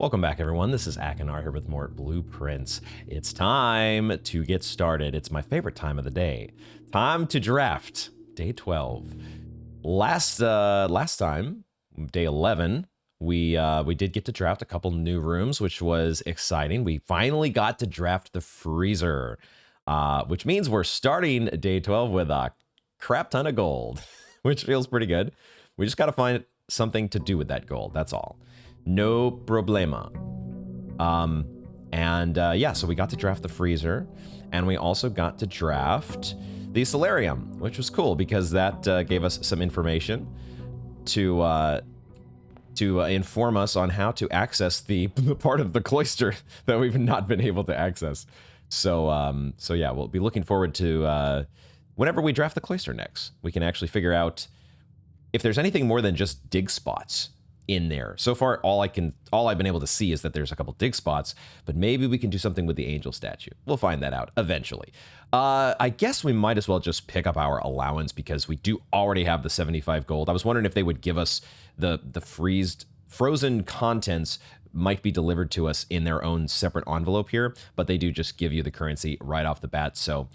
Welcome back, everyone. This is Akinar here with more Blueprints. It's time to get started. It's my favorite time of the day. Time to draft. Day 12. Last time, day 11, we did get to draft a couple new rooms, which was exciting. We finally got to draft the freezer, which means we're starting day 12 with a crap ton of gold, which feels pretty good. We just got to find something to do with that gold. That's all. No problema. Yeah, so we got to draft the freezer, and we also got to draft the solarium, which was cool because that gave us some information to inform us on how to access the part of the cloister that we've not been able to access. So yeah, we'll be looking forward to whenever we draft the cloister next, we can actually figure out if there's anything more than just dig spots in there. So far, all I've been able to see is that there's a couple dig spots, but maybe we can do something with the angel statue. We'll find that out eventually. I guess we might as well just pick up our allowance because we do already have the 75 gold. I was wondering if they would give us the frozen contents might be delivered to us in their own separate envelope here, but they do just give you the currency right off the bat. So,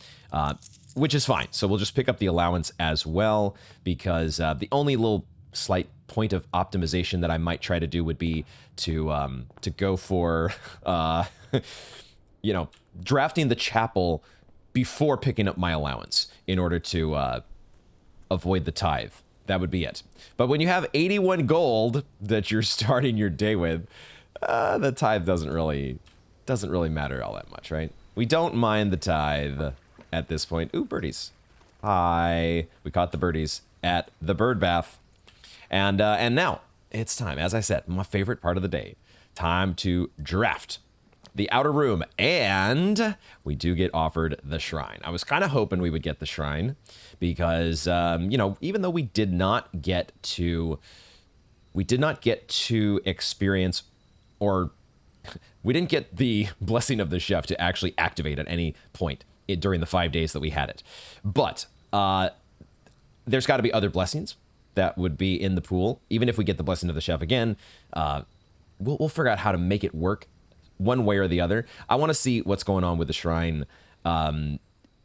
which is fine. So we'll just pick up the allowance as well because the only little slight point of optimization that I might try to do would be to go for drafting the chapel before picking up my allowance in order to avoid the tithe. That would be it. But when you have 81 gold that you're starting your day with, the tithe doesn't really matter all that much, right? We don't mind the tithe at this point. Ooh, birdies. Hi. We caught the birdies at the bird bath. And now it's time, as I said, my favorite part of the day, time to draft the outer room. And we do get offered the shrine. I was kind of hoping we would get the shrine because, even though we did not get to experience, or we didn't get the blessing of the chef to actually activate at any point during the 5 days that we had it. But there's got to be other blessings that would be in the pool. Even if we get the blessing of the chef again, we'll figure out how to make it work one way or the other. I want to see what's going on with the shrine. When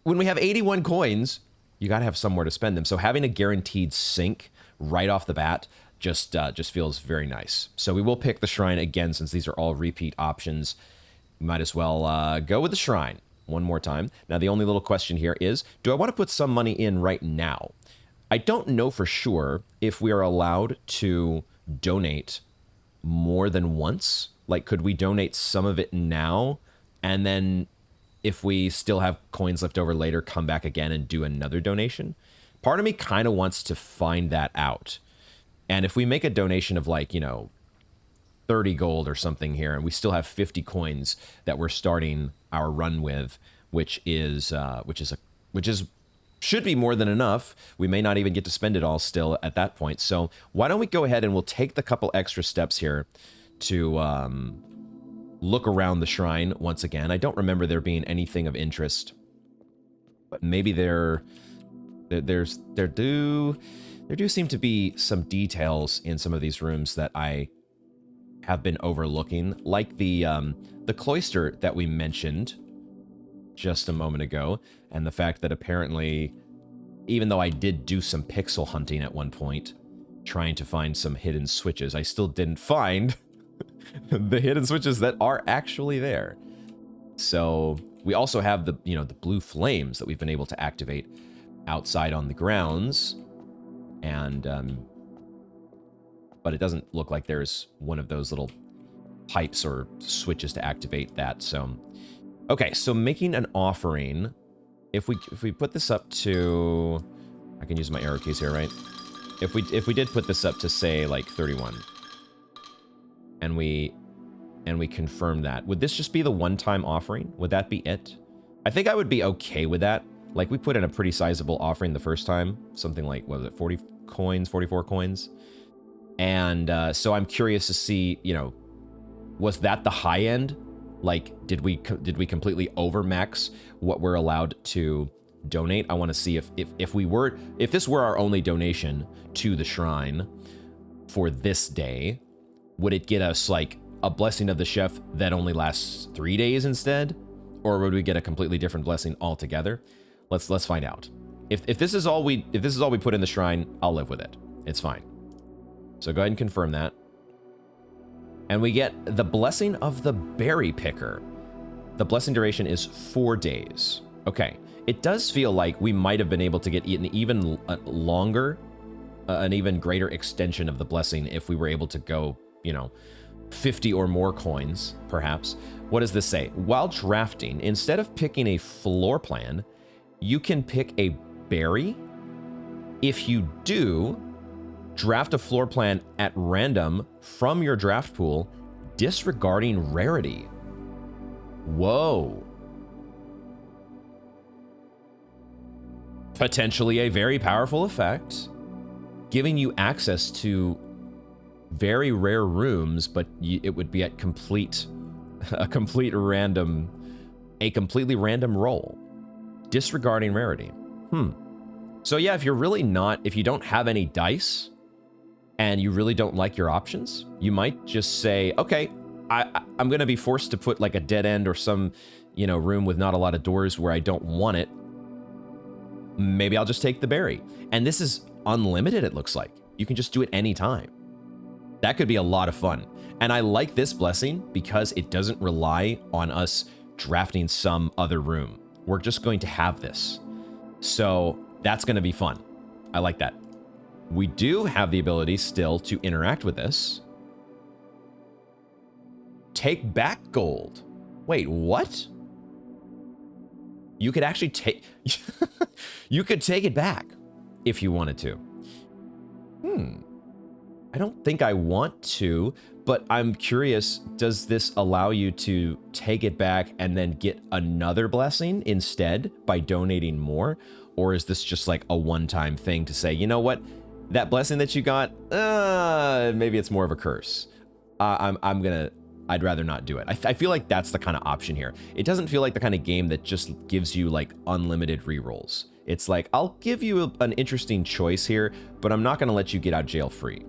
we have 81 coins, you got to have somewhere to spend them. So having a guaranteed sink right off the bat just feels very nice. So we will pick the shrine again since these are all repeat options. We might as well go with the shrine one more time. Now, the only little question here is, do I want to put some money in right now? I don't know for sure if we are allowed to donate more than once. Like, could we donate some of it now, and then if we still have coins left over later, come back again and do another donation? Part of me kind of wants to find that out. And if we make a donation of 30 gold or something here, and we still have 50 coins that we're starting our run with, which should be more than enough. We may not even get to spend it all still at that point. So why don't we go ahead and we'll take the couple extra steps here to look around the shrine once again. I don't remember there being anything of interest, but maybe there do seem to be some details in some of these rooms that I have been overlooking, like the cloister that we mentioned just a moment ago, and the fact that apparently, even though I did do some pixel hunting at one point, trying to find some hidden switches, I still didn't find the hidden switches that are actually there. So we also have the blue flames that we've been able to activate outside on the grounds, and but it doesn't look like there's one of those little pipes or switches to activate that. So okay, so making an offering, if we put this up to, I can use my arrow keys here, right? If we did put this up to, say, like 31, and we confirm that, would this just be the one-time offering? Would that be it? I think I would be okay with that. Like, we put in a pretty sizable offering the first time, something like, what was it, 40 coins, 44 coins? And so I'm curious to see, was that the high end? Like, did we completely overmax what we're allowed to donate? I want to see if this were our only donation to the shrine for this day, would it get us like a blessing of the chef that only lasts 3 days instead? Or would we get a completely different blessing altogether? Let's find out. If this is all we put in the shrine, I'll live with it. It's fine. So go ahead and confirm that. And we get the blessing of the berry picker. The blessing duration is 4 days. Okay. It does feel like we might have been able to get an even longer, an even greater extension of the blessing if we were able to go, 50 or more coins, perhaps. What does this say? While drafting, instead of picking a floor plan, you can pick a berry. If you do, draft a floor plan at random from your draft pool, disregarding rarity. Whoa. Potentially a very powerful effect, giving you access to very rare rooms, but it would be at a completely random roll, disregarding rarity. So yeah, if you don't have any dice and you really don't like your options, you might just say, okay, I'm going to be forced to put like a dead end or some, room with not a lot of doors where I don't want it. Maybe I'll just take the berry. And this is unlimited, it looks like. You can just do it anytime. That could be a lot of fun. And I like this blessing because it doesn't rely on us drafting some other room. We're just going to have this. So that's going to be fun. I like that. We do have the ability still to interact with this. Take back gold. Wait, what? You could actually take... You could take it back if you wanted to. I don't think I want to, but I'm curious, does this allow you to take it back and then get another blessing instead by donating more? Or is this just like a one-time thing to say, you know what? That blessing that you got, maybe it's more of a curse. I'd rather not do it. I feel like that's the kind of option here. It doesn't feel like the kind of game that just gives you like unlimited rerolls. It's like, I'll give you an interesting choice here, but I'm not going to let you get out jail free.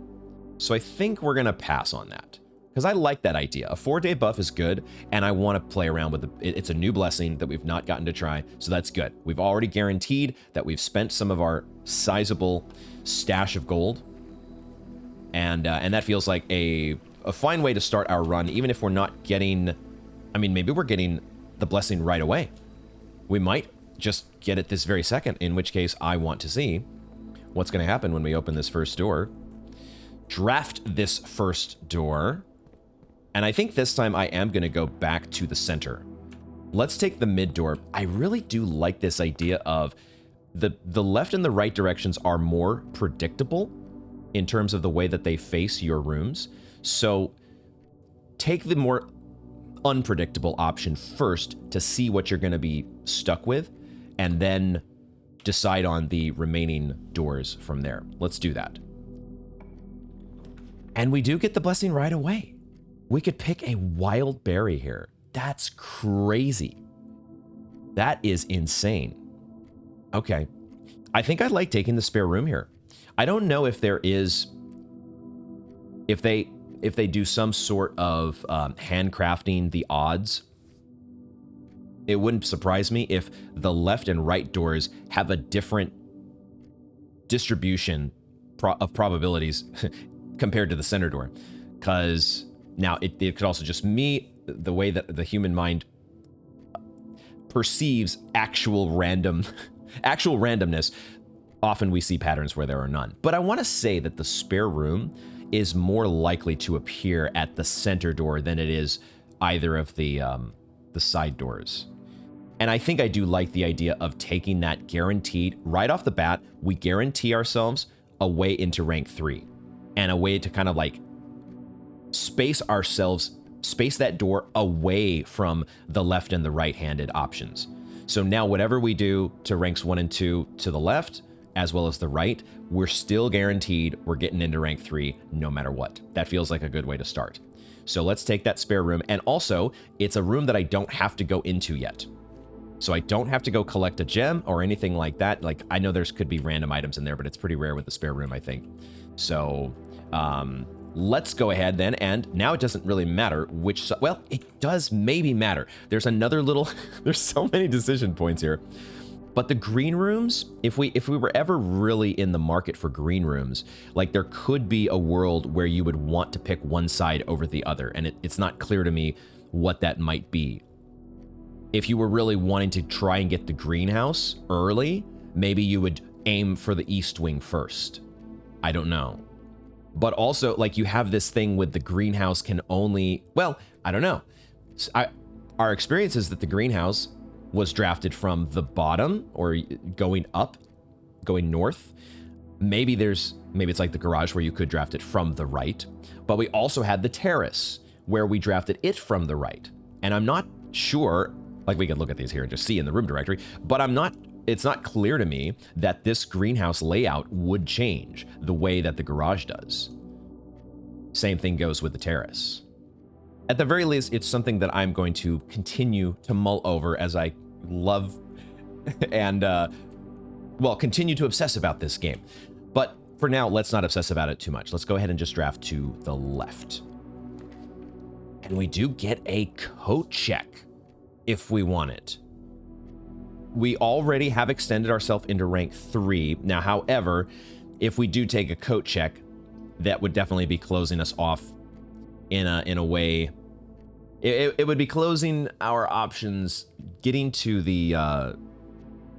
So I think we're going to pass on that because I like that idea. A 4-day buff is good, and I want to play around with it. It's a new blessing that we've not gotten to try, so that's good. We've already guaranteed that we've spent some of our sizable stash of gold, and that feels like a fine way to start our run, even if we're not getting... I mean, maybe we're getting the blessing right away. We might just get it this very second, in which case I want to see what's going to happen when we open this first door. Draft this first door. And I think this time I am going to go back to the center. Let's take the mid door. I really do like this idea of the left and the right directions are more predictable in terms of the way that they face your rooms. So take the more unpredictable option first to see what you're going to be stuck with, and then decide on the remaining doors from there. Let's do that. And we do get the blessing right away. We could pick a wild berry here. That's crazy. That is insane. Okay. I think I'd like taking the spare room here. I don't know if there is... If they do some sort of handcrafting the odds, it wouldn't surprise me if the left and right doors have a different distribution of probabilities compared to the center door. Because now it could also just me, the way that the human mind perceives actual randomness. Often we see patterns where there are none. But I want to say that the spare room is more likely to appear at the center door than it is either of the side doors. And I think I do like the idea of taking that guaranteed, right off the bat, we guarantee ourselves a way into rank 3. And a way to kind of like space that door away from the left and the right-handed options. So now whatever we do to ranks 1 and 2 to the left, as well as the right, we're still guaranteed we're getting into rank 3 no matter what. That feels like a good way to start. So let's take that spare room. And also, it's a room that I don't have to go into yet. So I don't have to go collect a gem or anything like that. Like, I know could be random items in there, but it's pretty rare with the spare room, I think. So let's go ahead then, and now it doesn't really matter which side. Well, it does maybe matter. There's another little, there's so many decision points here. But the green rooms, if we were ever really in the market for green rooms, like there could be a world where you would want to pick one side over the other, and it's not clear to me what that might be. If you were really wanting to try and get the greenhouse early, maybe you would aim for the east wing first. I don't know. But also, like, you have this thing with the greenhouse can only, well, I don't know. Our experience is that the greenhouse was drafted from the bottom or going up, going north. Maybe it's like the garage where you could draft it from the right. But we also had the terrace where we drafted it from the right. And I'm not sure, like we could look at these here and just see in the room directory, but it's not clear to me that this greenhouse layout would change the way that the garage does. Same thing goes with the terrace. At the very least, it's something that I'm going to continue to mull over as I love and, well, continue to obsess about this game. But for now, let's not obsess about it too much. Let's go ahead and just draft to the left. And we do get a coat check if we want it. We already have extended ourselves into rank 3. Now, however, if we do take a coat check, that would definitely be closing us off in a way. It would be closing our options. Getting to the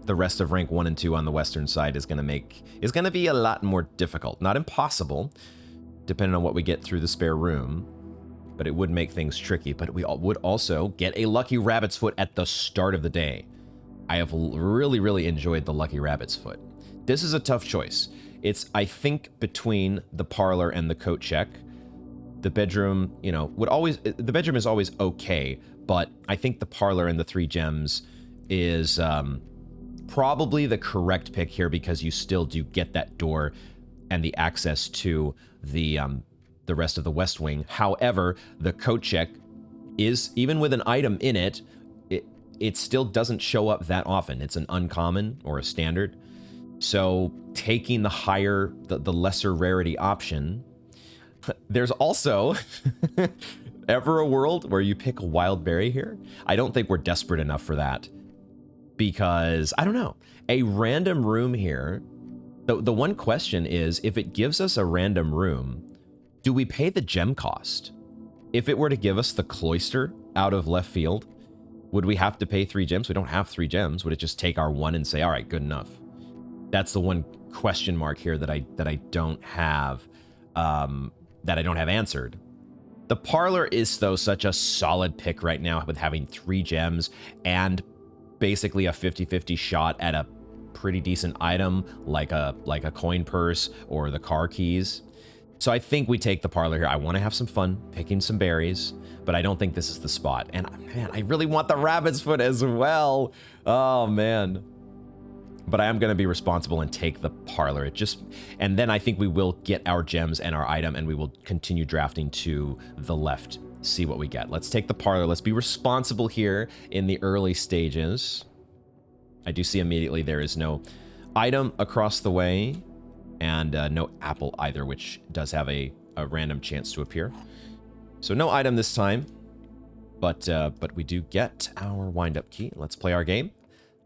rest of rank 1 and 2 on the western side is going to be a lot more difficult. Not impossible, depending on what we get through the spare room, but it would make things tricky. But we would also get a lucky rabbit's foot at the start of the day. I have really, really enjoyed the Lucky Rabbit's Foot. This is a tough choice. It's, I think, between the parlor and the coat check. The bedroom, the bedroom is always okay, but I think the parlor and the 3 gems is probably the correct pick here because you still do get that door and the access to the rest of the west wing. However, the coat check is, even with an item in it, it still doesn't show up that often. It's an uncommon or a standard. So taking the lesser rarity option. There's also ever a world where you pick a wild berry here. I don't think we're desperate enough for that because, I don't know, a random room here. The one question is, if it gives us a random room, do we pay the gem cost? If it were to give us the cloister out of left field, would we have to pay 3 gems? We don't have 3 gems. Would it just take our 1 and say, all right, good enough? That's the one question mark here that I don't have, answered. The parlor is, though, such a solid pick right now with having 3 gems and basically a 50-50 shot at a pretty decent item like a coin purse or the car keys. So I think we take the parlor here. I want to have some fun picking some berries, but I don't think this is the spot. And man, I really want the rabbit's foot as well. Oh man. But I am going to be responsible and take the parlor. And then I think we will get our gems and our item, and we will continue drafting to the left, see what we get. Let's take the parlor. Let's be responsible here in the early stages. I do see immediately there is no item across the way, and no apple either, which does have a random chance to appear. So no item this time, but we do get our wind-up key. Let's play our game.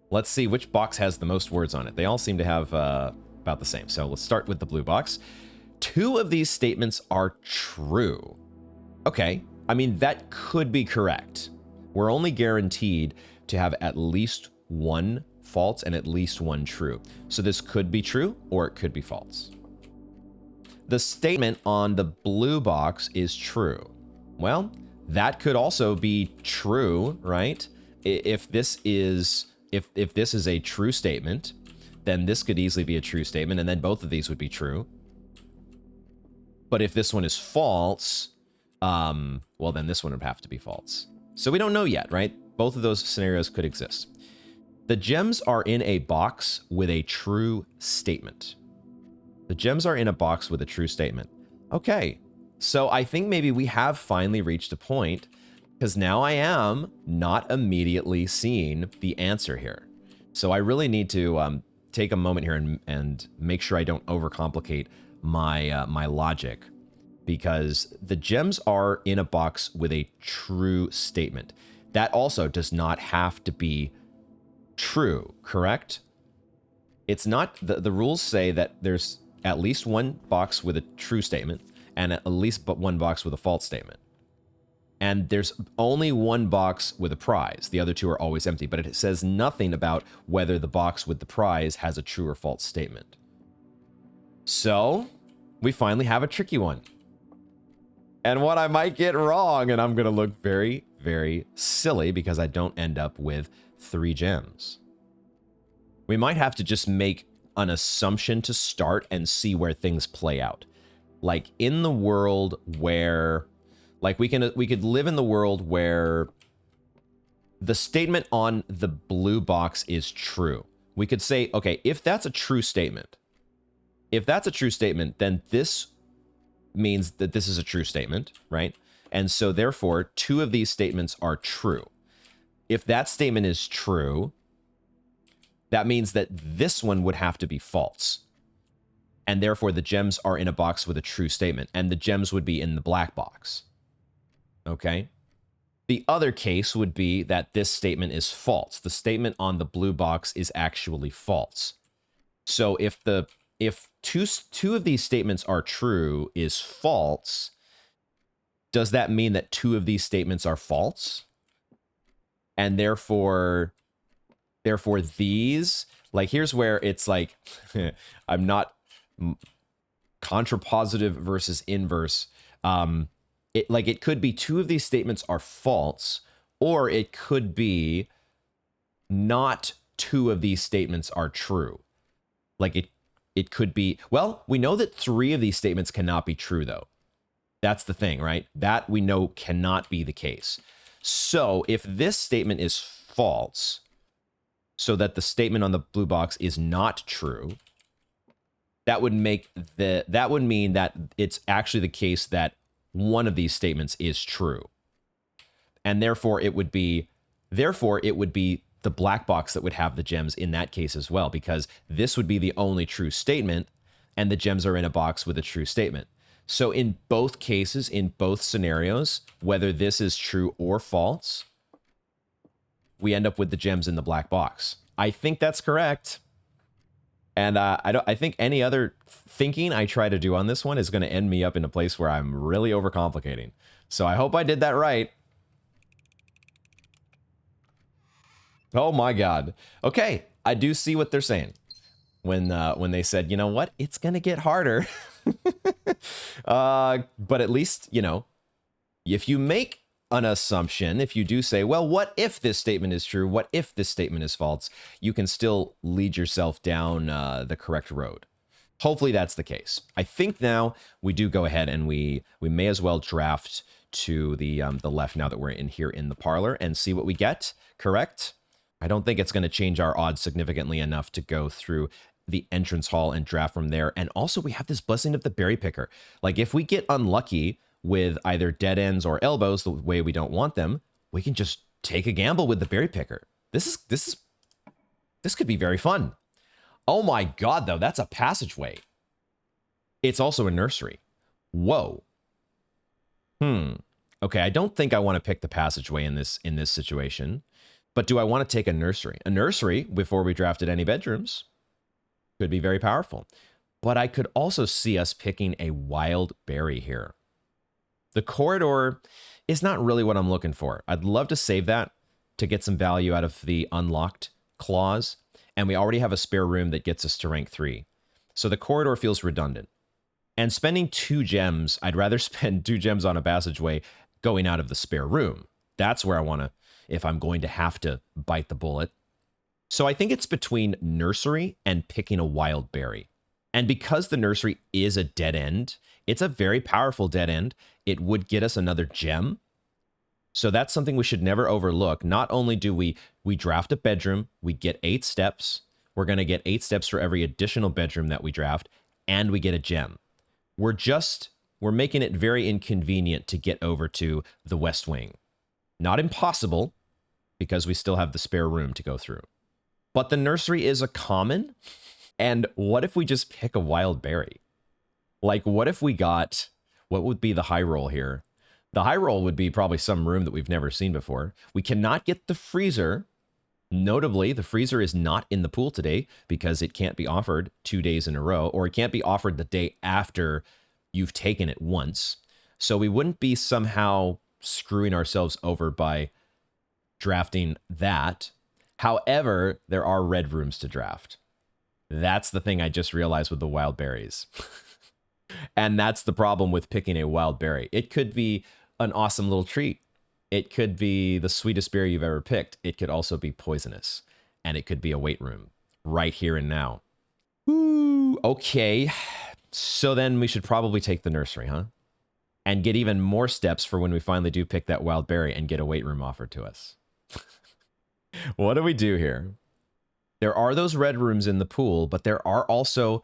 Let's see which box has the most words on it. They all seem to have about the same. So let's start with the blue box. 2 of these statements are true. Okay, I mean, that could be correct. We're only guaranteed to have at least 1 false and at least 1 true. So this could be true or it could be false. The statement on the blue box is true. Well, that could also be true, right? If this is a true statement, then this could easily be a true statement, and then both of these would be true. But if this one is false, well, then this one would have to be false. So we don't know yet, right? Both of those scenarios could exist. The gems are in a box with a true statement. The gems are in a box with a true statement. Okay, so I think maybe we have finally reached a point, because now I am not immediately seeing the answer here. So I really need to take a moment here and make sure I don't overcomplicate my logic. because the gems are in a box with a true statement. That also does not have to be true, correct? It's not, the rules say that there's at least one box with a true statement and at least but one box with a false statement. And there's only one box with a prize. The other two are always empty, but it says nothing about whether the box with the prize has a true or false statement. So we finally have a tricky one. And what I might get wrong, and I'm going to look very, very silly because I don't end up with 3 gems. We might have to just make an assumption to start and see where things play out. Like in the world where, like we could live in the world where the statement on the blue box is true. We could say, okay, if that's a true statement, then this means that this is a true statement, right? And so therefore, 2 of these statements are true. If that statement is true, that means that this one would have to be false. And therefore, the gems are in a box with a true statement, and the gems would be in the black box. Okay? The other case would be that this statement is false. The statement on the blue box is actually false. So if two of these statements are true is false, does that mean that 2 of these statements are false? And therefore these, like, here's where it's like, I'm not contrapositive versus inverse. It could be 2 of these statements are false, or it could be not 2 of these statements are true. Like it could be, well, we know that 3 of these statements cannot be true though. That's the thing, right? That we know cannot be the case. So if this statement is false, so that the statement on the blue box is not true, that would mean that it's actually the case that one of these statements is true. And therefore it would be the black box that would have the gems in that case as well, because this would be the only true statement and the gems are in a box with a true statement. So in both cases, in both scenarios, whether this is true or false, we end up with the gems in the black box. I think that's correct. And I think any other thinking I try to do on this one is going to end me up in a place where I'm really overcomplicating. So I hope I did that right. Oh my God. Okay, I do see what they're saying when they said, you know what, it's going to get harder. But at least, you know, if you make an assumption, if you do say, well, what if this statement is true? What if this statement is false? You can still lead yourself down the correct road. Hopefully that's the case. I think now we do go ahead and we may as well draft to the left now that we're in here in the parlor and see what we get. Correct? I don't think it's going to change our odds significantly enough to go through the entrance hall and draft from there. And also we have this blessing of the berry picker. Like if we get unlucky with either dead ends or elbows the way we don't want them, we can just take a gamble with the berry picker. This could be very fun. Oh my God, though, that's a passageway. It's also a nursery. Whoa. Okay, I don't think I want to pick the passageway in this situation. But do I want to take a nursery? A nursery, before we drafted any bedrooms, could be very powerful. But I could also see us picking a wild berry here. The corridor is not really what I'm looking for. I'd love to save that to get some value out of the unlocked clause. And we already have a spare room that gets us to rank 3. So the corridor feels redundant. And spending 2 gems, I'd rather spend 2 gems on a passageway going out of the spare room. That's where I want to, if I'm going to have to bite the bullet. So I think it's between nursery and picking a wild berry. And because the nursery is a dead end, it's a very powerful dead end. It would get us another gem. So that's something we should never overlook. Not only do we draft a bedroom, we get 8 steps. We're going to get 8 steps for every additional bedroom that we draft, and we get a gem. We're making it very inconvenient to get over to the West Wing. Not impossible, because we still have the spare room to go through. But the nursery is a common. And what if we just pick a wild berry? Like, what if we got What would be the high roll here? The high roll would be probably some room that we've never seen before. We cannot get the freezer. Notably, the freezer is not in the pool today because it can't be offered 2 days in a row, or it can't be offered the day after you've taken it once. So we wouldn't be somehow screwing ourselves over by drafting that. However, there are red rooms to draft. That's the thing I just realized with the wild berries. And that's the problem with picking a wild berry. It could be an awesome little treat. It could be the sweetest berry you've ever picked. It could also be poisonous. And it could be a weight room right here and now. Ooh, okay. So then we should probably take the nursery, huh? And get even more steps for when we finally do pick that wild berry and get a weight room offered to us. What do we do here? There are those red rooms in the pool, but there are also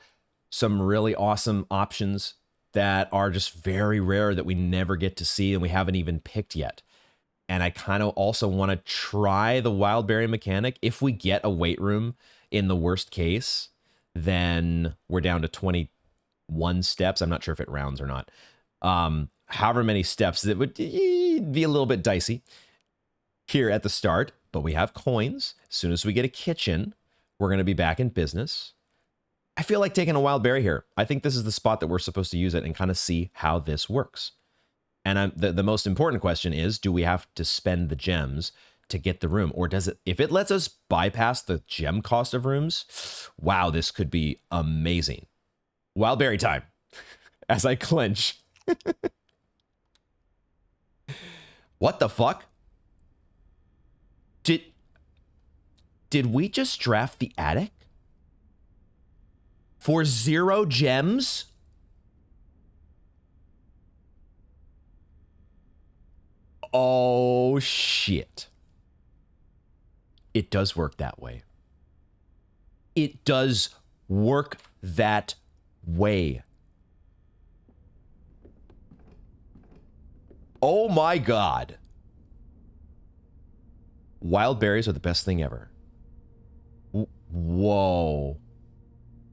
some really awesome options that are just very rare that we never get to see and we haven't even picked yet. And I kind of also want to try the wild berry mechanic. If we get a weight room in the worst case, then we're down to 21 steps. I'm not sure if it rounds or not. However many steps, it would be a little bit dicey here at the start, but we have coins. As soon as we get a kitchen, we're going to be back in business. I feel like taking a wild berry here. I think this is the spot that we're supposed to use it and kind of see how this works. And the most important question is, do we have to spend the gems to get the room? Or does it, if it lets us bypass the gem cost of rooms, wow, this could be amazing. Wild berry time. As I clench. What the fuck? Did we just draft the attic? For 0 gems? Oh, shit. It does work that way. It does work that way. Oh my God. Wild berries are the best thing ever. Whoa.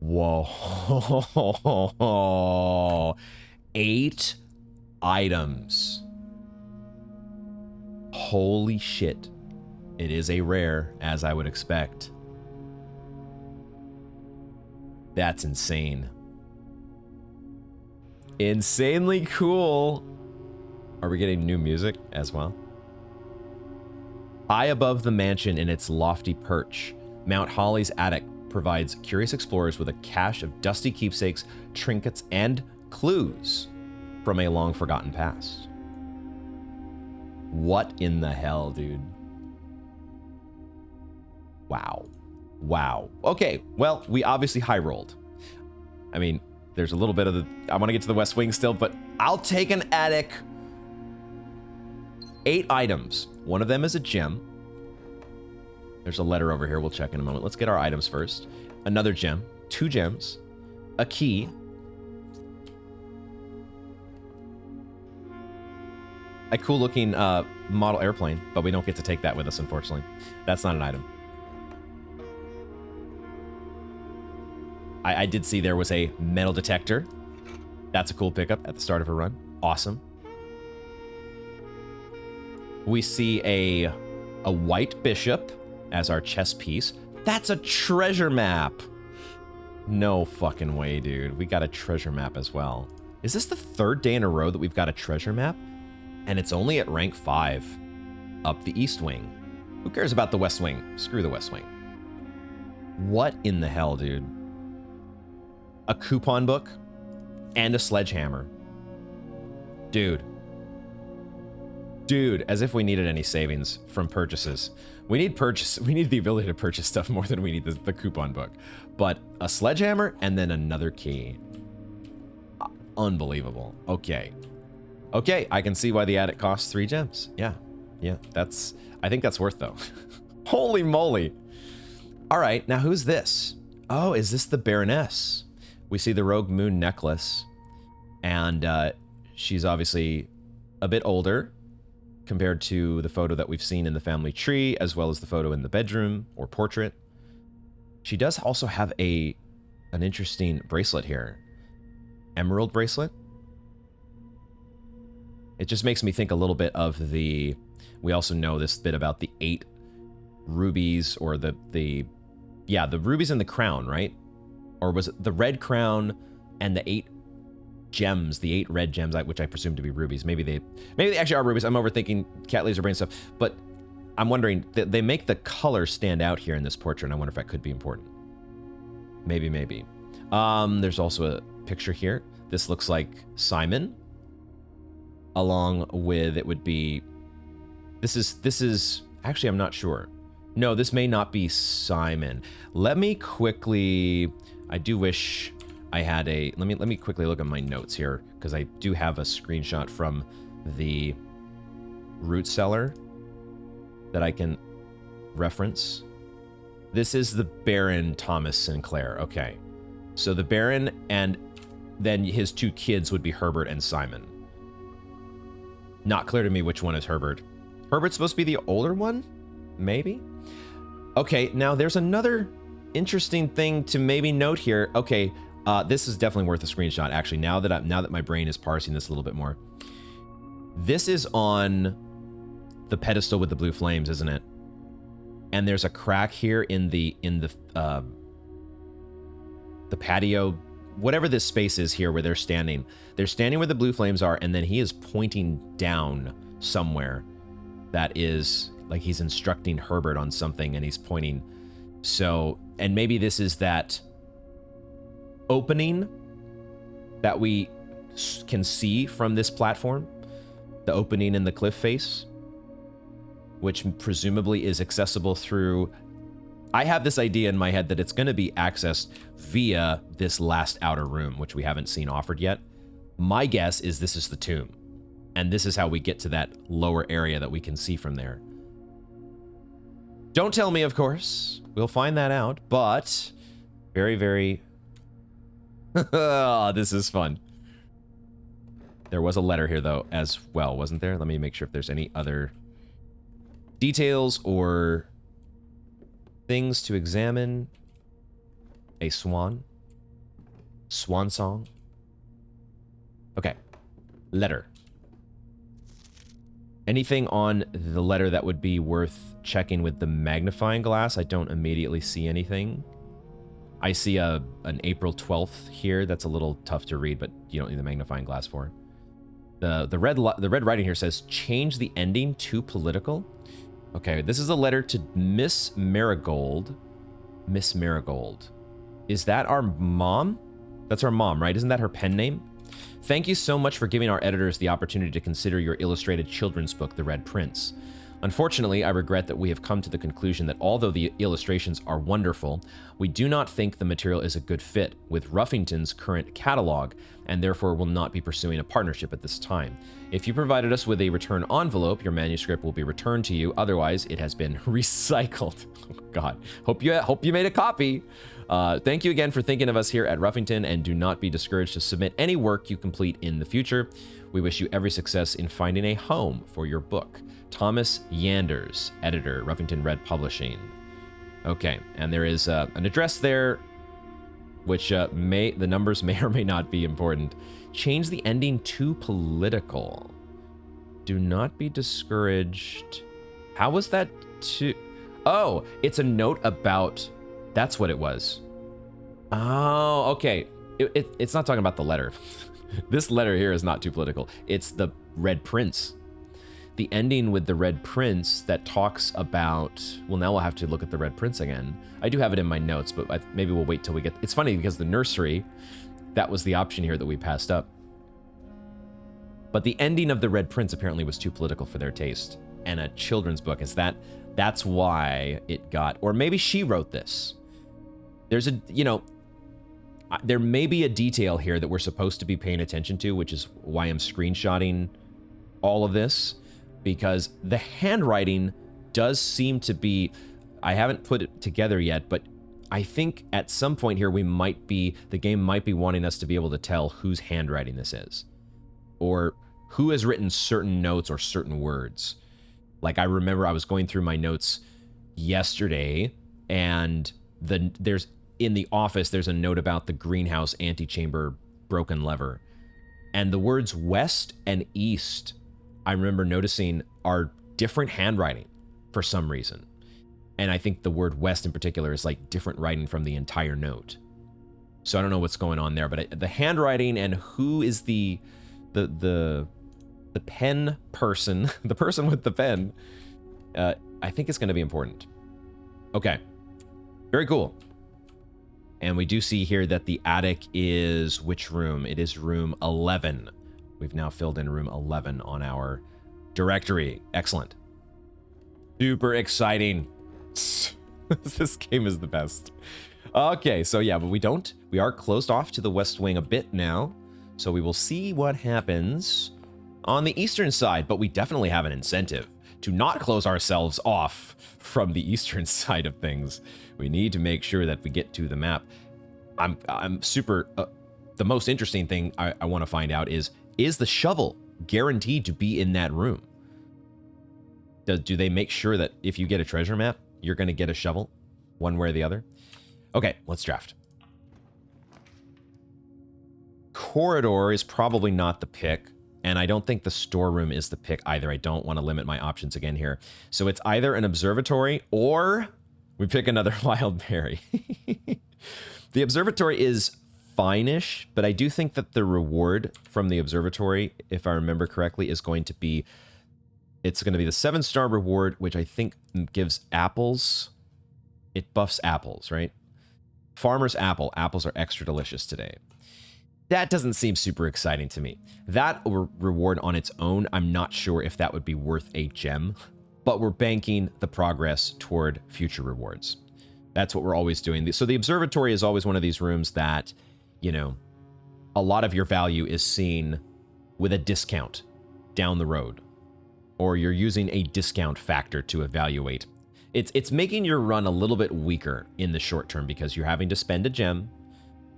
Whoa. 8 items. Holy shit. It is a rare, as I would expect. That's insane. Insanely cool. Are we getting new music as well? High above the mansion in its lofty perch, Mount Holly's attic provides curious explorers with a cache of dusty keepsakes, trinkets, and clues from a long-forgotten past. What in the hell, dude? Wow. Wow. Okay, well, we obviously high-rolled. I mean, there's a little bit of the... I want to get to the West Wing still, but I'll take an attic. 8 items. One of them is a gem. There's a letter over here. We'll check in a moment. Let's get our items first. Another gem. 2 gems. A key. A cool-looking model airplane, but we don't get to take that with us, unfortunately. That's not an item. I did see there was a metal detector. That's a cool pickup at the start of a run. Awesome. We see a white bishop as our chess piece. That's a treasure map. No fucking way, dude. We got a treasure map as well. Is this the 3rd day in a row that we've got a treasure map? And it's only at rank 5 up the East Wing. Who cares about the West Wing? Screw the West Wing. What in the hell, dude? A coupon book and a sledgehammer. Dude. Dude, as if we needed any savings from purchases. We need the ability to purchase stuff more than we need the coupon book. But a sledgehammer and then another key. Unbelievable. Okay. Okay, I can see why the attic costs 3 gems. Yeah. Yeah, I think that's worth though. Holy moly. All right, now who's this? Oh, is this the Baroness? We see the Rogue Moon necklace, and she's obviously a bit older compared to the photo that we've seen in the family tree, as well as the photo in the bedroom or portrait. She does also have an interesting bracelet here. Emerald bracelet. It just makes me think a little bit of the, we also know this bit about the 8 rubies, or the rubies in the crown, right? Or was it the red crown and the 8 gems, the 8 red gems, which I presume to be rubies. Maybe they actually are rubies. I'm overthinking cat laser brain stuff, but I'm wondering, they make the color stand out here in this portrait, and I wonder if that could be important. Maybe. There's also a picture here. This looks like Simon, along with, it would be, this is actually, I'm not sure. No, this may not be Simon. Let me quickly, I do wish I had a, let me quickly look at my notes here, because I do have a screenshot from the root cellar that I can reference. This is the Baron Thomas Sinclair. Okay. So the Baron, and then his 2 kids would be Herbert and Simon. Not clear to me which one is Herbert. Herbert's supposed to be the older one? Maybe? Okay, now there's another interesting thing to maybe note here. Okay, this is definitely worth a screenshot, actually, now that my brain is parsing this a little bit more. This is on the pedestal with the blue flames, isn't it? And there's a crack here in the patio, whatever this space is here where they're standing. They're standing where the blue flames are, and then he is pointing down somewhere. That is like he's instructing Herbert on something, and he's pointing. So, and maybe this is that opening that we can see from this platform, the opening in the cliff face, which presumably is accessible through, I have this idea in my head that it's going to be accessed via this last outer room, which we haven't seen offered yet. My guess is this is the tomb, and this is how we get to that lower area that we can see from there. Don't tell me, of course. We'll find that out, but very, very... Oh, this is fun. There was a letter here, though, as well, wasn't there? Let me make sure if there's any other details or things to examine. A swan. Swan song. Okay. Letter. Anything on the letter that would be worth checking with the magnifying glass? I don't immediately see anything. I see an April 12th here. That's a little tough to read, but you don't need the magnifying glass for it. The red writing here says, change the ending to political. Okay, this is a letter to Miss Marigold. Miss Marigold. Is that our mom? That's our mom, right? Isn't that her pen name? Thank you so much for giving our editors the opportunity to consider your illustrated children's book, The Red Prince. Unfortunately, I regret that we have come to the conclusion that although the illustrations are wonderful, we do not think the material is a good fit with Ruffington's current catalog, and therefore will not be pursuing a partnership at this time. If you provided us with a return envelope, your manuscript will be returned to you. Otherwise, it has been recycled. Oh, God. Hope you made a copy. Thank you again for thinking of us here at Ruffington, and do not be discouraged to submit any work you complete in the future. We wish you every success in finding a home for your book. Thomas Yanders, editor, Ruffington Red Publishing. Okay, and there is an address there, which the numbers may or may not be important. Change the ending to political. Do not be discouraged. How was that to... Oh, it's a note about... That's what it was. Oh, okay. It's not talking about the letter. This letter here is not too political. It's the Red Prince. The ending with the Red Prince that talks about... Well, now we'll have to look at the Red Prince again. I do have it in my notes, but maybe we'll wait till we get... It's funny because the nursery, that was the option here that we passed up. But the ending of the Red Prince apparently was too political for their taste. And a children's book is that... That's why it got... Or maybe she wrote this. There's a... You know... There may be a detail here that we're supposed to be paying attention to, which is why I'm screenshotting all of this. Because the handwriting does seem to be... I haven't put it together yet, but I think at some point here the game might be wanting us to be able to tell whose handwriting this is. Or who has written certain notes or certain words. Like, I remember I was going through my notes yesterday, and there's in the office, there's a note about the greenhouse antechamber broken lever. And the words west and east I remember noticing are different handwriting for some reason. And I think the word west in particular is like different writing from the entire note. So I don't know what's going on there, but the handwriting and who is the pen person, the person with the pen, I think it's going to be important. Okay, very cool. And we do see here that the attic is which room? It is room 11. We've now filled in room 11 on our directory. Excellent. Super exciting. This game is the best. Okay, so yeah, but we are closed off to the west wing a bit now. So we will see what happens on the eastern side, but we definitely have an incentive to not close ourselves off from the eastern side of things. We need to make sure that we get to the map. I'm super, the most interesting thing I want to find out is the shovel guaranteed to be in that room? Do they make sure that if you get a treasure map, you're going to get a shovel one way or the other? Okay, let's draft. Corridor is probably not the pick, and I don't think the storeroom is the pick either. I don't want to limit my options again here. So it's either an observatory or we pick another wild berry. The observatory is fine-ish, but I do think that the reward from the observatory, if I remember correctly, is going to be, it's going to be the 7-star reward, which I think gives apples. It buffs apples, right? Farmer's apple. Apples are extra delicious today. That doesn't seem super exciting to me. That reward on its own, I'm not sure if that would be worth a gem, but we're banking the progress toward future rewards. That's what we're always doing. So the observatory is always one of these rooms that, you know, a lot of your value is seen with a discount down the road, or you're using a discount factor to evaluate. It's making your run a little bit weaker in the short term because you're having to spend a gem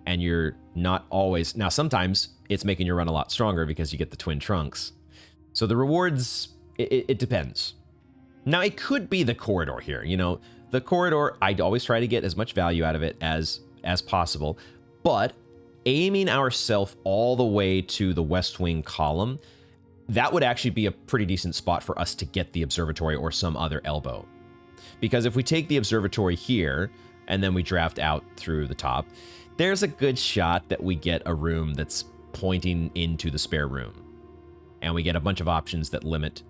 and you're not always, now sometimes it's making your run a lot stronger because you get the twin trunks. So the rewards, it depends. Now it could be the corridor here, you know, the corridor, I'd always try to get as much value out of it as possible, but aiming ourselves all the way to the west wing column, that would actually be a pretty decent spot for us to get the observatory or some other elbow. Because if we take the observatory here and then we draft out through the top, there's a good shot that we get a room that's pointing into the spare room. And we get a bunch of options that limit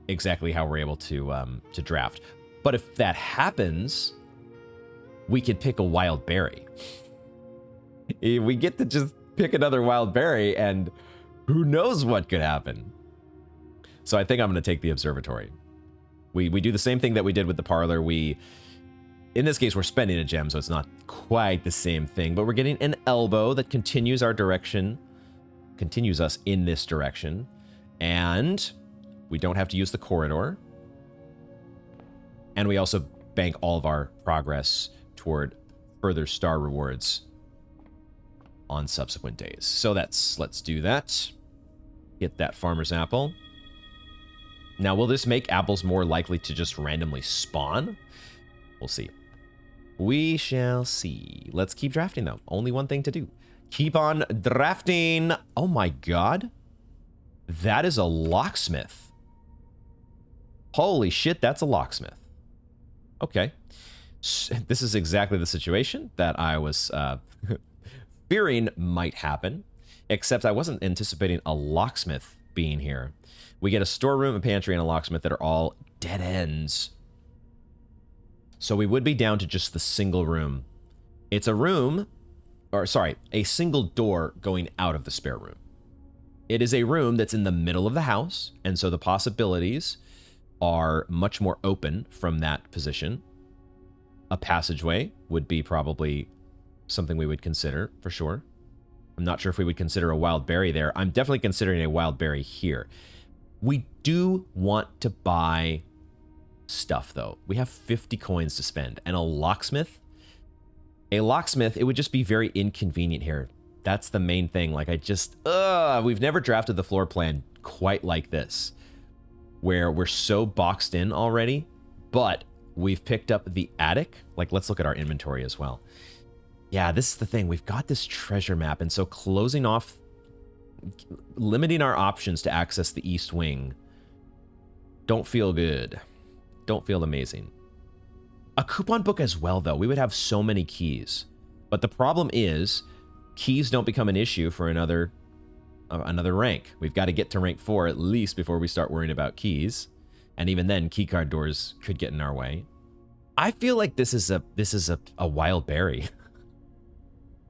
exactly how we're able to draft. But if that happens, we could pick a wild berry. We get to just pick another wild berry and who knows what could happen. So I think I'm going to take the observatory. We do the same thing that we did with the parlor. In this case, we're spending a gem, so it's not quite the same thing, but we're getting an elbow that continues our direction, continues us in this direction, and we don't have to use the corridor. And we also bank all of our progress toward further star rewards on subsequent days. So let's do that. Get that farmer's apple. Now, will this make apples more likely to just randomly spawn? We'll see. We shall see. Let's keep drafting, though. Only one thing to do. Keep on drafting. Oh, my God. That is a locksmith. Holy shit, that's a locksmith. Okay. This is exactly the situation that I was fearing might happen, except I wasn't anticipating a locksmith being here. We get a storeroom, a pantry, and a locksmith that are all dead ends. So we would be down to just the single room. It's a room, or sorry, a single door going out of the spare room. It is a room that's in the middle of the house, and so the possibilities are much more open from that position. A passageway would be probably something we would consider, for sure. I'm not sure if we would consider a wild berry there. I'm definitely considering a wild berry here. We do want to buy stuff, though. We have 50 coins to spend. And a locksmith? A locksmith, it would just be very inconvenient here. That's the main thing. Like, we've never drafted the floor plan quite like this, where we're so boxed in already, but we've picked up the attic. Like, let's look at our inventory as well. Yeah, this is the thing. We've got this treasure map, and so closing off, limiting our options to access the east wing Don't feel good. Don't feel amazing. A coupon book as well, though. We would have so many keys. But the problem is, keys don't become an issue for another rank. We've got to get to rank 4 at least before we start worrying about keys. And even then, keycard doors could get in our way. I feel like this is a wild berry.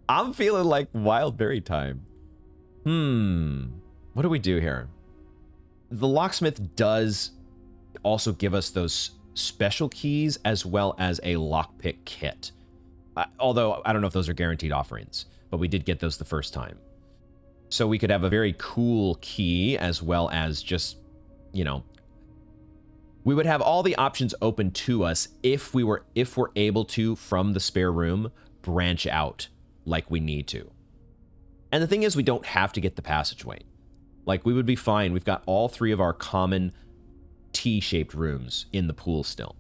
I'm feeling like wild berry time. What do we do here? The locksmith does also give us those special keys as well as a lockpick kit. Although I don't know if those are guaranteed offerings, but we did get those the first time. So we could have a very cool key as well as just, you know, we would have all the options open to us if we're able to, from the spare room, branch out like we need to. And the thing is, we don't have to get the passageway. Like, we would be fine. We've got all 3 of our common T-shaped rooms in the pool still.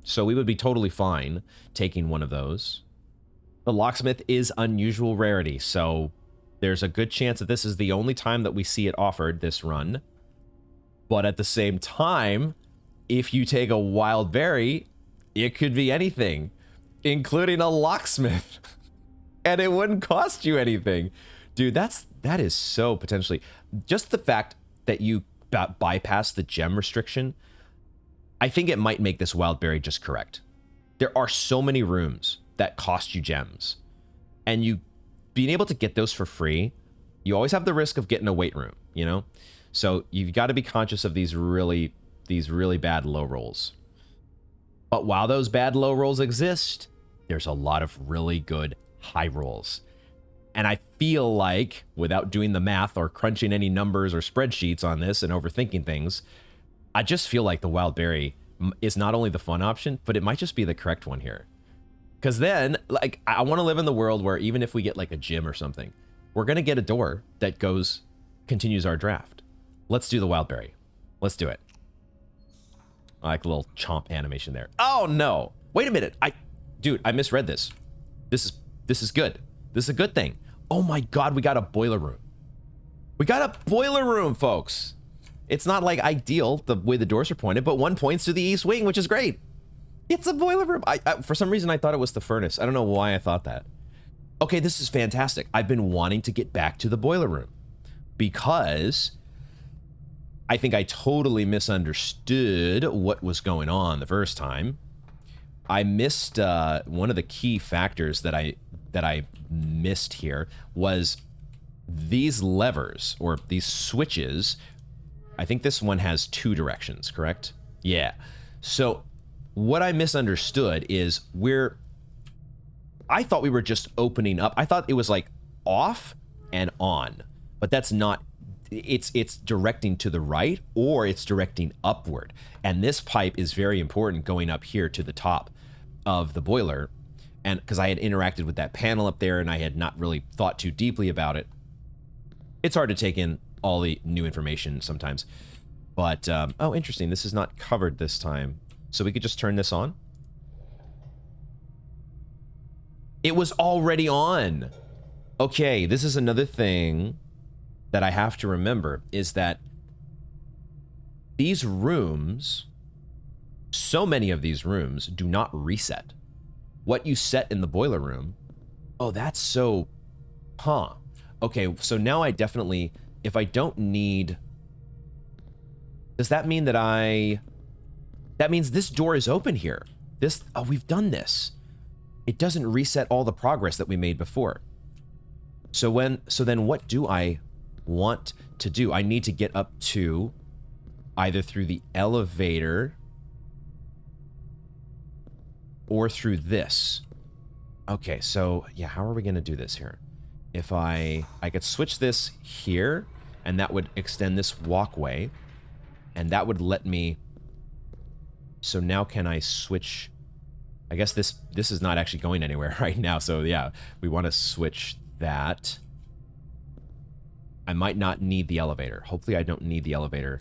So we would be totally fine taking one of those. The locksmith is unusual rarity, so there's a good chance that this is the only time that we see it offered this run. But at the same time, if you take a wild berry, it could be anything, including a locksmith. And it wouldn't cost you anything. Dude, that is so potentially... Just the fact that you bypass the gem restriction, I think it might make this wild berry just correct. There are so many rooms that cost you gems. And you being able to get those for free, you always have the risk of getting a wait room, you know? So you've got to be conscious of these really bad low rolls. But while those bad low rolls exist, there's a lot of really good high rolls. And I feel like, without doing the math or crunching any numbers or spreadsheets on this and overthinking things, I just feel like the wild berry is not only the fun option, but it might just be the correct one here. Because then, like, I want to live in the world where even if we get like a gym or something, we're going to get a door that continues our draft. Let's do the wild berry. Let's do it. I like a little chomp animation there. Oh no! Wait a minute. Dude, I misread this. This is good. This is a good thing. Oh my god, we got a boiler room. We got a boiler room, folks. It's not like ideal the way the doors are pointed, but one points to the east wing, which is great. It's a boiler room. For some reason, I thought it was the furnace. I don't know why I thought that. Okay, this is fantastic. I've been wanting to get back to the boiler room because I think I totally misunderstood what was going on the first time. I missed one of the key factors that I missed here was these levers or these switches. I think this one has 2 directions, correct? Yeah. So what I misunderstood is I thought we were just opening up. I thought it was like off and on, but that's not. It's directing to the right or it's directing upward. And this pipe is very important going up here to the top of the boiler. And because I had interacted with that panel up there and I had not really thought too deeply about it. It's hard to take in all the new information sometimes. But, oh, interesting. This is not covered this time. So we could just turn this on. It was already on. Okay, this is another thing that I have to remember is that these rooms, so many of these rooms do not reset. What you set in the boiler room, oh, that's so, huh. Okay, so now I definitely, if I don't need, does that mean that that means this door is open here. Oh, we've done this. It doesn't reset all the progress that we made before. So then what do I want to do? I need to get up to either through the elevator or through this. Okay, so yeah, how are we gonna do this here? If I could switch this here, and that would extend this walkway, and that would let me, so now can I switch? I guess this is not actually going anywhere right now, so yeah, we want to switch that. I might not need the elevator. Hopefully I don't need the elevator,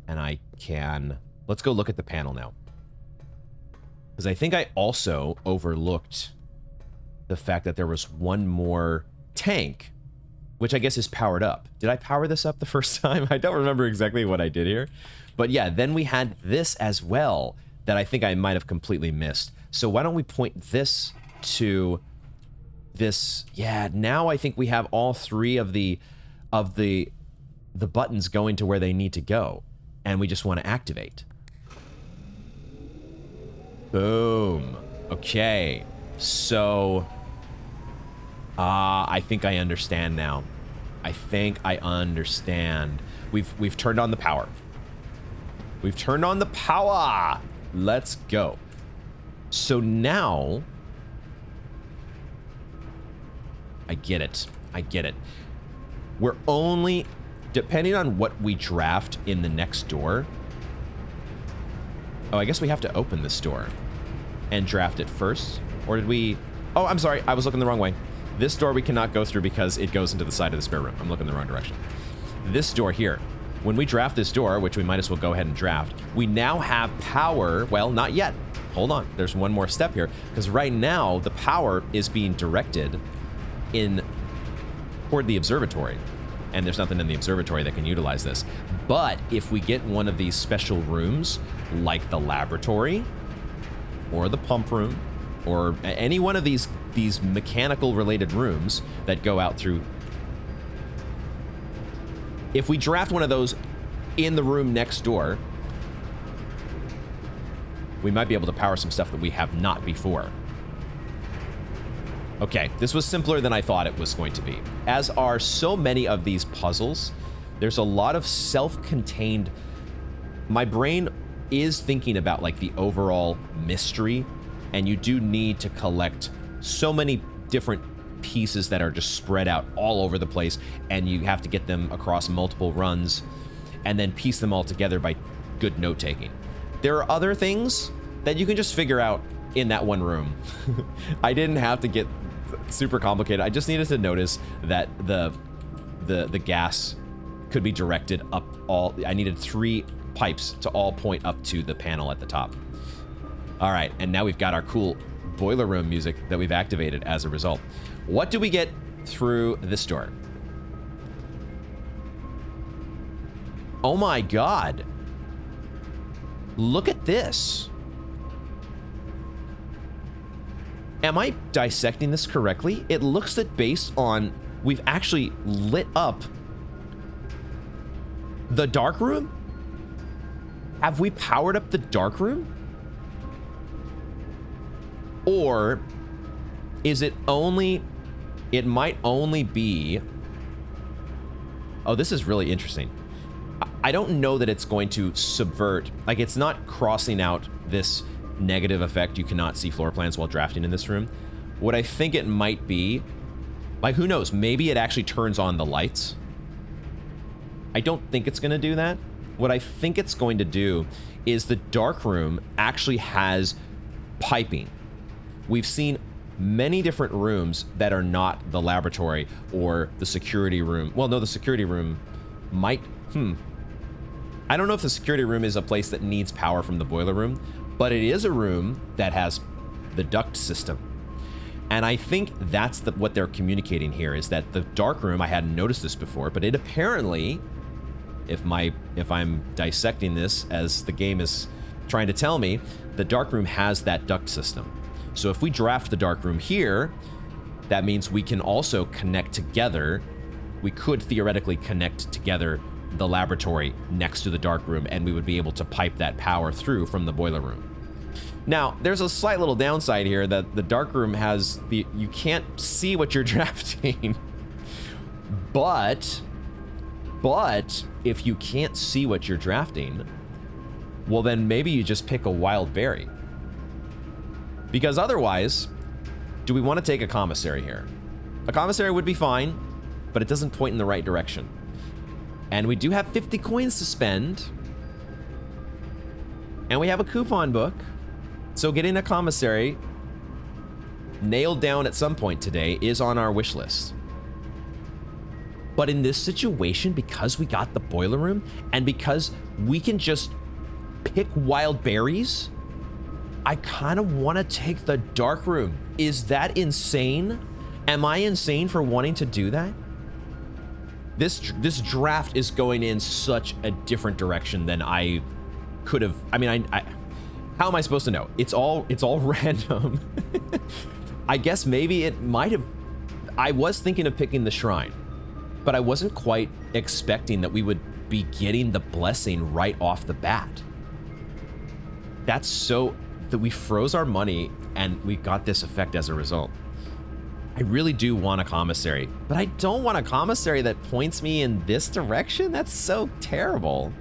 and I can, let's go look at the panel now. Because I think I also overlooked the fact that there was one more tank which I guess is powered up. Did I power this up the first time? I don't remember exactly what I did here. But yeah, then we had this as well that I think I might have completely missed. So why don't we point this to this? Yeah, now I think we have all three of the buttons going to where they need to go. And we just want to activate. Boom. Okay. So I think I understand now. I think I understand. We've turned on the power. We've turned on the power. Let's go. So now I get it. I get it. We're only, depending on what we draft in the next door. Oh, I guess we have to open this door and draft it first. Or did we? Oh, I'm sorry. I was looking the wrong way. This door we cannot go through because it goes into the side of the spare room. I'm looking the wrong direction. This door here. When we draft this door, which we might as well go ahead and draft, we now have power. Well, not yet. Hold on. There's one more step here. Because right now, the power is being directed toward the observatory. And there's nothing in the observatory that can utilize this. But if we get one of these special rooms, like the laboratory, or the pump room, or any one of these mechanical related rooms that go out through, if we draft one of those in the room next door, we might be able to power some stuff that we have not before. Okay, this was simpler than I thought it was going to be. As are so many of these puzzles, there's a lot of self-contained. My brain is thinking about like the overall mystery, and you do need to collect so many different pieces that are just spread out all over the place, and you have to get them across multiple runs and then piece them all together by good note-taking. There are other things that you can just figure out in that one room. I didn't have to get super complicated. I just needed to notice that the gas could be directed up all. I needed 3 pipes to all point up to the panel at the top. All right, and now we've got our cool boiler room music that we've activated as a result. What do we get through this door? Oh my God. Look at this. Am I dissecting this correctly? It looks that based on, we've actually lit up the dark room? Have we powered up the dark room? Or is it only, it might only be, oh, this is really interesting. I don't know that it's going to subvert, like it's not crossing out this negative effect. You cannot see floor plans while drafting in this room. What I think it might be, like who knows, maybe it actually turns on the lights. I don't think it's going to do that. What I think it's going to do is the dark room actually has piping. We've seen many different rooms that are not the laboratory or the security room. Well, no, the security room might, I don't know if the security room is a place that needs power from the boiler room, but it is a room that has the duct system. And I think that's what they're communicating here, is that the dark room, I hadn't noticed this before, but it apparently, if I'm dissecting this as the game is trying to tell me, the dark room has that duct system. So if we draft the dark room here, that means we can also connect together. We could theoretically connect together the laboratory next to the dark room, and we would be able to pipe that power through from the boiler room. Now, there's a slight little downside here that the dark room has you can't see what you're drafting. But if you can't see what you're drafting, well then maybe you just pick a wild berry. Because otherwise, do we want to take a commissary here? A commissary would be fine, but it doesn't point in the right direction. And we do have 50 coins to spend. And we have a coupon book. So getting a commissary nailed down at some point today is on our wish list. But in this situation, because we got the boiler room and because we can just pick wild berries, I kind of want to take the dark room. Is that insane? Am I insane for wanting to do that? This draft is going in such a different direction than I could have. I mean, I how am I supposed to know? It's all random. I guess maybe it might have. I was thinking of picking the shrine, but I wasn't quite expecting that we would be getting the blessing right off the bat. That's so that we froze our money and we got this effect as a result. I really do want a commissary, but I don't want a commissary that points me in this direction. That's so terrible.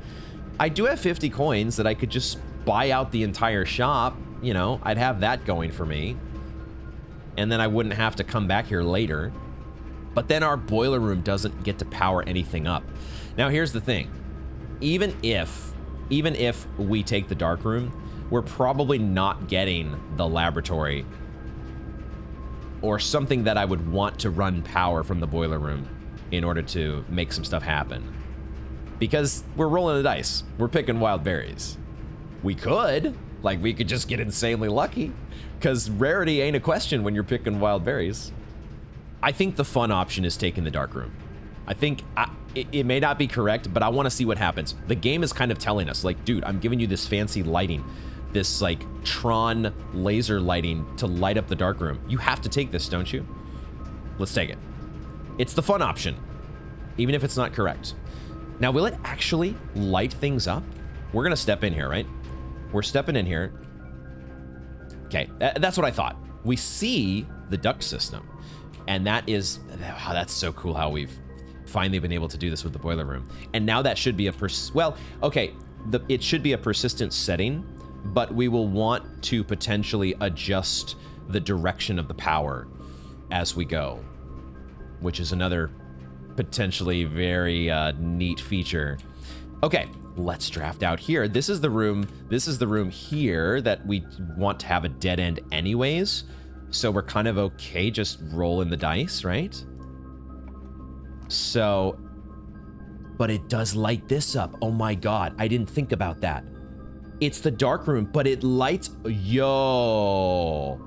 I do have 50 coins that I could just buy out the entire shop. You know, I'd have that going for me. And then I wouldn't have to come back here later. But then our boiler room doesn't get to power anything up. Now here's the thing. Even if we take the dark room, we're probably not getting the laboratory or something that I would want to run power from the boiler room in order to make some stuff happen. Because we're rolling the dice. We're picking wild berries. We could just get insanely lucky, because rarity ain't a question when you're picking wild berries. I think the fun option is taking the dark room. I think it may not be correct, but I want to see what happens. The game is kind of telling us, like, dude, I'm giving you this fancy lighting, this like Tron laser lighting to light up the dark room. You have to take this, don't you? Let's take it. It's the fun option, even if it's not correct. Now, will it actually light things up? We're gonna step in here, right? We're stepping in here. Okay, that's what I thought. We see the duct system, and that is, wow, that's so cool how we've finally been able to do this with the boiler room. And now that should be it should be a persistent setting, but we will want to potentially adjust the direction of the power as we go, which is another potentially very neat feature. Okay, let's draft out here. This is the room here that we want to have a dead end anyways, so we're kind of okay just rolling the dice, right? So, but it does light this up. Oh my god, I didn't think about that. It's the dark room, but it lights, yo.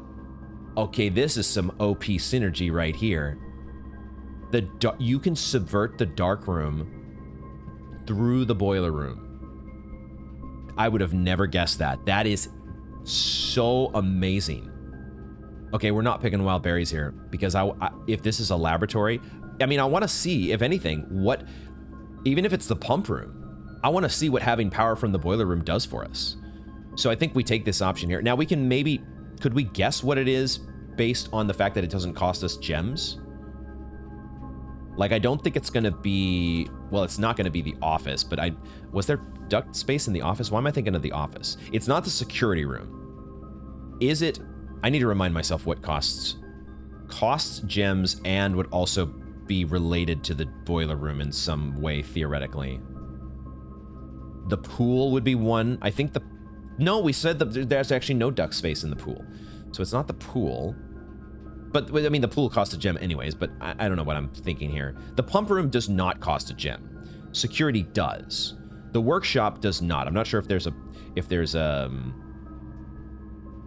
Okay, this is some OP synergy right here. You can subvert the dark room through the boiler room. I would have never guessed that. That is so amazing. Okay, we're not picking wild berries here, because if this is a laboratory, I mean, I want to see, if anything, even if it's the pump room, I want to see what having power from the boiler room does for us. So I think we take this option here. Now we can could we guess what it is based on the fact that it doesn't cost us gems? Like, I don't think it's going to be, well, it's not going to be the office, but was there duct space in the office? Why am I thinking of the office? It's not the security room. Is it? I need to remind myself what costs gems and would also be related to the boiler room in some way, theoretically. The pool would be one. I think no, we said that there's actually no duct space in the pool. So it's not the pool. But, I mean, the pool costs a gem anyways, but I don't know what I'm thinking here. The pump room does not cost a gem. Security does. The workshop does not. I'm not sure if there's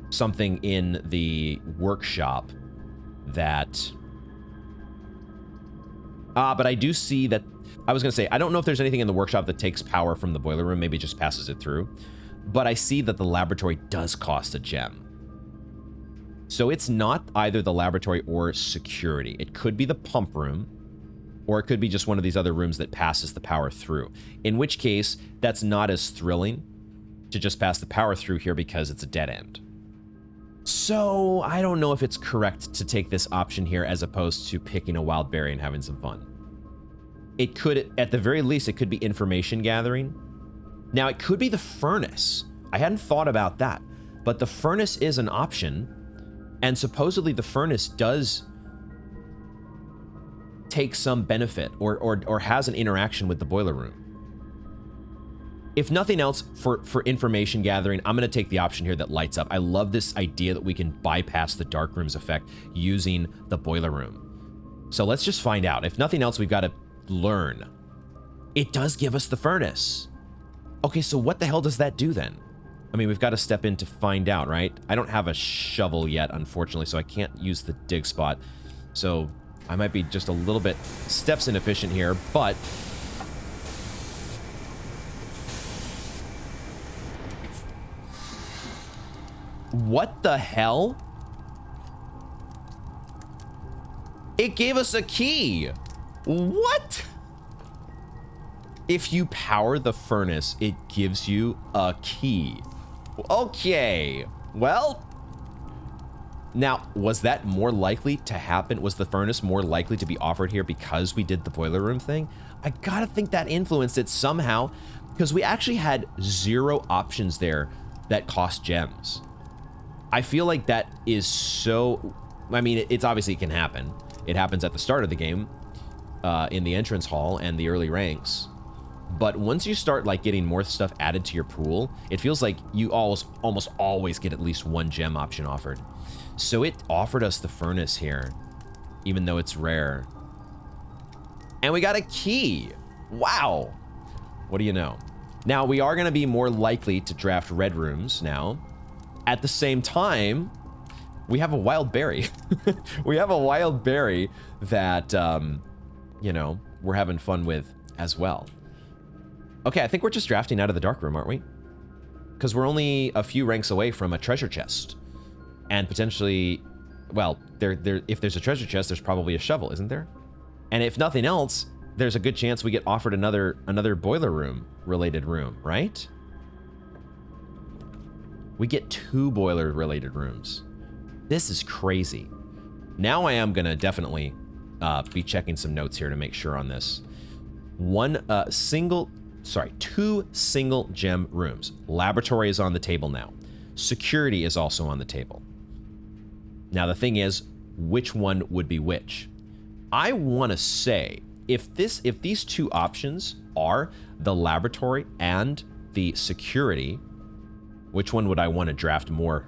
something in the workshop that... but I do see that... I was going to say, I don't know if there's anything in the workshop that takes power from the boiler room, maybe just passes it through. But I see that the laboratory does cost a gem. So it's not either the laboratory or security. It could be the pump room, or it could be just one of these other rooms that passes the power through. In which case, that's not as thrilling to just pass the power through here because it's a dead end. So I don't know if it's correct to take this option here as opposed to picking a wild berry and having some fun. It could, at the very least, it could be information gathering. Now, it could be the furnace. I hadn't thought about that, but the furnace is an option. And supposedly the furnace does take some benefit or has an interaction with the boiler room. If nothing else, for information gathering, I'm going to take the option here that lights up. I love this idea that we can bypass the dark room's effect using the boiler room. So let's just find out. If nothing else, we've got to learn. It does give us the furnace. Okay, so what the hell does that do then? I mean, we've got to step in to find out, right? I don't have a shovel yet, unfortunately, so I can't use the dig spot. So I might be just a little bit steps inefficient here, but what the hell? It gave us a key. What? If you power the furnace, it gives you a key. Okay. Well, now, was that more likely to happen? Was the furnace more likely to be offered here because we did the boiler room thing? I gotta think that influenced it somehow, because we actually had 0 options there that cost gems. I feel like that is so... I mean, it's obviously it can happen. It happens at the start of the game, in the entrance hall and the early ranks. But once you start like getting more stuff added to your pool, it feels like you almost always get at least 1 gem option offered. So it offered us the furnace here, even though it's rare. And we got a key. Wow. What do you know? Now, we are going to be more likely to draft red rooms now. At the same time, we have a wild berry. We have a wild berry that, you know, we're having fun with as well. Okay, I think we're just drafting out of the dark room, aren't we? Because we're only a few ranks away from a treasure chest. And potentially, well, if there's a treasure chest, there's probably a shovel, isn't there? And if nothing else, there's a good chance we get offered another boiler room related room, right? We get 2 boiler related rooms. This is crazy. Now I am gonna definitely be checking some notes here to make sure on this. 2 single gem rooms. Laboratory is on the table now. Security is also on the table. Now the thing is, which one would be which? I want to say, if these 2 options are the laboratory and the security, which one would I want to draft more?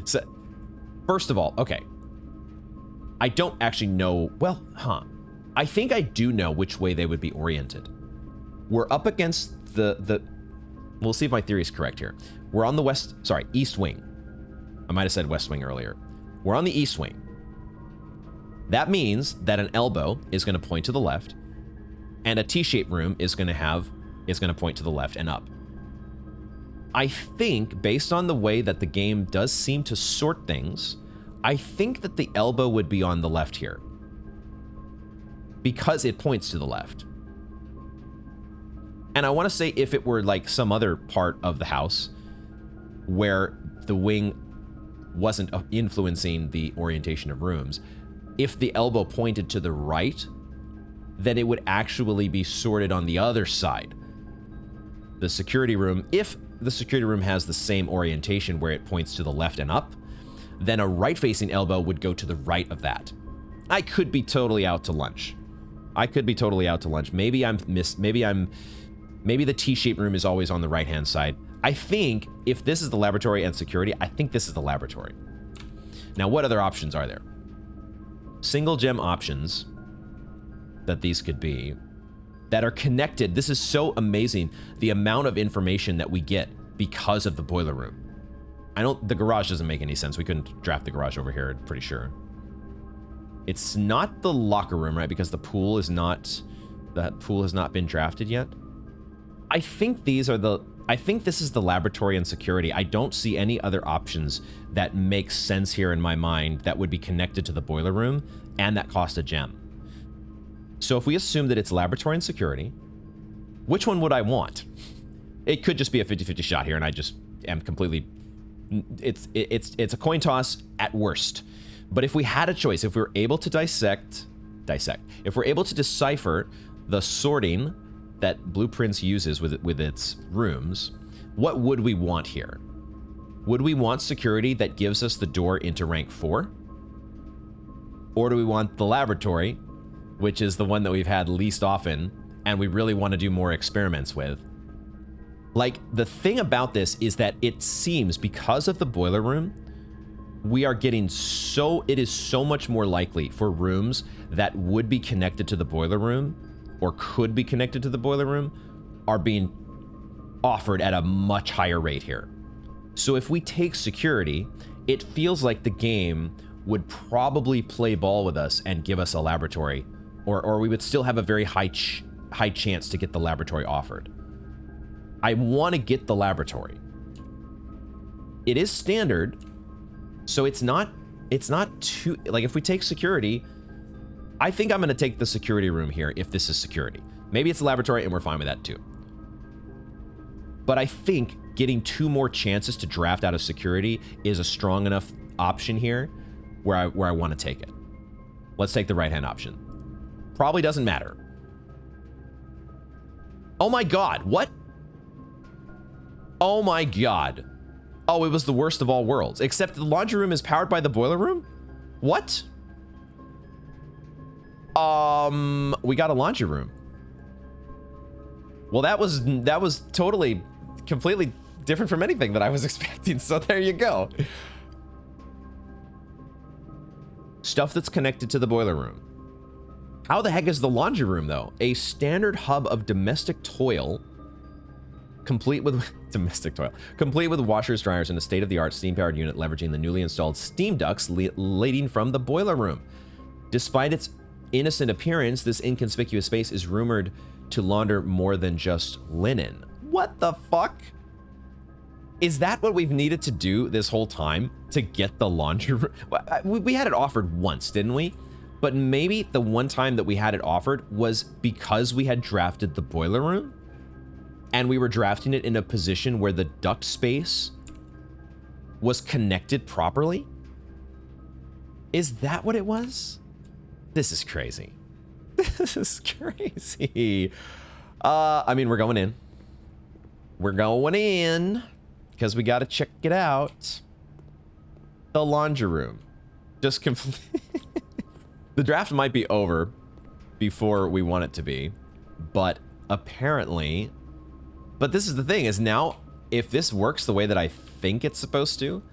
So, first of all, okay. I don't actually know, well, I think I do know which way they would be oriented. We're up against we'll see if my theory is correct here. We're on the east wing. I might have said west wing earlier. We're on the east wing. That means that an elbow is going to point to the left, and a T-shaped room is going to point to the left and up. I think, based on the way that the game does seem to sort things, I think that the elbow would be on the left here, because it points to the left. And I want to say, if it were like some other part of the house where the wing wasn't influencing the orientation of rooms, if the elbow pointed to the right, then it would actually be sorted on the other side. The security room, if the security room has the same orientation where it points to the left and up, then a right-facing elbow would go to the right of that. I could be totally out to lunch. Maybe the T-shaped room is always on the right-hand side. I think if this is the laboratory and security, I think this is the laboratory. Now, what other options are there? Single gem options that these could be that are connected. This is so amazing, the amount of information that we get because of the boiler room. The garage doesn't make any sense. We couldn't draft the garage over here, pretty sure. It's not the locker room, right? Because the pool has not been drafted yet. I think this is the laboratory and security. I don't see any other options that make sense here in my mind that would be connected to the boiler room and that cost a gem. So if we assume that it's laboratory and security, which one would I want? It could just be a 50-50 shot here, and I just am completely... It's a coin toss at worst. But if we had a choice, if we were able to if we're able to decipher the sorting that Blueprints uses with its rooms, what would we want here? Would we want security that gives us the door into rank 4? Or do we want the laboratory, which is the one that we've had least often, and we really want to do more experiments with? Like, the thing about this is that it seems, because of the boiler room, we are getting it is so much more likely for rooms that would be connected to the boiler room or could be connected to the boiler room are being offered at a much higher rate here. So if we take security, it feels like the game would probably play ball with us and give us a laboratory, or we would still have a very high chance to get the laboratory offered. I want to get the laboratory. It is standard, so it's not too, like, if we take security, I think I'm going to take the security room here if this is security. Maybe it's a laboratory and we're fine with that too. But I think getting 2 more chances to draft out of security is a strong enough option here where I want to take it. Let's take the right-hand option. Probably doesn't matter. Oh my god, what? Oh my god. Oh, it was the worst of all worlds. Except the laundry room is powered by the boiler room? What? We got a laundry room. Well, that was totally, completely different from anything that I was expecting, so there you go. Stuff that's connected to the boiler room. How the heck is the laundry room, though? A standard hub of domestic toil, complete with washers, dryers, and a state-of-the-art steam-powered unit leveraging the newly installed steam ducts leading from the boiler room. Despite its innocent appearance, this inconspicuous space is rumored to launder more than just linen. What the fuck? Is that what we've needed to do this whole time to get the laundry room? We had it offered once, didn't we? But maybe the one time that we had it offered was because we had drafted the boiler room and we were drafting it in a position where the duct space was connected properly. Is that what it was? This is crazy. This is crazy. I mean, we're going in. We're going in because we got to check it out. The laundry room. Just complete. The draft might be over before we want it to be, but apparently, but this is the thing is now, if this works the way that I think it's supposed to,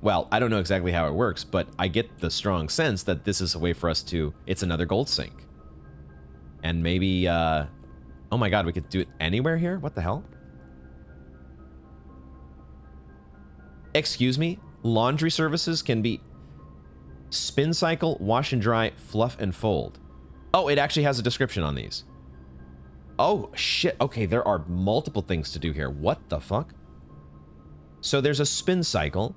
well, I don't know exactly how it works, but I get the strong sense that this is a way for us to, it's another gold sink. And maybe, oh my god, we could do it anywhere here? What the hell? Excuse me? Laundry services can be spin cycle, wash and dry, fluff and fold. Oh, it actually has a description on these. Oh, shit. Okay, there are multiple things to do here. What the fuck? So there's a spin cycle,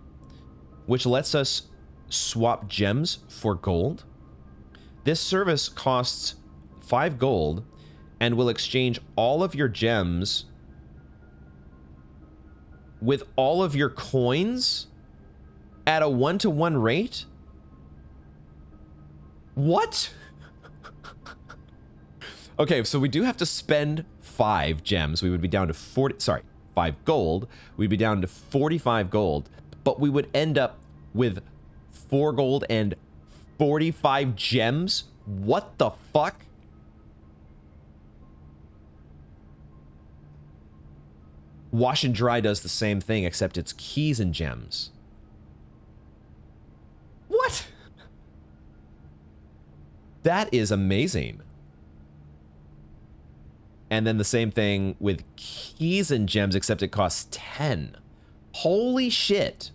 which lets us swap gems for gold. This service costs 5 gold and will exchange all of your gems with all of your coins at a 1-to-1 rate? What? Okay, so we do have to spend 5 gems. We would be down to 5 gold. We'd be down to 45 gold, but we would end up with 4 gold and 45 gems? What the fuck? Wash and dry does the same thing, except it's keys and gems. What? That is amazing. And then the same thing with keys and gems, except it costs 10. Holy shit.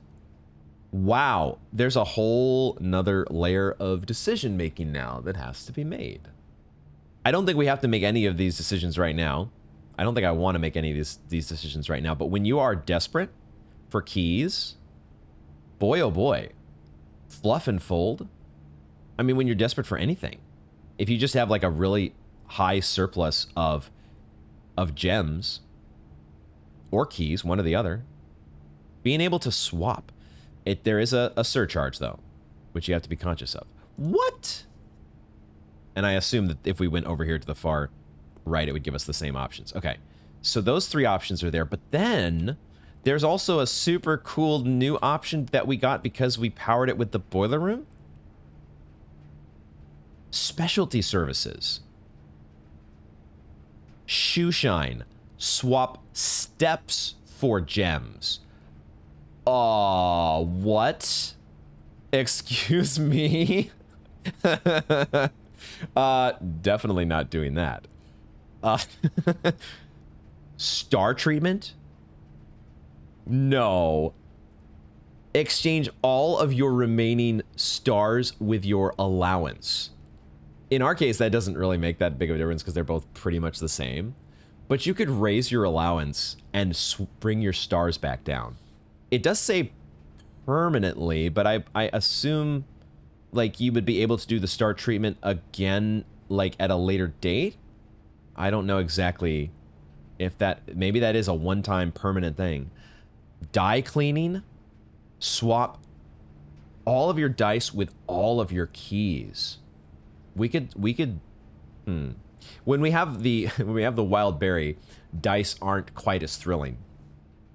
Wow. There's a whole nother layer of decision making now that has to be made. I don't think we have to make any of these decisions right now. I don't think I want to make any of these decisions right now. But when you are desperate for keys, boy, oh boy, fluff and fold. I mean, when you're desperate for anything, if you just have like a really high surplus of gems or keys, one or the other, being able to swap it, there is a surcharge though, which you have to be conscious of. What? And I assume that if we went over here to the far right, it would give us the same options. Okay, so those 3 options are there, but then there's also a super cool new option that we got because we powered it with the boiler room. Specialty services. Shoe shine. Swap steps for gems. What? Excuse me? Definitely not doing that. Star treatment? No. Exchange all of your remaining stars with your allowance. In our case, that doesn't really make that big of a difference because they're both pretty much the same. But you could raise your allowance and bring your stars back down. It does say permanently, but I assume like you would be able to do the star treatment again like at a later date. I don't know exactly if that, maybe that is a one-time permanent thing. Die cleaning, swap all of your dice with all of your keys. We could when we have the wild berry, dice aren't quite as thrilling.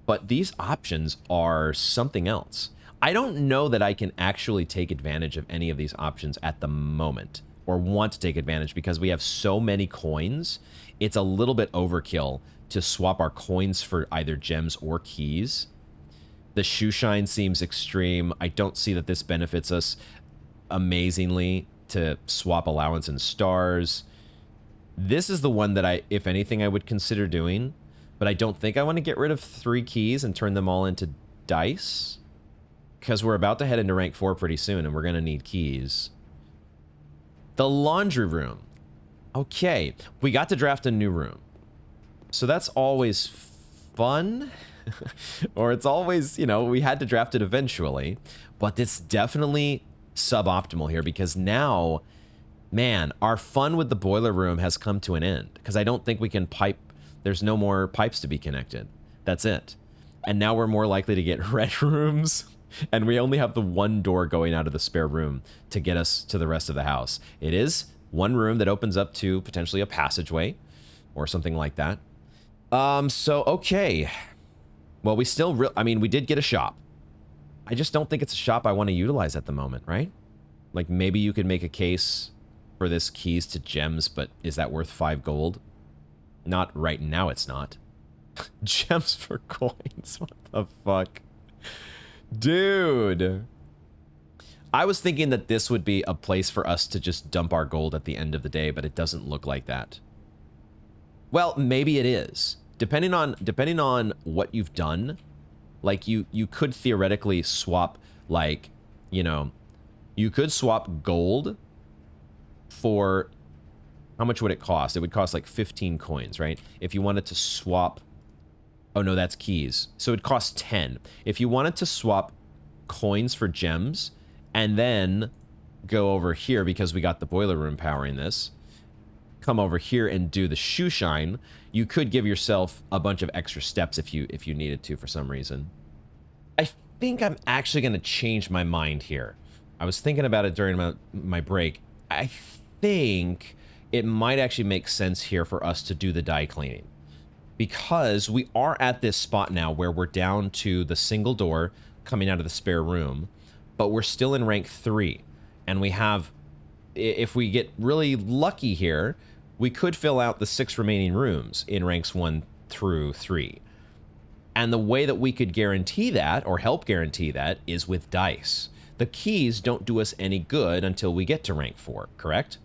But these options are something else. I don't know that I can actually take advantage of any of these options at the moment, or want to take advantage, because we have so many coins. It's a little bit overkill to swap our coins for either gems or keys. The shoe shine seems extreme. I don't see that this benefits us amazingly to swap allowance and stars. This is the one that if anything, I would consider doing, but I don't think I want to get rid of 3 keys and turn them all into dice, because we're about to head into rank 4 pretty soon, and we're going to need keys. The laundry room. Okay, we got to draft a new room. So that's always fun. Or it's always, you know, we had to draft it eventually. But it's definitely suboptimal here, because now, man, our fun with the boiler room has come to an end. Because I don't think we can pipe. There's no more pipes to be connected. That's it. And now we're more likely to get red rooms. And we only have the one door going out of the spare room to get us to the rest of the house. It is one room that opens up to potentially a passageway or something like that. So, okay. Well, we still, I mean, we did get a shop. I just don't think it's a shop I want to utilize at the moment, right? Like, maybe you could make a case for this keys to gems, but is that worth 5 gold? Not right now, it's not. Gems for coins, what the fuck? Dude. I was thinking that this would be a place for us to just dump our gold at the end of the day, but it doesn't look like that. Well, maybe it is. Depending on what you've done, like you could theoretically swap, like, you know, you could swap gold for, how much would it cost? It would cost like 15 coins, right? If you wanted to swap, oh no, that's keys. So it costs 10. If you wanted to swap coins for gems and then go over here, because we got the boiler room powering this, come over here and do the shoe shine, you could give yourself a bunch of extra steps if you needed to for some reason. I think I'm actually going to change my mind here. I was thinking about it during my break. I think it might actually make sense here for us to do the die cleaning, because we are at this spot now where we're down to the single door coming out of the spare room, but we're still in rank 3, and we have, if we get really lucky here, we could fill out the 6 remaining rooms in ranks 1 through 3. And the way that we could guarantee that, or help guarantee that, is with dice. The keys don't do us any good until we get to rank 4, correct?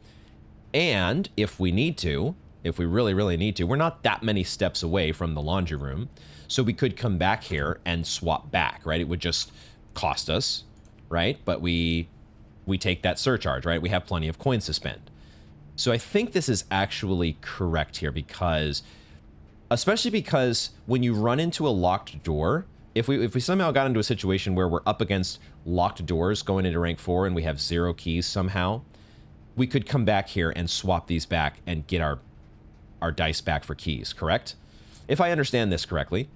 And if we need to, if we really, really need to, we're not that many steps away from the laundry room, so we could come back here and swap back, right? It would just cost us, right? But we take that surcharge, right? We have plenty of coins to spend. So I think this is actually correct here, because, especially because when you run into a locked door, if we somehow got into a situation where we're up against locked doors going into rank 4 and we have 0 keys somehow, we could come back here and swap these back and get our dice back for keys, correct? If I understand this correctly.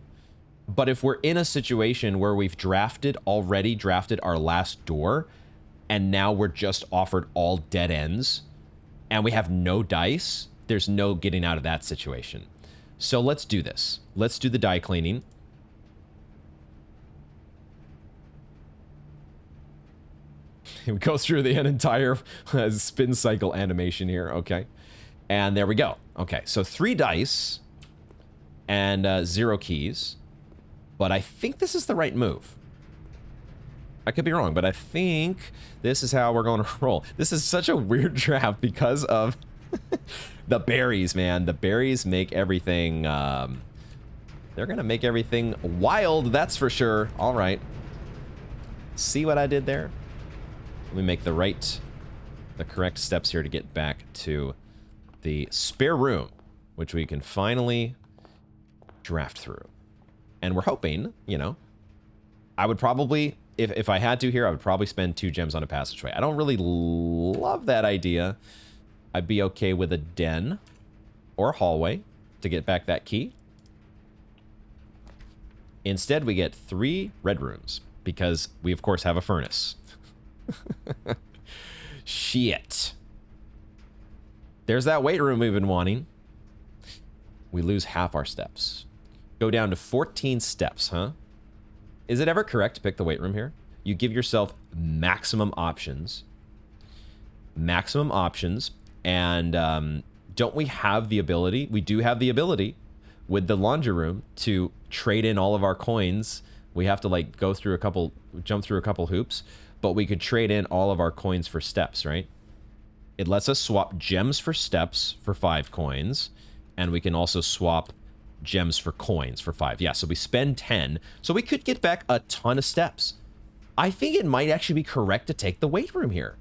But if we're in a situation where we've already drafted our last door, and now we're just offered all dead ends, and we have no dice, there's no getting out of that situation. So let's do this. Let's do the die cleaning. We go through the entire spin cycle animation here. Okay. And there we go. Okay, so 3 dice and 0 keys. But I think this is the right move. I could be wrong, but I think this is how we're going to roll. This is such a weird draft because of the berries, man. The berries make everything, they're going to make everything wild, that's for sure. All right. See what I did there? Let me make the correct steps here to get back to the spare room, which we can finally draft through. And we're hoping, you know, I would probably, if I had to here, I would probably spend 2 gems on a passageway. I don't really love that idea. I'd be okay with a den or a hallway to get back that key. Instead, we get 3 red rooms because we, of course, have a furnace. Shit. There's that weight room we've been wanting. We lose half our steps. Go down to 14 steps, huh? Is it ever correct to pick the weight room here? You give yourself maximum options. Maximum options. And don't we have the ability? We do have the ability with the laundry room to trade in all of our coins. We have to like jump through a couple hoops, but we could trade in all of our coins for steps, right? It lets us swap gems for steps for 5 coins, and we can also swap gems for coins for 5. Yeah, so we spend 10, so we could get back a ton of steps. I think it might actually be correct to take the weight room here.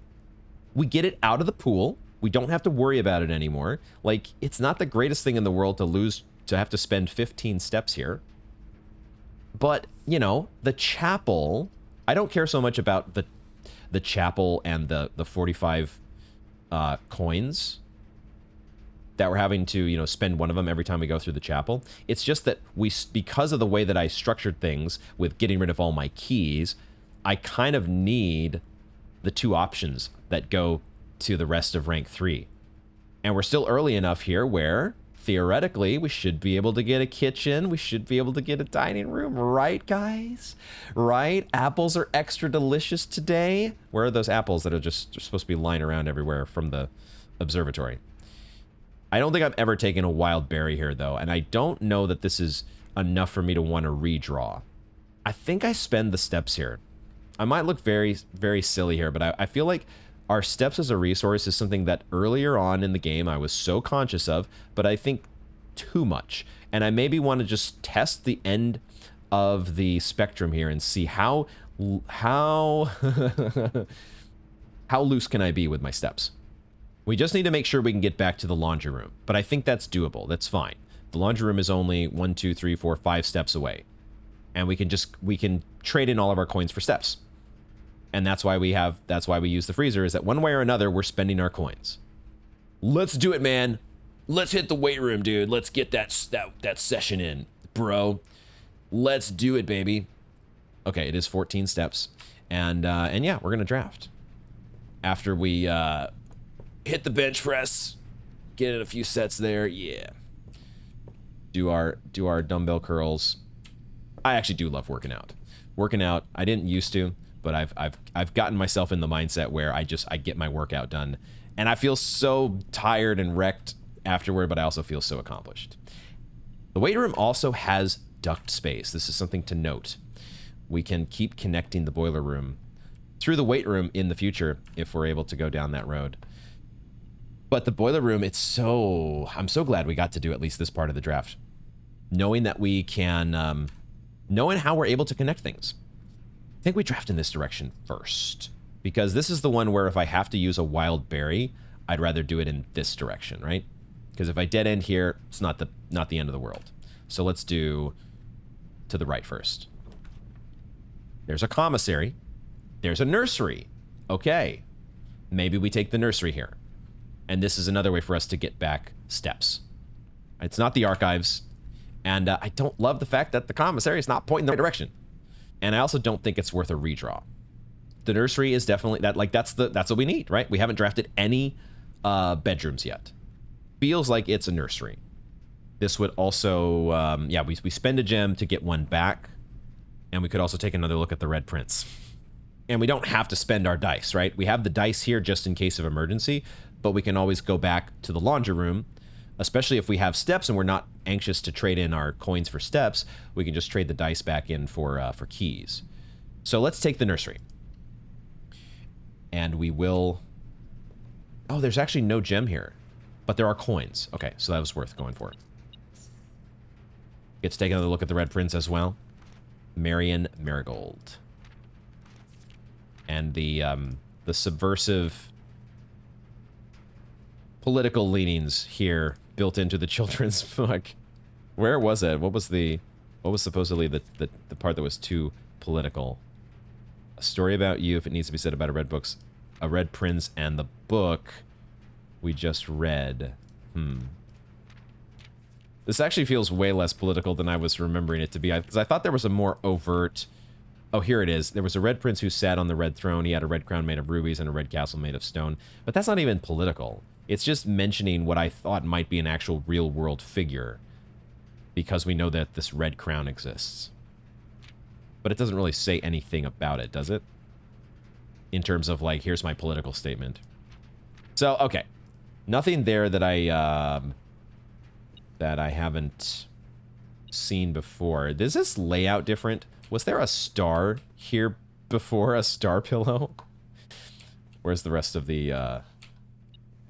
We get it out of the pool. We don't have to worry about it anymore. Like, it's not the greatest thing in the world to have to spend 15 steps here. But, you know, the chapel, I don't care so much about the chapel and the 45 coins that we're having to, you know, spend one of them every time we go through the chapel. It's just that because of the way that I structured things with getting rid of all my keys, I kind of need the 2 options that go to the rest of rank 3. And we're still early enough here where theoretically we should be able to get a kitchen. We should be able to get a dining room, right, guys? Right? Apples are extra delicious today. Where are those apples that are just supposed to be lying around everywhere from the observatory? I don't think I've ever taken a wild berry here, though, and I don't know that this is enough for me to want to redraw. I think I spend the steps here. I might look very, very silly here, but I feel like our steps as a resource is something that earlier on in the game I was so conscious of, but I think too much. And I maybe want to just test the end of the spectrum here and see how loose can I be with my steps. We just need to make sure we can get back to the laundry room, but I think that's doable. That's fine. The laundry room is only 1, 2, 3, 4, 5 steps away, and we can trade in all of our coins for steps. And that's why we use the freezer, is that one way or another we're spending our coins. Let's do it, man. Let's hit the weight room, dude. Let's get that session in, bro. Let's do it, baby. Okay, it is 14 steps, and yeah, we're gonna draft after we hit the bench press, get in a few sets there. Yeah. Do our dumbbell curls. I actually do love working out. I didn't used to, but I've gotten myself in the mindset where I get my workout done, and I feel so tired and wrecked afterward, but I also feel so accomplished. The weight room also has duct space. This is something to note. We can keep connecting the boiler room through the weight room in the future if we're able to go down that road. But the boiler room, I'm so glad we got to do at least this part of the draft. Knowing that we can, knowing how we're able to connect things. I think we draft in this direction first, because this is the one where if I have to use a wild berry, I'd rather do it in this direction, right? Because if I dead end here, it's not the end of the world. So let's do to the right first. There's a commissary. There's a nursery. Okay. Maybe we take the nursery here. And this is another way for us to get back steps. It's not the archives. And I don't love the fact that the commissary is not pointing the right direction. And I also don't think it's worth a redraw. The nursery is definitely that's what we need, right? We haven't drafted any bedrooms yet. Feels like it's a nursery. This would also, yeah, we spend a gem to get one back. And we could also take another look at the red prints. And we don't have to spend our dice, right? We have the dice here just in case of emergency, but we can always go back to the laundry room, especially if we have steps and we're not anxious to trade in our coins for steps. We can just trade the dice back in for keys. So let's take the nursery. And we will... Oh, there's actually no gem here, but there are coins. Okay, so that was worth going for. Get to take another look at the red prints as well. Marion Marigold. and the subversive political leanings here built into the children's book. Where was it? What was supposedly the part that was too political? A story about you, if it needs to be said about a red prince and the book we just read. This actually feels way less political than I was remembering it to be, because I thought there was a more overt... Oh, here it is. There was a red prince who sat on the red throne. He had a red crown made of rubies and a red castle made of stone. But that's not even political. It's just mentioning what I thought might be an actual real-world figure, because we know that this red crown exists. But it doesn't really say anything about it, does it? In terms of, like, here's my political statement. So, okay. Nothing there that I haven't seen before. Is this layout different? Was there a star here before, a star pillow? Where's the rest of the,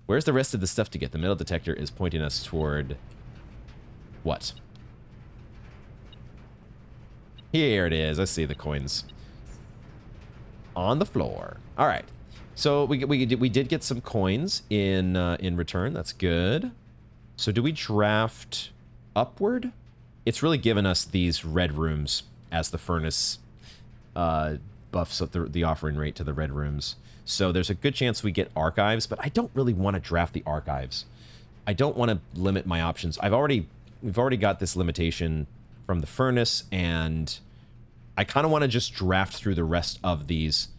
where's the rest of the stuff to get? The metal detector is pointing us toward... what? Here it is. I see the coins. On the floor. All right. So we did get some coins in return. That's good. So do we draft upward? It's really given us these red rooms as the furnace buffs up the offering rate to the red rooms. So there's a good chance we get archives, but I don't really want to draft the archives. I don't want to limit my options. We've already got this limitation from the furnace, and I kind of want to just draft through the rest of these,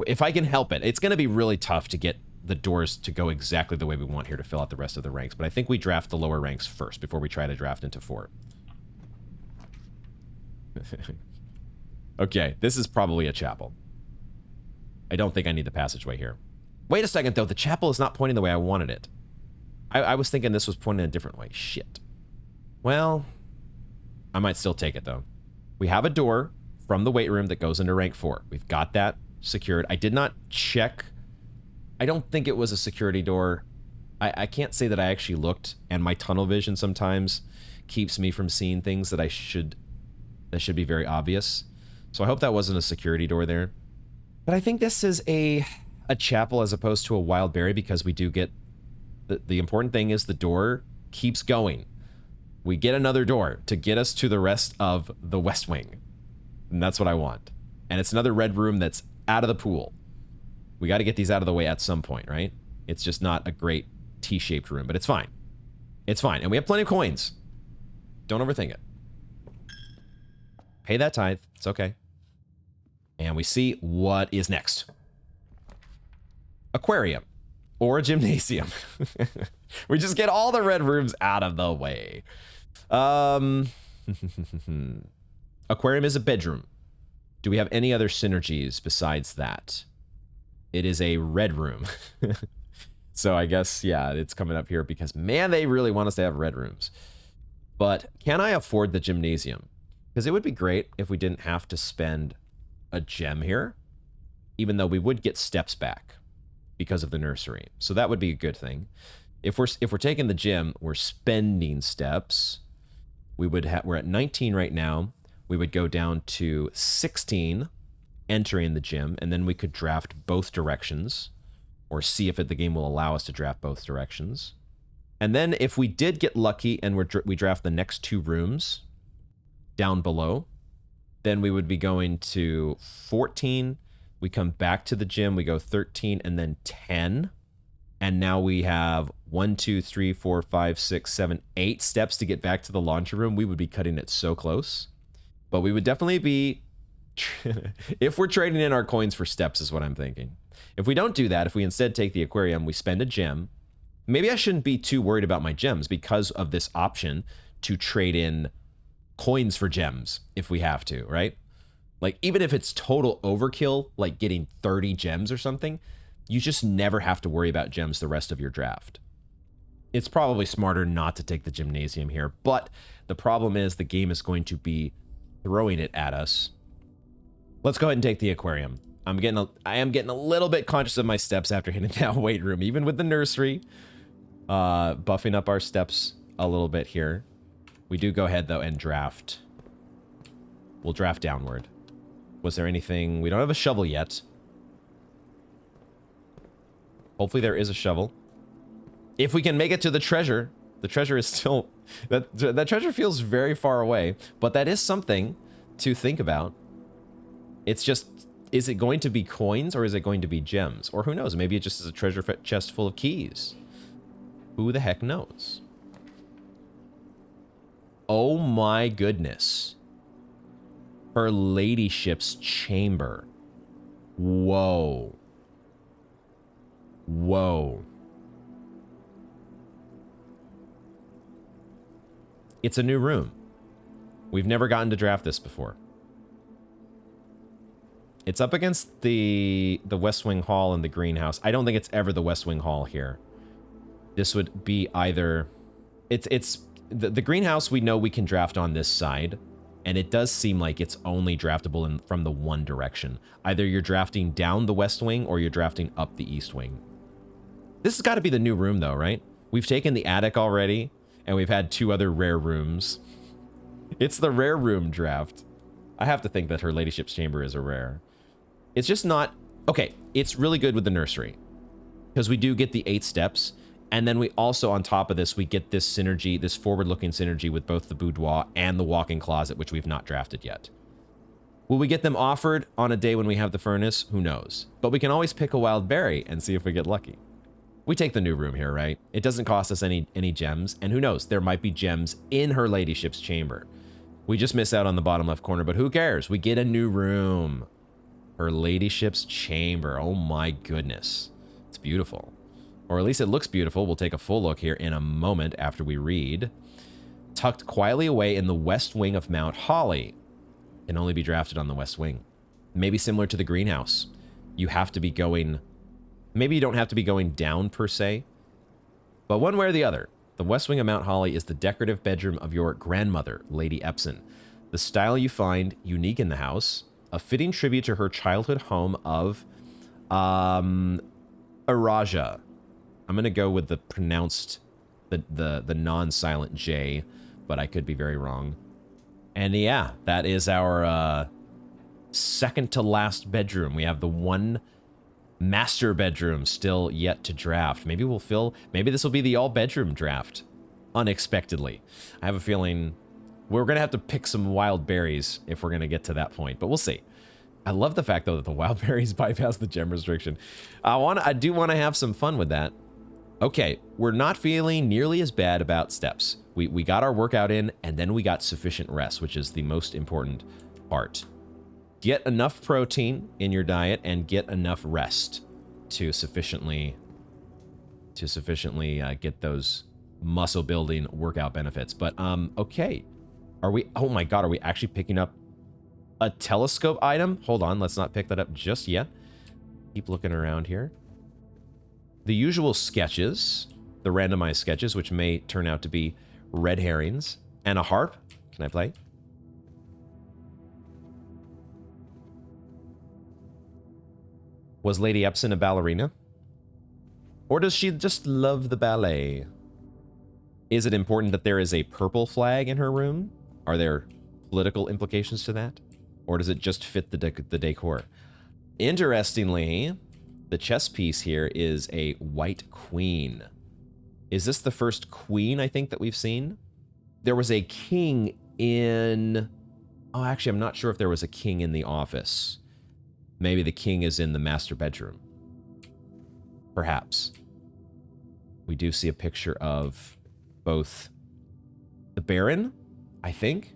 if I can help it. It's going to be really tough to get the doors to go exactly the way we want here to fill out the rest of the ranks, but I think we draft the lower ranks first before we try to draft into 4. Okay, this is probably a chapel. I don't think I need the passageway here. Wait a second, though. The chapel is not pointing the way I wanted it. I was thinking this was pointing a different way. Shit. Well, I might still take it, though. We have a door from the weight room that goes into rank 4. We've got that secured. I did not check. I don't think it was a security door. I can't say that I actually looked, and my tunnel vision sometimes keeps me from seeing things that should be very obvious. So I hope that wasn't a security door there. But I think this is a chapel as opposed to a wild berry, because we do get... The important thing is the door keeps going. We get another door to get us to the rest of the West Wing. And that's what I want. And it's another red room that's out of the pool. We got to get these out of the way at some point, right? It's just not a great T-shaped room, but it's fine. It's fine. And we have plenty of coins. Don't overthink it. Pay that tithe. It's okay. And we see what is next. Aquarium. Or a gymnasium. We just get all the red rooms out of the way. Aquarium is a bedroom. Do we have any other synergies besides that? It is a red room. So I guess, yeah, it's coming up here because, man, they really want us to have red rooms. But can I afford the gymnasium? Because it would be great if we didn't have to spend a gem here, even though we would get steps back because of the nursery. So that would be a good thing. If we're taking the gym, we're spending steps. We're at 19 right now. We would go down to 16 entering the gym, and then we could draft both directions, or see if the game will allow us to draft both directions. And then if we did get lucky and we draft the next 2 rooms down below, then we would be going to 14. We come back to the gym. We go 13 and then 10. And now we have 1, 2, 3, 4, 5, 6, 7, 8 steps to get back to the laundry room. We would be cutting it so close. But we would definitely be... if we're trading in our coins for steps is what I'm thinking. If we don't do that, if we instead take the aquarium, we spend a gem. Maybe I shouldn't be too worried about my gems because of this option to trade in coins for gems if we have to, right? Like, even if it's total overkill, like getting 30 gems or something, you just never have to worry about gems the rest of your draft. It's probably smarter not to take the gymnasium here, but the problem is the game is going to be throwing it at us. Let's go ahead and take the aquarium. I am getting a little bit conscious of my steps after hitting that weight room, even with the nursery. Buffing up our steps a little bit here. We do go ahead, though, and draft. We'll draft downward. Was there anything? We don't have a shovel yet. Hopefully there is a shovel. If we can make it to the treasure is still... That treasure feels very far away, but that is something to think about. It's just, is it going to be coins or is it going to be gems? Or who knows, maybe it just is a treasure chest full of keys. Who the heck knows? Oh my goodness. Her ladyship's chamber. Whoa. Whoa. It's a new room. We've never gotten to draft this before. It's up against the West Wing Hall and the greenhouse. I don't think it's ever the West Wing Hall here. This would be either... It's the greenhouse we know we can draft on this side, and it does seem like it's only draftable from the one direction. Either you're drafting down the West Wing or you're drafting up the East Wing. This has got to be the new room though, right? We've taken the attic already, and we've had 2 other rare rooms. It's the rare room draft. I have to think that her ladyship's chamber is a rare. It's just not... Okay, it's really good with the nursery, because we do get the 8 steps, and then we also, on top of this, we get this synergy, this forward-looking synergy with both the boudoir and the walk-in closet, which we've not drafted yet. Will we get them offered on a day when we have the furnace? Who knows? But we can always pick a wild berry and see if we get lucky. We take the new room here, right? It doesn't cost us any gems, and who knows? There might be gems in her ladyship's chamber. We just miss out on the bottom left corner, but who cares? We get a new room. Her ladyship's chamber. Oh my goodness. It's beautiful. Or at least it looks beautiful. We'll take a full look here in a moment after we read. Tucked quietly away in the west wing of Mount Holly. Can only be drafted on the west wing. Maybe similar to the greenhouse. You have to be going... Maybe you don't have to be going down per se. But one way or the other, the west wing of Mount Holly is the decorative bedroom of your grandmother, Lady Epson. The style you find unique in the house. A fitting tribute to her childhood home of... Araja. I'm going to go with the pronounced, the non-silent J, but I could be very wrong. And yeah, that is our second to last bedroom. We have the one master bedroom still yet to draft. Maybe this will be the all-bedroom draft, unexpectedly. I have a feeling we're going to have to pick some wild berries if we're going to get to that point, but we'll see. I love the fact, though, that the wild berries bypass the gem restriction. I do want to have some fun with that. Okay, we're not feeling nearly as bad about steps. We got our workout in, and then we got sufficient rest, which is the most important part. Get enough protein in your diet and get enough rest to sufficiently get those muscle building workout benefits. But okay, are we? Oh my God, are we actually picking up a telescope item? Hold on, let's not pick that up just yet. Keep looking around here. The usual sketches, the randomized sketches, which may turn out to be red herrings, and a harp. Can I play? Was Lady Epson a ballerina? Or does she just love the ballet? Is it important that there is a purple flag in her room? Are there political implications to that? Or does it just fit the decor? Interestingly, the chess piece here is a white queen. Is this the first queen, I think, that we've seen? There was a king in... Oh, actually, I'm not sure if there was a king in the office. Maybe the king is in the master bedroom. Perhaps. We do see a picture of both the Baron, I think.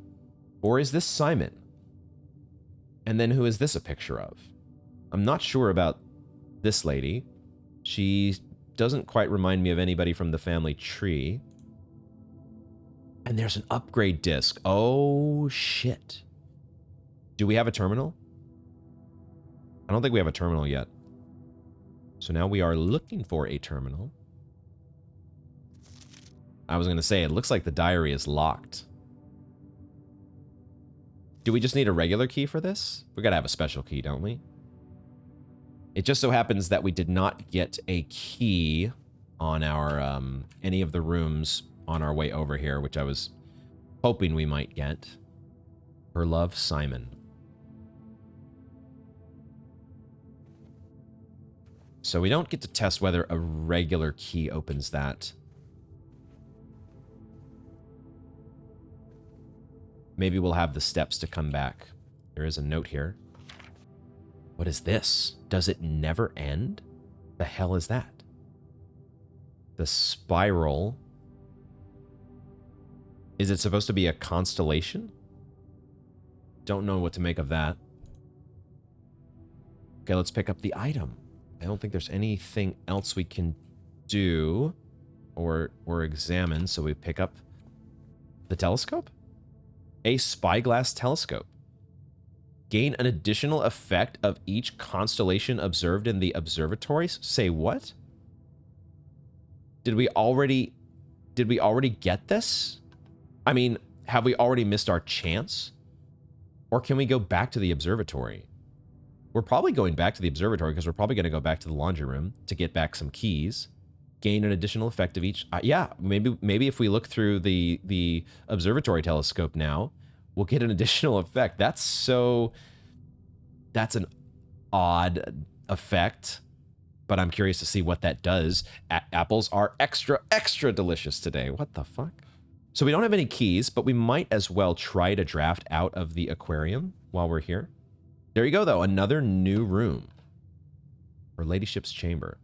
Or is this Simon? And then who is this a picture of? I'm not sure about this lady. She doesn't quite remind me of anybody from the family tree. And there's an upgrade disc. Oh, shit. Do we have a terminal? I don't think we have a terminal yet. So now we are looking for a terminal. I was going to say, it looks like the diary is locked. Do we just need a regular key for this? We got to have a special key, don't we? It just so happens that we did not get a key on our any of the rooms on our way over here, which I was hoping we might get. Her love, Simon. So we don't get to test whether a regular key opens that. Maybe we'll have the steps to come back. There is a note here. What is this? Does it never end? The hell is that? The spiral. Is it supposed to be a constellation? Don't know what to make of that. Okay, let's pick up the item. I don't think there's anything else we can do or examine, so we pick up the telescope? A spyglass telescope. Gain an additional effect of each constellation observed in the observatories? Say what? Did we already get this? I mean, have we already missed our chance? Or can we go back to the observatory? We're probably going back to the observatory because we're probably going to go back to the laundry room to get back some keys. Gain an additional effect of each. Yeah, maybe if we look through the observatory telescope now, we'll get an additional effect. That's an odd effect, but I'm curious to see what that does. Apples are extra delicious today. What the fuck? So we don't have any keys, but we might as well try to draft out of the aquarium while we're here. There you go, though. Another new room. Her ladyship's chamber.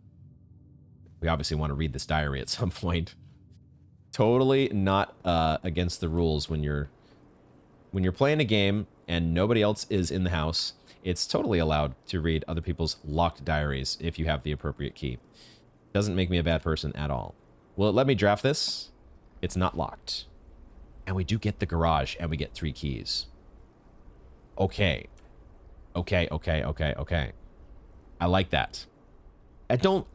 We obviously want to read this diary at some point. Totally not against the rules when you're playing a game and nobody else is in the house. It's totally allowed to read other people's locked diaries if you have the appropriate key. Doesn't make me a bad person at all. Will it let me draft this? It's not locked. And we do get the garage and we get 3 keys. Okay. Okay. I like that. I don't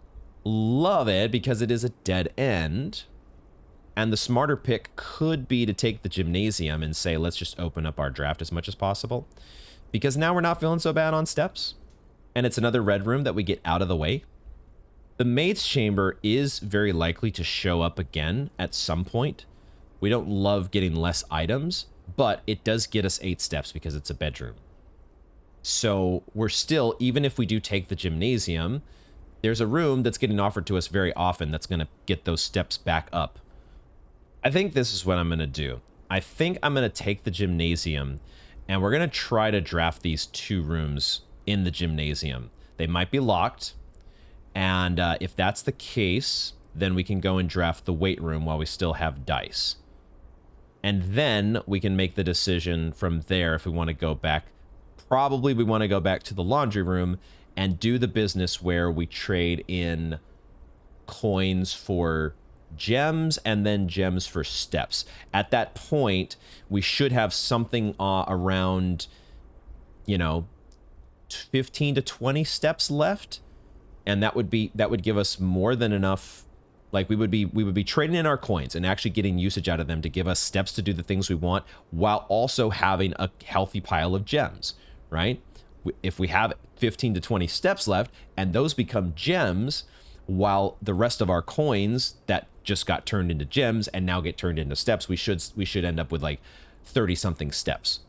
love it because it is a dead end. And the smarter pick could be to take the gymnasium and say, let's just open up our draft as much as possible. Because now we're not feeling so bad on steps. And it's another red room that we get out of the way. The maid's chamber is very likely to show up again at some point. We don't love getting less items, but it does get us 8 steps because it's a bedroom. So we're still, even if we do take the gymnasium, there's a room that's getting offered to us very often that's going to get those steps back up. I think this is what I'm going to do. I think I'm going to take the gymnasium and we're going to try to draft these 2 rooms in the gymnasium. They might be locked. And if that's the case, then we can go and draft the weight room while we still have dice. And then we can make the decision from there if we want to go back. Probably we want to go back to the laundry room and do the business where we trade in coins for gems and then gems for steps. At that point, we should have something around, 15 to 20 steps left. And that would give us more than enough. Like we would be trading in our coins and actually getting usage out of them to give us steps to do the things we want while also having a healthy pile of gems, right? If we have 15 to 20 steps left and those become gems while the rest of our coins that just got turned into gems and now get turned into steps, we should end up with like 30 something steps.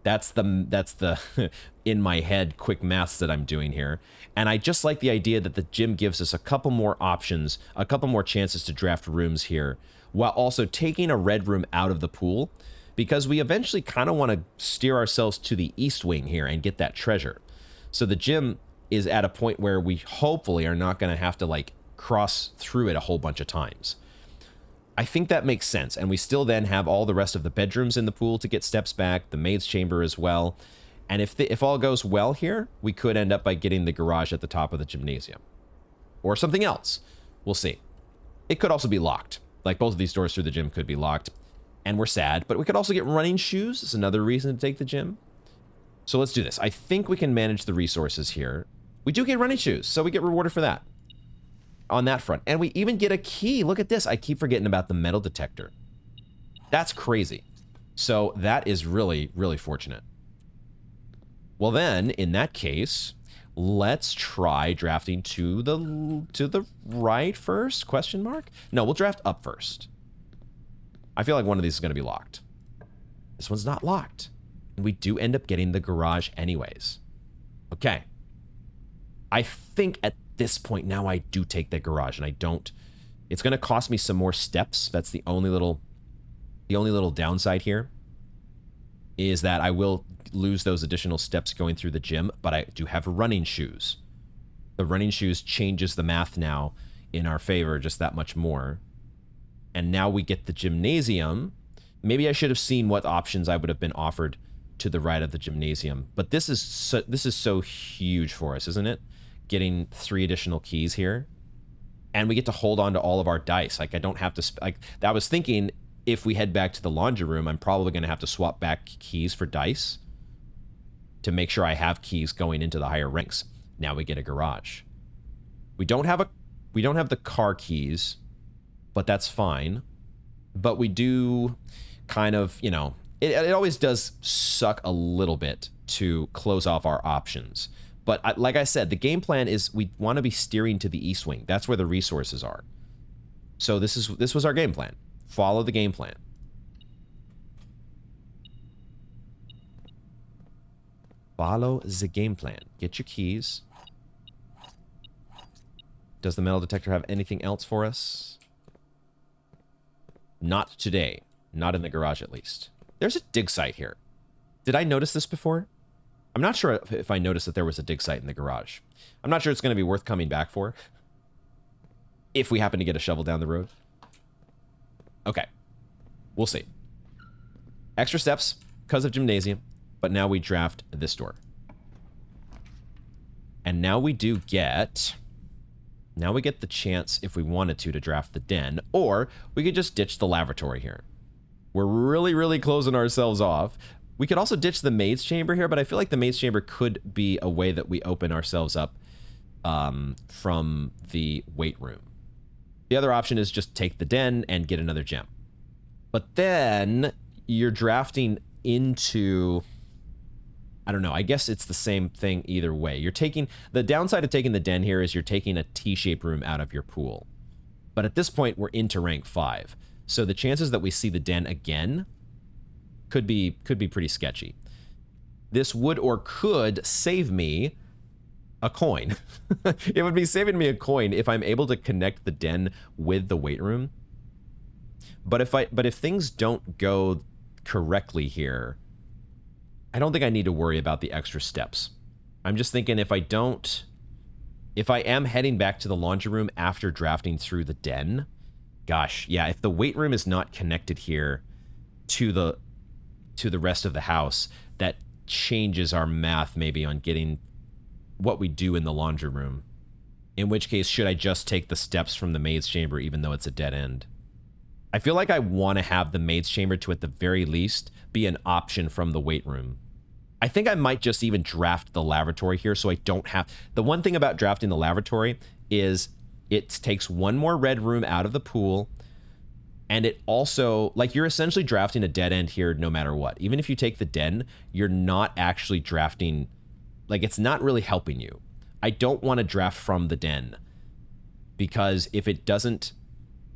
That's the in my head quick maths that I'm doing here. And I just like the idea that the gym gives us a couple more options, a couple more chances to draft rooms here, while also taking a red room out of the pool, because we eventually kind of want to steer ourselves to the east wing here and get that treasure. So the gym is at a point where we hopefully are not going to have to like cross through it a whole bunch of times. I think that makes sense. And we still then have all the rest of the bedrooms in the pool to get steps back, the maid's chamber as well. And if all goes well here, we could end up by getting the garage at the top of the gymnasium. Or something else. We'll see. It could also be locked. Like both of these doors through the gym could be locked. And we're sad. But we could also get running shoes. It's another reason to take the gym. So let's do this. I think we can manage the resources here. We do get running shoes, so we get rewarded for that. On that front. And we even get a key. Look at this. I keep forgetting about the metal detector. That's crazy. So that is really, really fortunate. Well then, in that case, let's try drafting to the right first? Question mark? No, we'll draft up first. I feel like one of these is going to be locked. This one's not locked. And we do end up getting the garage anyways. Okay. I think at this point, now I do take the garage, and I don't... It's going to cost me some more steps. That's the only little downside here, is that I will lose those additional steps going through the gym, but I do have running shoes. The running shoes changes the math now in our favor just that much more. And now we get the gymnasium. Maybe I should have seen what options I would have been offered to the right of the gymnasium. But this is so huge for us, isn't it? Getting 3 additional keys here. And we get to hold on to all of our dice. Like, I don't have to... Like, I was thinking, if we head back to the laundry room, I'm probably going to have to swap back keys for dice to make sure I have keys going into the higher ranks. Now we get a garage. We don't have the car keys, but that's fine. But we do kind of, you know, it always does suck a little bit to close off our options. But like I said, the game plan is we want to be steering to the east wing. That's where the resources are. So this was our game plan. Follow the game plan. Follow the game plan. Get your keys. Does the metal detector have anything else for us? Not today. Not in the garage, at least. There's a dig site here. Did I notice this before? I'm not sure if I noticed that there was a dig site in the garage. I'm not sure it's going to be worth coming back for, if we happen to get a shovel down the road. Okay. We'll see. Extra steps because of gymnasium, but now we draft this door. And now we do get... Now we get the chance, if we wanted to draft the den, or we could just ditch the lavatory here. We're really, really closing ourselves off. We could also ditch the maid's chamber here, but I feel like the maid's chamber could be a way that we open ourselves up from the weight room. The other option is just take the den and get another gem. But then you're drafting into... I don't know. I guess it's the same thing either way. You're taking... The downside of taking the den here is you're taking a T-shaped room out of your pool. But at this point, we're into rank 5. So the chances that we see the den again could be pretty sketchy. This would or could save me a coin. It would be saving me a coin if I'm able to connect the den with the weight room. But if things don't go correctly here, I don't think I need to worry about the extra steps. I'm just thinking if I am heading back to the laundry room after drafting through the den, gosh, yeah, if the weight room is not connected here to the rest of the house, that changes our math maybe on getting what we do in the laundry room. In which case, should I just take the steps from the maid's chamber even though it's a dead end? I feel like I want to have the maid's chamber to, at the very least, be an option from the weight room. I think I might just even draft the lavatory here so I don't have... The one thing about drafting the lavatory is it takes one more red room out of the pool, and it also... Like, you're essentially drafting a dead end here no matter what. Even if you take the den, you're not actually drafting... Like, it's not really helping you. I don't want to draft from the den, because if it doesn't...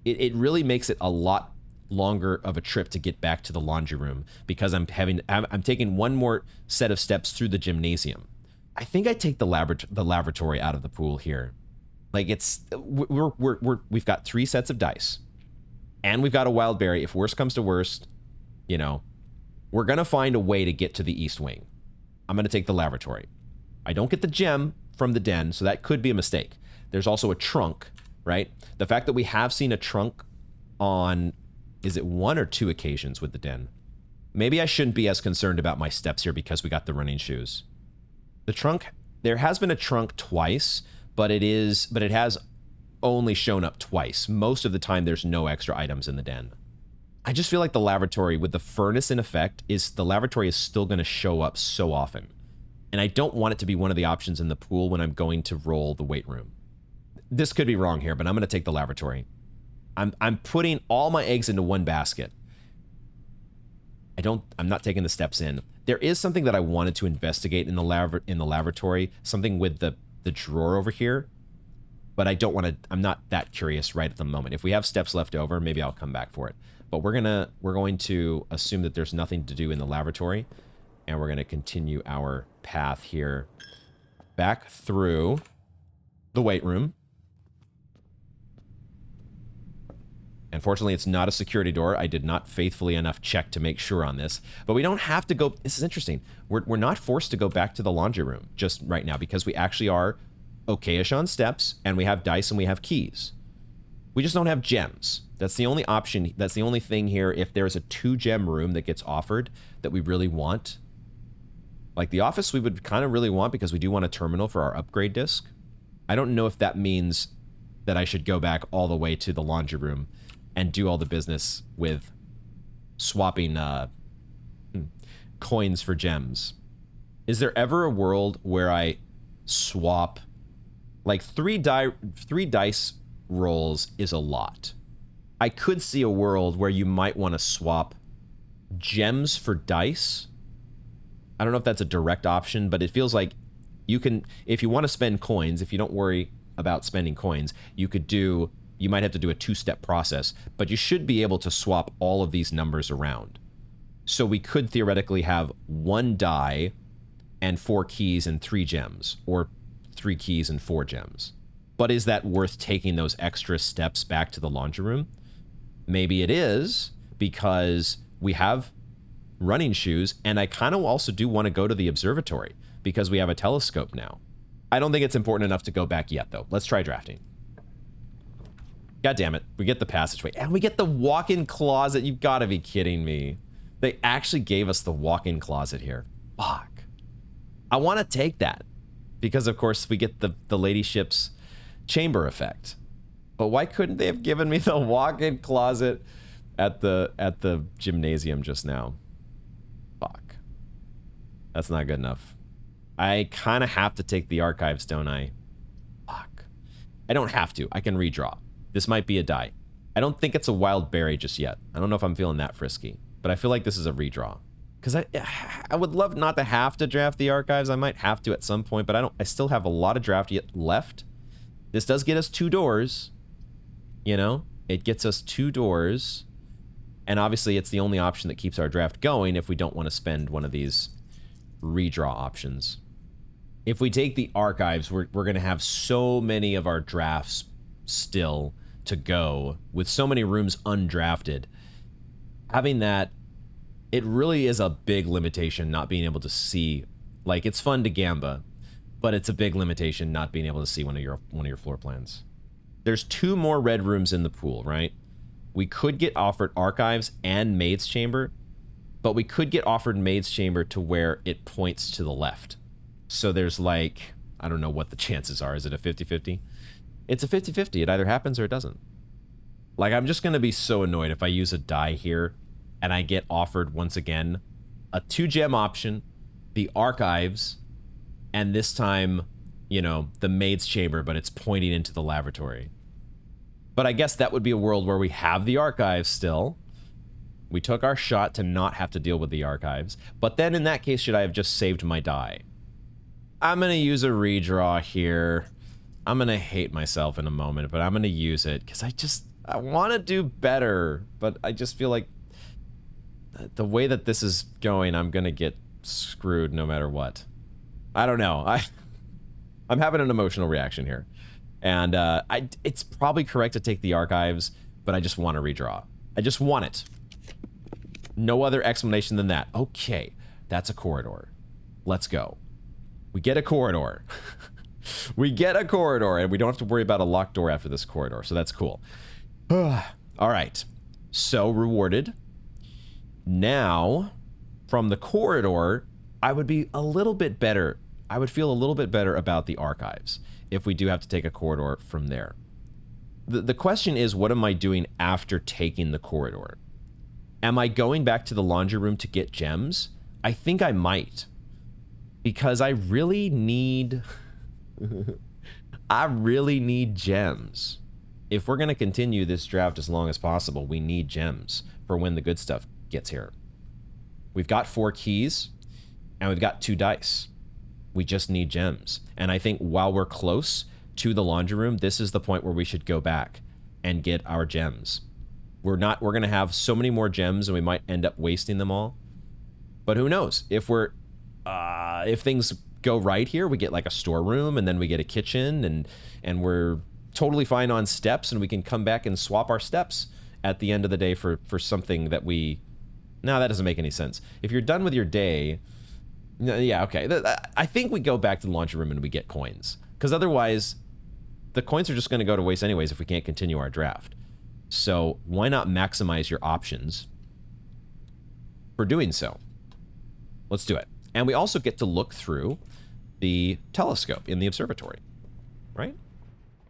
It really makes it a lot longer of a trip to get back to the laundry room, because I'm taking one more set of steps through the gymnasium. I think I take the lavatory out of the pool here. Like, we've got 3 sets of dice, and we've got a wild berry. If worst comes to worst, you know, we're gonna find a way to get to the east wing. I'm gonna take the lavatory. I don't get the gem from the den, so that could be a mistake. There's also a trunk, right? The fact that we have seen a trunk on, is it 1 or 2 occasions with the den? Maybe I shouldn't be as concerned about my steps here because we got the running shoes. The trunk, there has been a trunk twice, but it has only shown up twice. Most of the time, there's no extra items in the den. I just feel like the lavatory, with the furnace in effect, the lavatory is still going to show up so often. And I don't want it to be one of the options in the pool when I'm going to roll the weight room. This could be wrong here, but I'm going to take the lavatory. I'm putting all my eggs into one basket. I'm not taking the steps in. There is something that I wanted to investigate in the lavatory, something with the drawer over here, but I'm not that curious right at the moment. If we have steps left over, maybe I'll come back for it. But we're going to assume that there's nothing to do in the lavatory, and we're going to continue our path here back through. the weight room. Unfortunately, it's not a security door. I did not faithfully enough check to make sure on this. But we don't have to go... This is interesting. We're not forced to go back to the laundry room just right now because we actually are okay-ish on steps, and we have dice and we have keys. We just don't have gems. That's the only option. That's the only thing here. If there's a 2-gem room that gets offered that we really want... Like the office we would kind of really want because we do want a terminal for our upgrade disc. I don't know if that means that I should go back all the way to the laundry room and do all the business with swapping coins for gems. Is there ever a world where I swap... Like 3 dice rolls is a lot. I could see a world where you might want to swap gems for dice. I don't know if that's a direct option, but it feels like you can, if you want to spend coins, if you don't worry about spending coins, you might have to do a 2-step process, but you should be able to swap all of these numbers around. So we could theoretically have 1 die and 4 keys and 3 gems, or 3 keys and 4 gems. But is that worth taking those extra steps back to the laundry room? Maybe it is, because we have running shoes, and I kind of also do want to go to the observatory because we have a telescope now. I don't think it's important enough to go back yet, though. Let's try drafting. God damn it. We get the passageway, and we get the walk-in closet. You've got to be kidding me. They actually gave us the walk-in closet here. Fuck. I want to take that because, of course, we get the ladyship's chamber effect. But why couldn't they have given me the walk-in closet at the gymnasium just now? Fuck. That's not good enough. I kind of have to take the archives, don't I? Fuck. I don't have to. I can redraw. This might be a die. I don't think it's a wild berry just yet. I don't know if I'm feeling that frisky, but I feel like this is a redraw. Because I would love not to have to draft the archives. I might have to at some point, but I still have a lot of draft yet left. This does get us 2 doors. You know? It gets us 2 doors. And obviously, it's the only option that keeps our draft going if we don't want to spend one of these redraw options. If we take the archives, we're going to have so many of our drafts still to go with so many rooms undrafted. Having that, it really is a big limitation not being able to see. Like, it's fun to gamba, but it's a big limitation not being able to see one of your floor plans. There's 2 more red rooms in the pool, right? We could get offered archives and maid's chamber, but we could get offered maid's chamber to where it points to the left. So there's like, I don't know what the chances are. Is it a 50-50? It's a 50-50. It either happens or it doesn't. Like, I'm just going to be so annoyed if I use a die here and I get offered once again a 2-gem option, the archives, and this time, you know, the maid's chamber, but it's pointing into the lavatory. But I guess that would be a world where we have the archives still. We took our shot to not have to deal with the archives. But then in that case, should I have just saved my die? I'm going to use a redraw here. I'm going to hate myself in a moment, but I'm going to use it because I want to do better. But I just feel like the way that this is going, I'm going to get screwed no matter what. I don't know. I'm having an emotional reaction here. And it's probably correct to take the archives, but I just want to redraw. I just want it. No other explanation than that. Okay, that's a corridor. Let's go. We get a corridor. We get a corridor, and we don't have to worry about a locked door after this corridor, so that's cool. All right. So, rewarded. Now, from the corridor, I would be a little bit better. I would feel a little bit better about the archives if we do have to take a corridor from there. The question is, what am I doing after taking the corridor? Am I going back to the laundry room to get gems? I think I might. Because I really need... I really need gems. If we're going to continue this draft as long as possible, we need gems for when the good stuff gets here. We've got 4 keys, and we've got 2 dice. We just need gems. And I think while we're close to the laundry room, this is the point where we should go back and get our gems. We're going to have so many more gems and we might end up wasting them all. But who knows? If things go right here, we get like a storeroom, and then we get a kitchen, and we're totally fine on steps, and we can come back and swap our steps at the end of the day for something that we... No, that doesn't make any sense. If you're done with your day... Yeah, okay. I think we go back to the laundry room and we get coins. Because otherwise, the coins are just going to go to waste anyways if we can't continue our draft. So why not maximize your options for doing so? Let's do it. And we also get to look through the telescope in the observatory, right?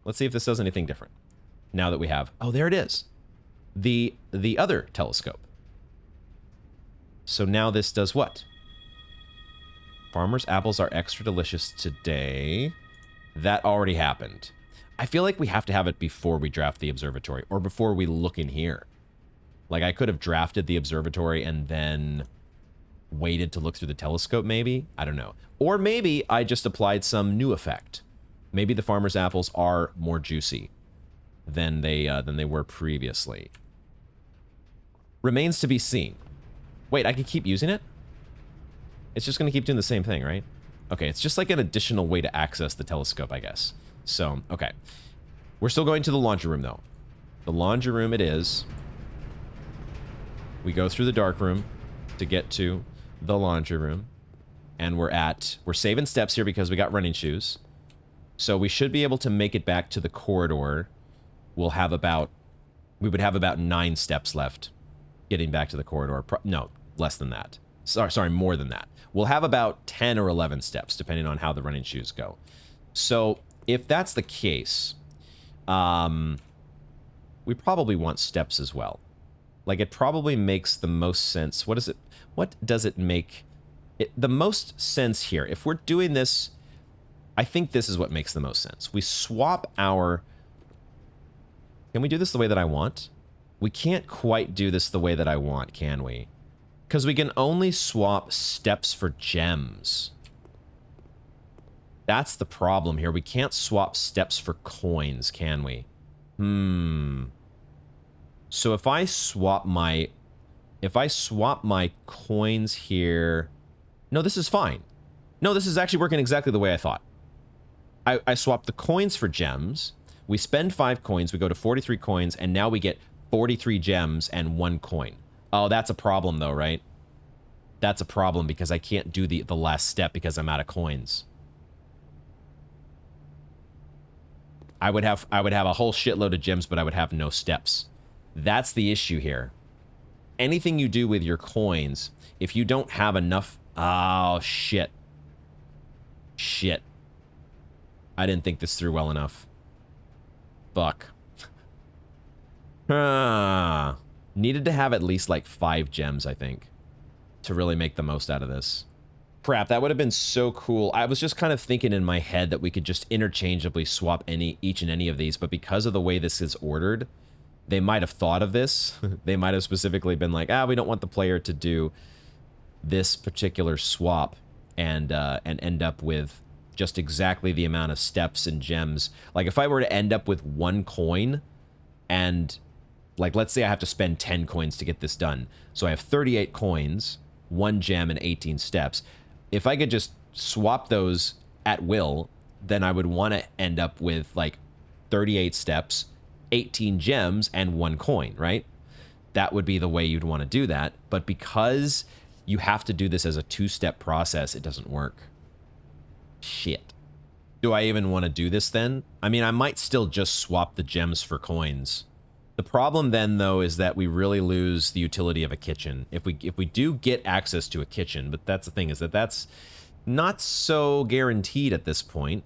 Let's see if this does anything different. Now that we have... Oh, there it is. The other telescope. So now this does what? Farmer's apples are extra delicious today. That already happened. I feel like we have to have it before we draft the observatory, or before we look in here. Like, I could have drafted the observatory and then waited to look through the telescope, maybe? I don't know. Or maybe I just applied some new effect. Maybe the farmer's apples are more juicy than they were previously. Remains to be seen. Wait, I could keep using it? It's just going to keep doing the same thing, right? Okay, it's just like an additional way to access the telescope, I guess. So, okay. We're still going to the laundry room, though. The laundry room it is. We go through the dark room to get to the laundry room. And we're saving steps here because we got running shoes. So we should be able to make it back to the corridor. We would have about 9 steps left getting back to the corridor. No, less than that. Sorry, more than that. We'll have about 10 or 11 steps, depending on how the running shoes go. So if that's the case, we probably want steps as well. Like, it probably makes the most sense. What does it make the most sense here? If we're doing this, I think this is what makes the most sense. We swap our... Can we do this the way that I want? We can't quite do this the way that I want, can we? Because we can only swap steps for gems. That's the problem here. We can't swap steps for coins, can we? So if I swap my coins here... No, this is fine. No, this is actually working exactly the way I thought. I swap the coins for gems. We spend 5 coins, we go to 43 coins, and now we get 43 gems and 1 coin. Oh, that's a problem though, right? That's a problem because I can't do the last step because I'm out of coins. I would have a whole shitload of gems, but I would have no steps. That's the issue here. Anything you do with your coins, if you don't have enough... Oh, shit. Shit. I didn't think this through well enough. Fuck. Needed to have at least like 5 gems, I think, to really make the most out of this. Crap, that would have been so cool. I was just kind of thinking in my head that we could just interchangeably swap each and any of these, but because of the way this is ordered, they might have thought of this. They might have specifically been like, we don't want the player to do this particular swap and end up with just exactly the amount of steps and gems. Like, if I were to end up with 1 coin and... Like, let's say I have to spend 10 coins to get this done. So I have 38 coins, 1 gem, and 18 steps. If I could just swap those at will, then I would want to end up with, like, 38 steps, 18 gems, and 1 coin, right? That would be the way you'd want to do that. But because you have to do this as a 2-step process, it doesn't work. Shit. Do I even want to do this then? I mean, I might still just swap the gems for coins. The problem then, though, is that we really lose the utility of a kitchen. If we do get access to a kitchen, but that's the thing, is that that's not so guaranteed at this point.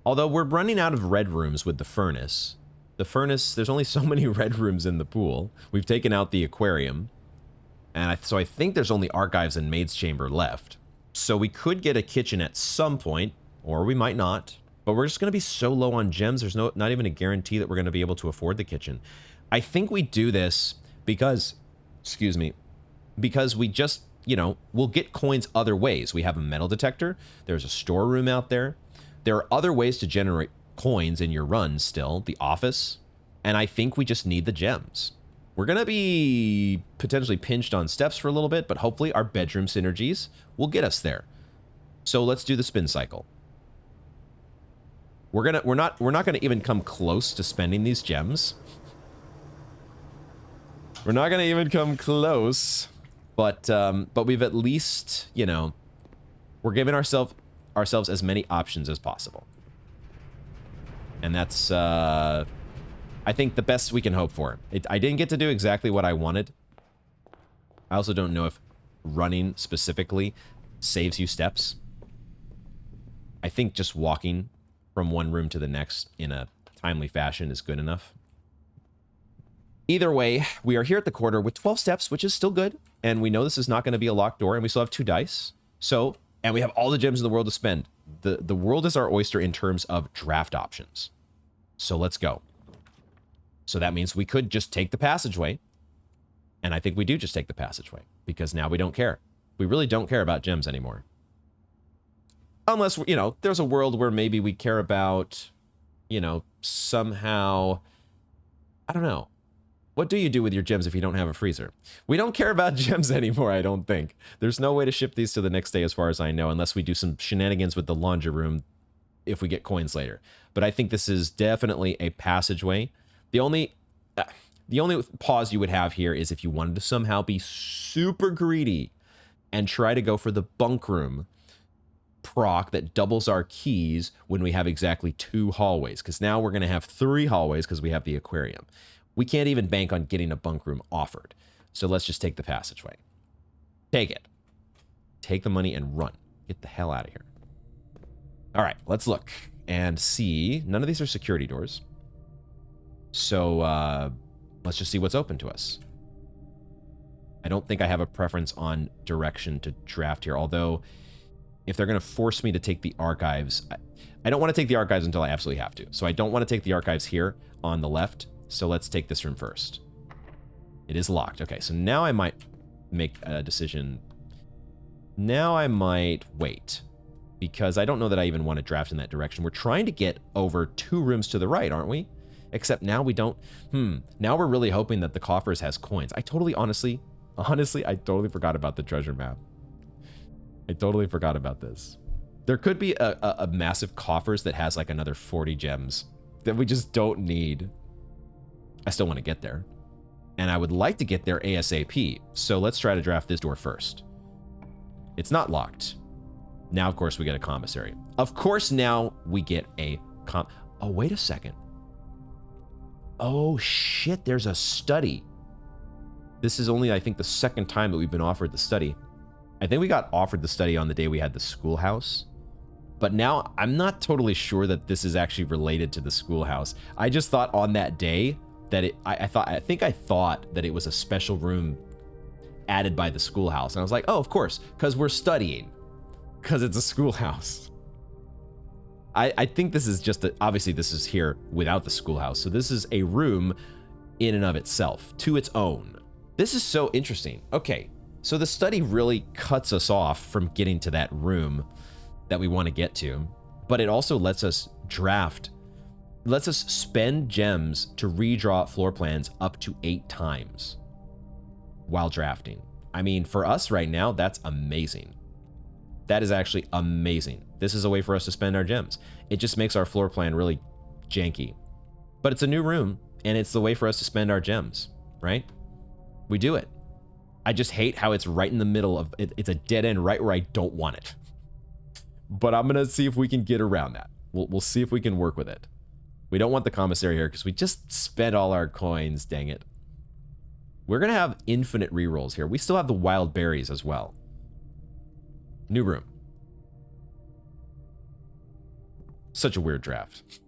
Although we're running out of red rooms with the furnace. The furnace, there's only so many red rooms in the pool. We've taken out the aquarium. And so I think there's only archives and maid's chamber left. So we could get a kitchen at some point, or we might not. But we're just going to be so low on gems, there's not even a guarantee that we're going to be able to afford the kitchen. I think we do this because, because we just, we'll get coins other ways. We have a metal detector. There's a storeroom out there. There are other ways to generate coins in your run still, the office. And I think we just need the gems. We're going to be potentially pinched on steps for a little bit, but hopefully our bedroom synergies will get us there. So let's do the spin cycle. We're not gonna even come close to spending these gems. We're not gonna even come close, but we've at least, you know, we're giving ourselves as many options as possible, and that's I think the best we can hope for. I didn't get to do exactly what I wanted. I also don't know if running specifically saves you steps. I think just walking from one room to the next in a timely fashion is good enough. Either way, we are here at the quarter with 12 steps, which is still good. And we know this is not going to be a locked door, and we still have 2 dice. So, and we have all the gems in the world to spend. The world is our oyster in terms of draft options. So let's go. So that means we could just take the passageway. And I think we do just take the passageway, because now we don't care. We really don't care about gems anymore. Unless, you know, there's a world where maybe we care about, you know, somehow, I don't know. What do you do with your gems if you don't have a freezer? We don't care about gems anymore, I don't think. There's no way to ship these to the next day as far as I know, unless we do some shenanigans with the laundry room if we get coins later. But I think this is definitely a passageway. The only pause you would have here is if you wanted to somehow be super greedy and try to go for the bunk room proc that doubles our keys when we have exactly 2 hallways, because now we're going to have 3 hallways because we have the aquarium. We can't even bank on getting a bunk room offered. So let's just take the passageway. Take it. Take the money and run. Get the hell out of here. All right, let's look and see. None of these are security doors. So let's just see what's open to us. I don't think I have a preference on direction to draft here, although if they're going to force me to take the archives, I don't want to take the archives until I absolutely have to. So I don't want to take the archives here on the left. So let's take this room first. It is locked. Okay, so now I might make a decision. Now I might wait, because I don't know that I even want to draft in that direction. We're trying to get over 2 rooms to the right, aren't we? Except now we don't. Now we're really hoping that the coffers has coins. I totally, honestly, I totally forgot about the treasure map. I totally forgot about this. There could be a massive coffers that has like another 40 gems that we just don't need. I still want to get there. And I would like to get there ASAP. So let's try to draft this door first. It's not locked. Now, of course, we get a commissary. Of course, now we get a oh, wait a second. Oh, shit, there's a study. This is only, I think, the 2nd time that we've been offered the study. I think we got offered the study on the day we had the schoolhouse. But now I'm not totally sure that this is actually related to the schoolhouse. I just thought on that day that I think I thought that it was a special room added by the schoolhouse. And I was like, oh, of course, because we're studying. Because it's a schoolhouse. I think this is just, obviously this is here without the schoolhouse. So this is a room in and of itself, to its own. This is so interesting. Okay, so the study really cuts us off from getting to that room that we want to get to, but it also lets us draft, lets us spend gems to redraw floor plans up to 8 times while drafting. I mean, for us right now, that's amazing. That is actually amazing. This is a way for us to spend our gems. It just makes our floor plan really janky. But it's a new room, and it's the way for us to spend our gems, right? We do it. I just hate how it's right in the middle of it. It's a dead end right where I don't want it. But I'm going to see if we can get around that. We'll see if we can work with it. We don't want the commissary here because we just spent all our coins, dang it. We're going to have infinite rerolls here. We still have the wild berries as well. New room. Such a weird draft.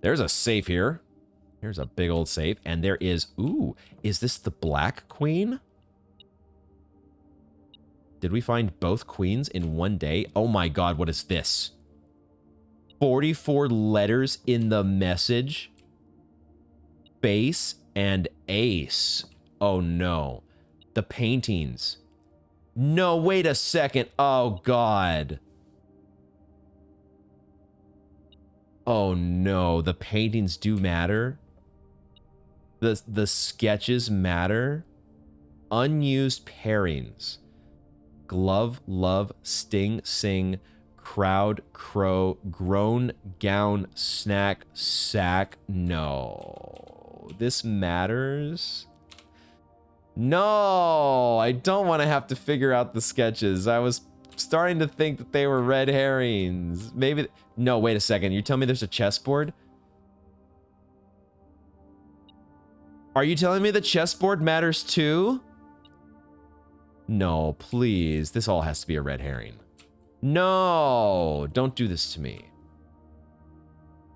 There's a safe here. Here's a big old safe. And there is, ooh, is this the Black Queen? Did we find both queens in one day? Oh my God, what is this? 44 letters in the message. Base and ace. Oh no. The paintings. No, wait a second. Oh God. Oh no, the paintings do matter. The sketches matter. Unused pairings. glove, love, sting, sing, crowd, crow, groan, gown, snack, sack. No. This matters? No, I don't want to have to figure out the sketches. I was starting to think that they were red herrings. Maybe... No, wait a second. You're telling me there's a chessboard? Are you telling me the chessboard matters too? No, please. This all has to be a red herring. No, don't do this to me.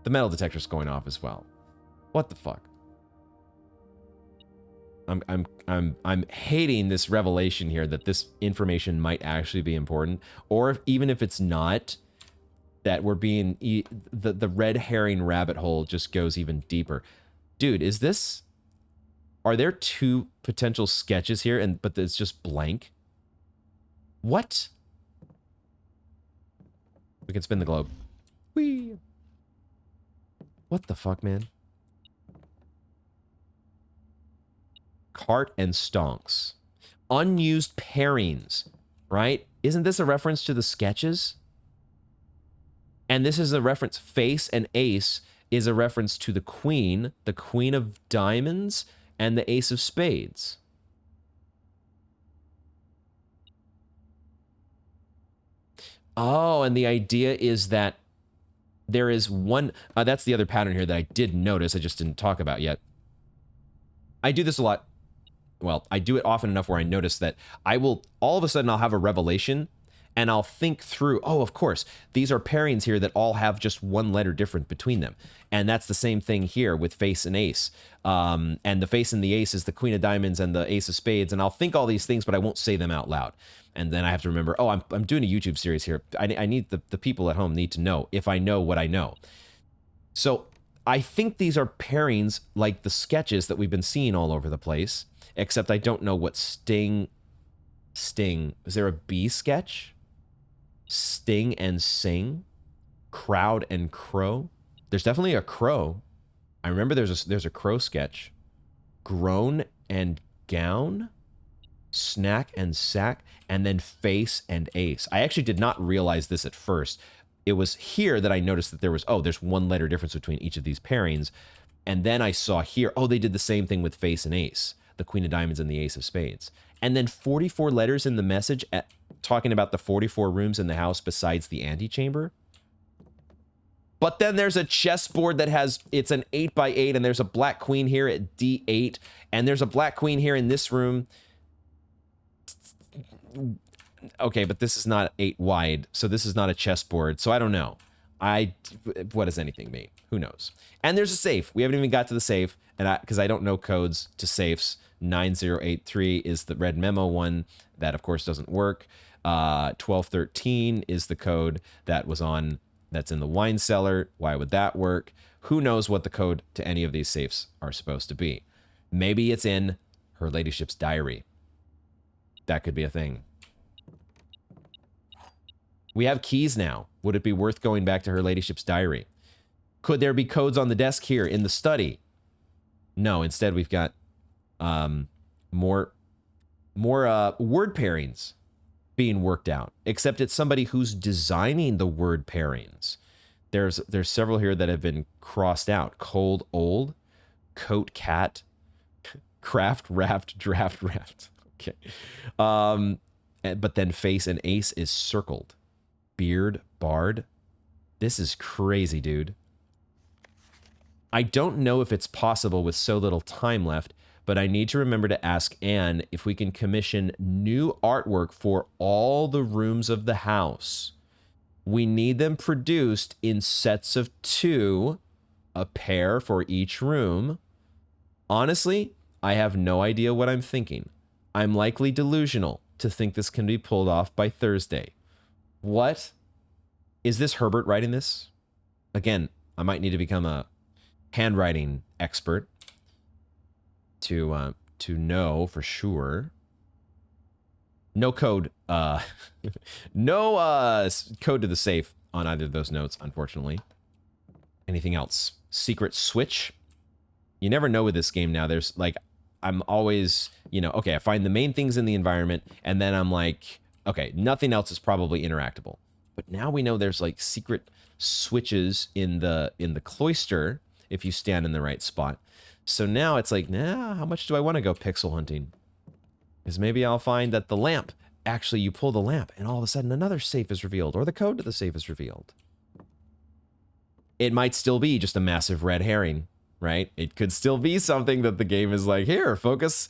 The metal detector's going off as well. What the fuck? I'm hating this revelation here that this information might actually be important, or even if it's not, that we're being the red herring rabbit hole just goes even deeper. Dude, is this? Are there two potential sketches here, but it's just blank? What? We can spin the globe. Whee! What the fuck, man? Cart and stonks. Unused pairings, right? Isn't this a reference to the sketches? And this is a reference, face and ace is a reference to the queen of diamonds, and the ace of spades. Oh, and the idea is that there is one... that's the other pattern here that I did notice, I just didn't talk about yet. I do this a lot. Well, I do it often enough where I notice that I will... All of a sudden, I'll have a revelation, and I'll think through, oh, of course, these are pairings here that all have just one letter different between them. And that's the same thing here with face and ace. And the face and the ace is the queen of diamonds and the ace of spades. And I'll think all these things, but I won't say them out loud. And then I have to remember, oh, I'm doing a YouTube series here. I need the people at home need to know if I know what I know. So I think these are pairings like the sketches that we've been seeing all over the place, except I don't know what sting. Is there a bee sketch? Sting and sing? Crowd and crow? There's definitely a crow. I remember there's a crow sketch. Groan and gown? Snack and sack? And then face and ace. I actually did not realize this at first. It was here that I noticed that there's one letter difference between each of these pairings. And then I saw here, oh, they did the same thing with face and ace. The queen of diamonds and the ace of spades. And then 44 letters in the message talking about the 44 rooms in the house besides the antechamber. But then there's a chessboard that it's an 8x8, and there's a black queen here at D8, and there's a black queen here in this room. Okay, but this is not 8 wide, so this is not a chessboard, so I don't know. What does anything mean? Who knows? And there's a safe. We haven't even got to the safe, and because I don't know codes to safes. 9083 is the red memo one. That, of course, doesn't work. 1213 is the code that's in the wine cellar. Why would that work? Who knows what the code to any of these safes are supposed to be? Maybe it's in Her Ladyship's diary. That could be a thing. We have keys now. Would it be worth going back to Her Ladyship's diary? Could there be codes on the desk here in the study? No, instead we've got more word pairings being worked out, except it's somebody who's designing the word pairings. There's several here that have been crossed out. Cold, old, coat, cat, craft, raft, draft, raft. Okay. But then face and ace is circled. Beard, bard. This is crazy, dude. I don't know if it's possible with so little time left, but I need to remember to ask Anne if we can commission new artwork for all the rooms of the house. We need them produced in sets of 2, a pair for each room. Honestly, I have no idea what I'm thinking. I'm likely delusional to think this can be pulled off by Thursday. What? Is this Herbert writing this? Again, I might need to become a handwriting expert to know for sure. No code, no code to the safe on either of those notes, unfortunately. Anything else? Secret switch? You never know with this game now. There's like, I'm always, okay, I find the main things in the environment, and then I'm like, Okay, nothing else is probably interactable. But now we know there's like secret switches in the cloister if you stand in the right spot. So now it's like, nah, how much do I want to go pixel hunting? Because maybe I'll find that the lamp, actually you pull the lamp and all of a sudden another safe is revealed, or the code to the safe is revealed. It might still be just a massive red herring, right? It could still be something that the game is like, here, focus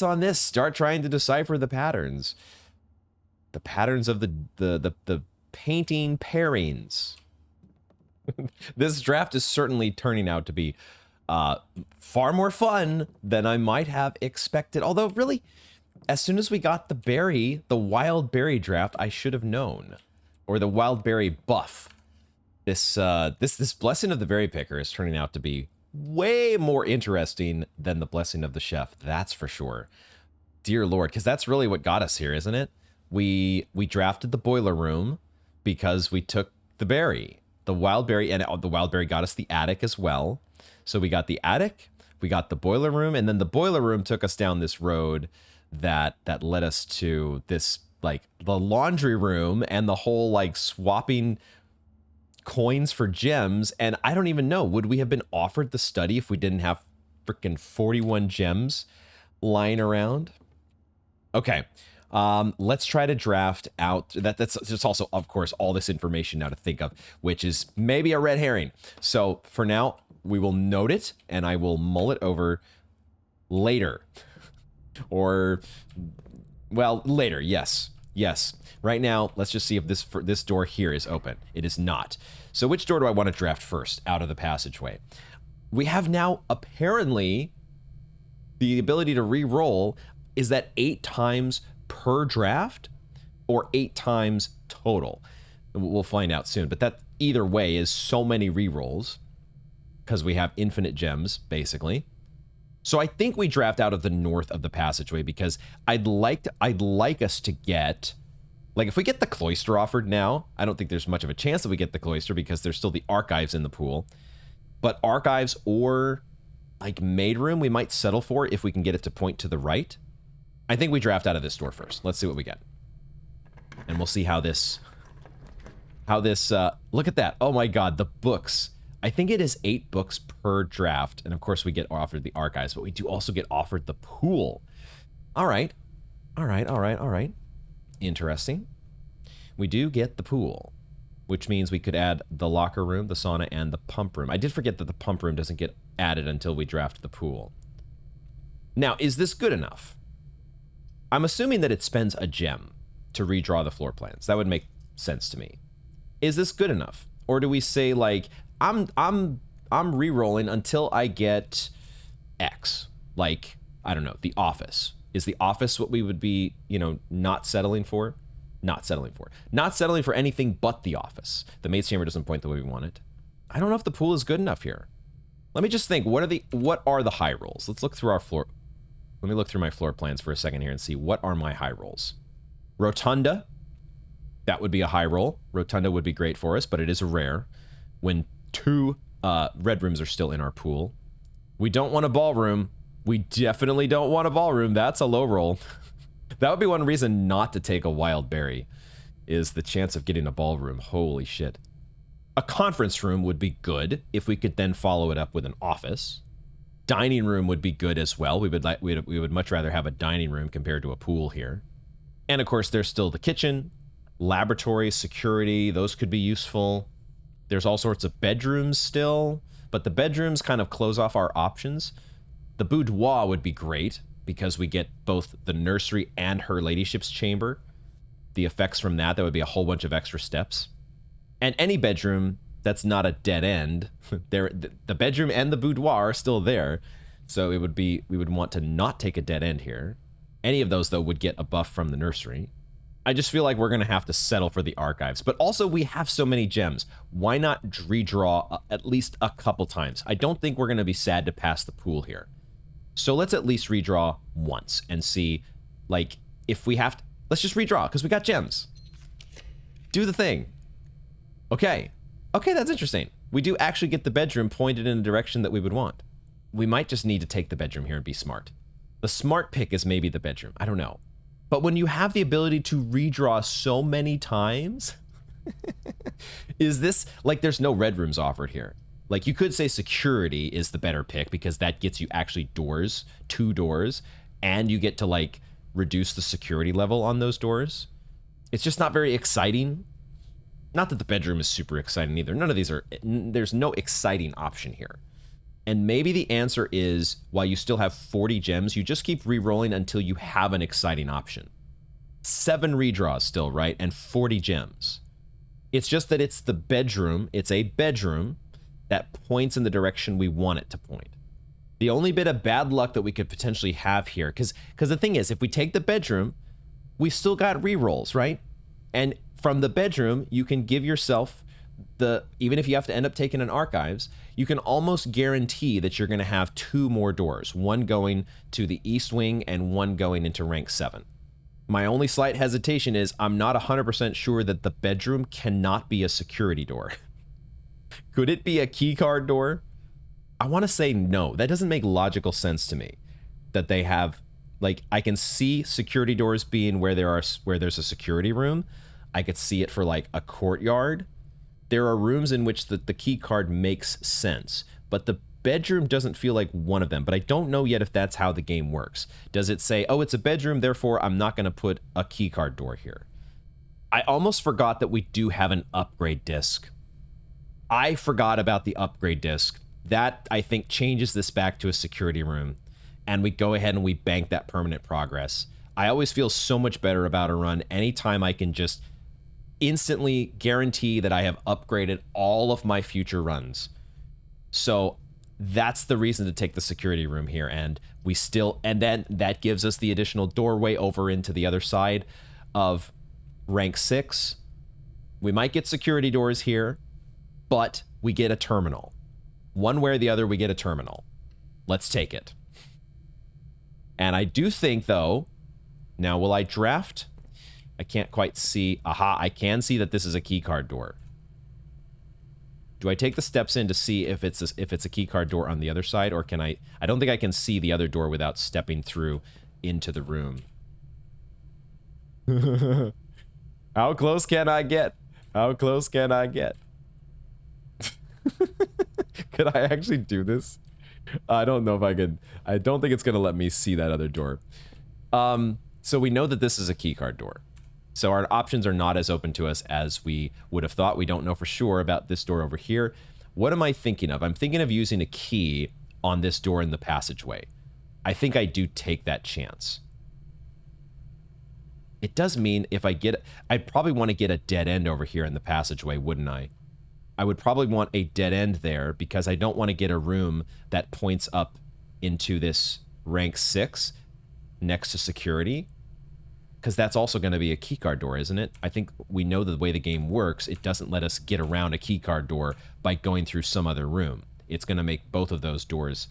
on this, start trying to decipher the patterns. The patterns of the painting pairings. This draft is certainly turning out to be far more fun than I might have expected. Although, really, as soon as we got the wild berry draft, I should have known. Or the wild berry buff. This blessing of the berry picker is turning out to be way more interesting than the blessing of the chef. That's for sure. Dear Lord, because that's really what got us here, isn't it? We drafted the boiler room because we took the berry, the wild berry, and the wild berry got us the attic as well. So we got the attic, we got the boiler room, and then the boiler room took us down this road that led us to this, like, the laundry room and the whole, like, swapping coins for gems. And I don't even know, would we have been offered the study if we didn't have freaking 41 gems lying around? Okay. Let's try to draft out that's just also, of course, all this information now to think of, which is maybe a red herring. So for now, we will note it and I will mull it over later. Or, well, later. Yes. Right now, let's just see if this door here is open. It is not. So which door do I want to draft first out of the passageway? We have now apparently the ability to re-roll. Is that 8 times per draft or 8 times total? We'll find out soon, but that either way is so many re-rolls because we have infinite gems basically. So I think we draft out of the north of the passageway because I'd like us to get, like, if we get the cloister offered now, I don't think there's much of a chance that we get the cloister because there's still the archives in the pool. But archives or like maid room we might settle for if we can get it to point to the right. I think we draft out of this door first. Let's see what we get. And we'll see how this, look at that. Oh my God, the books. I think it is 8 books per draft. And of course we get offered the archives, but we do also get offered the pool. All right. Interesting. We do get the pool, which means we could add the locker room, the sauna, and the pump room. I did forget that the pump room doesn't get added until we draft the pool. Now, is this good enough? I'm assuming that it spends a gem to redraw the floor plans. That would make sense to me. Is this good enough? Or do we say, like, I'm re-rolling until I get X? Like, I don't know, the office. Is the office what we would be, not settling for? Not settling for anything but the office. The maid's chamber doesn't point the way we want it. I don't know if the pool is good enough here. Let me just think, what are the high rolls? Let's look through let me look through my floor plans for a second here and see what are my high rolls. Rotunda, that would be a high roll. Rotunda would be great for us, but it is a rare when 2 red rooms are still in our pool. We don't want a ballroom. We definitely don't want a ballroom. That's a low roll. That would be one reason not to take a wild berry, is the chance of getting a ballroom. Holy shit. A conference room would be good if we could then follow it up with an office. Dining room would be good as well. We would much rather have a dining room compared to a pool here. And of course, there's still the kitchen, laboratory, security. Those could be useful. There's all sorts of bedrooms still, but the bedrooms kind of close off our options. The boudoir would be great because we get both the nursery and her ladyship's chamber. The effects from that would be a whole bunch of extra steps. And any bedroom that's not a dead end, the bedroom and the boudoir are still there. So we would want to not take a dead end here. Any of those, though, would get a buff from the nursery. I just feel like we're going to have to settle for the archives. But also, we have so many gems. Why not redraw at least a couple times? I don't think we're going to be sad to pass the pool here. So let's at least redraw once and see, like, if we have to... Let's just redraw, because we got gems. Do the thing. Okay, that's interesting. We do actually get the bedroom pointed in the direction that we would want. We might just need to take the bedroom here and be smart. The smart pick is maybe the bedroom. I don't know. But when you have the ability to redraw so many times, is this like there's no red rooms offered here? Like you could say security is the better pick because that gets you actually doors, 2 doors, and you get to like reduce the security level on those doors. It's just not very exciting. Not that the bedroom is super exciting either. None of these are, there's no exciting option here. And maybe the answer is, while you still have 40 gems, you just keep re-rolling until you have an exciting option. 7 redraws still, right? And 40 gems. It's just that it's the bedroom, it's a bedroom that points in the direction we want it to point. The only bit of bad luck that we could potentially have here, because the thing is, if we take the bedroom, we've still got re-rolls, right? And from the bedroom, you can give yourself even if you have to end up taking an archives, you can almost guarantee that you're going to have 2 more doors, one going to the east wing and one going into rank 7. My only slight hesitation is I'm not 100% sure that the bedroom cannot be a security door. Could it be a keycard door? I want to say no. That doesn't make logical sense to me. That they have, like, I can see security doors being where there's a security room. I could see it for like a courtyard. There are rooms in which the key card makes sense, but the bedroom doesn't feel like one of them. But I don't know yet if that's how the game works. Does it say, oh, it's a bedroom, therefore I'm not going to put a key card door here? I almost forgot that we do have an upgrade disc. I forgot about the upgrade disc. That, I think, changes this back to a security room, and we go ahead and we bank that permanent progress. I always feel so much better about a run anytime I can just instantly guarantee that I have upgraded all of my future runs. So that's the reason to take the security room here, and then that gives us the additional doorway over into the other side of rank 6. We might get security doors here, but we get a terminal. One way or the other, we get a terminal. Let's take it. And I do think, though, now will I draft? I can't quite see. Aha, I can see that this is a keycard door. Do I take the steps in to see if it's a keycard door on the other side, or can I don't think I can see the other door without stepping through into the room. How close can I get? How close can I get? Could I actually do this? I don't know if I could. I don't think it's going to let me see that other door. So we know that this is a keycard door. So our options are not as open to us as we would have thought. We don't know for sure about this door over here. What am I thinking of? I'm thinking of using a key on this door in the passageway. I think I do take that chance. It does mean if I'd probably want to get a dead end over here in the passageway, wouldn't I? I would probably want a dead end there because I don't want to get a room that points up into this rank 6 next to security, because that's also going to be a keycard door, isn't it? I think we know the way the game works, it doesn't let us get around a keycard door by going through some other room. It's going to make both of those doors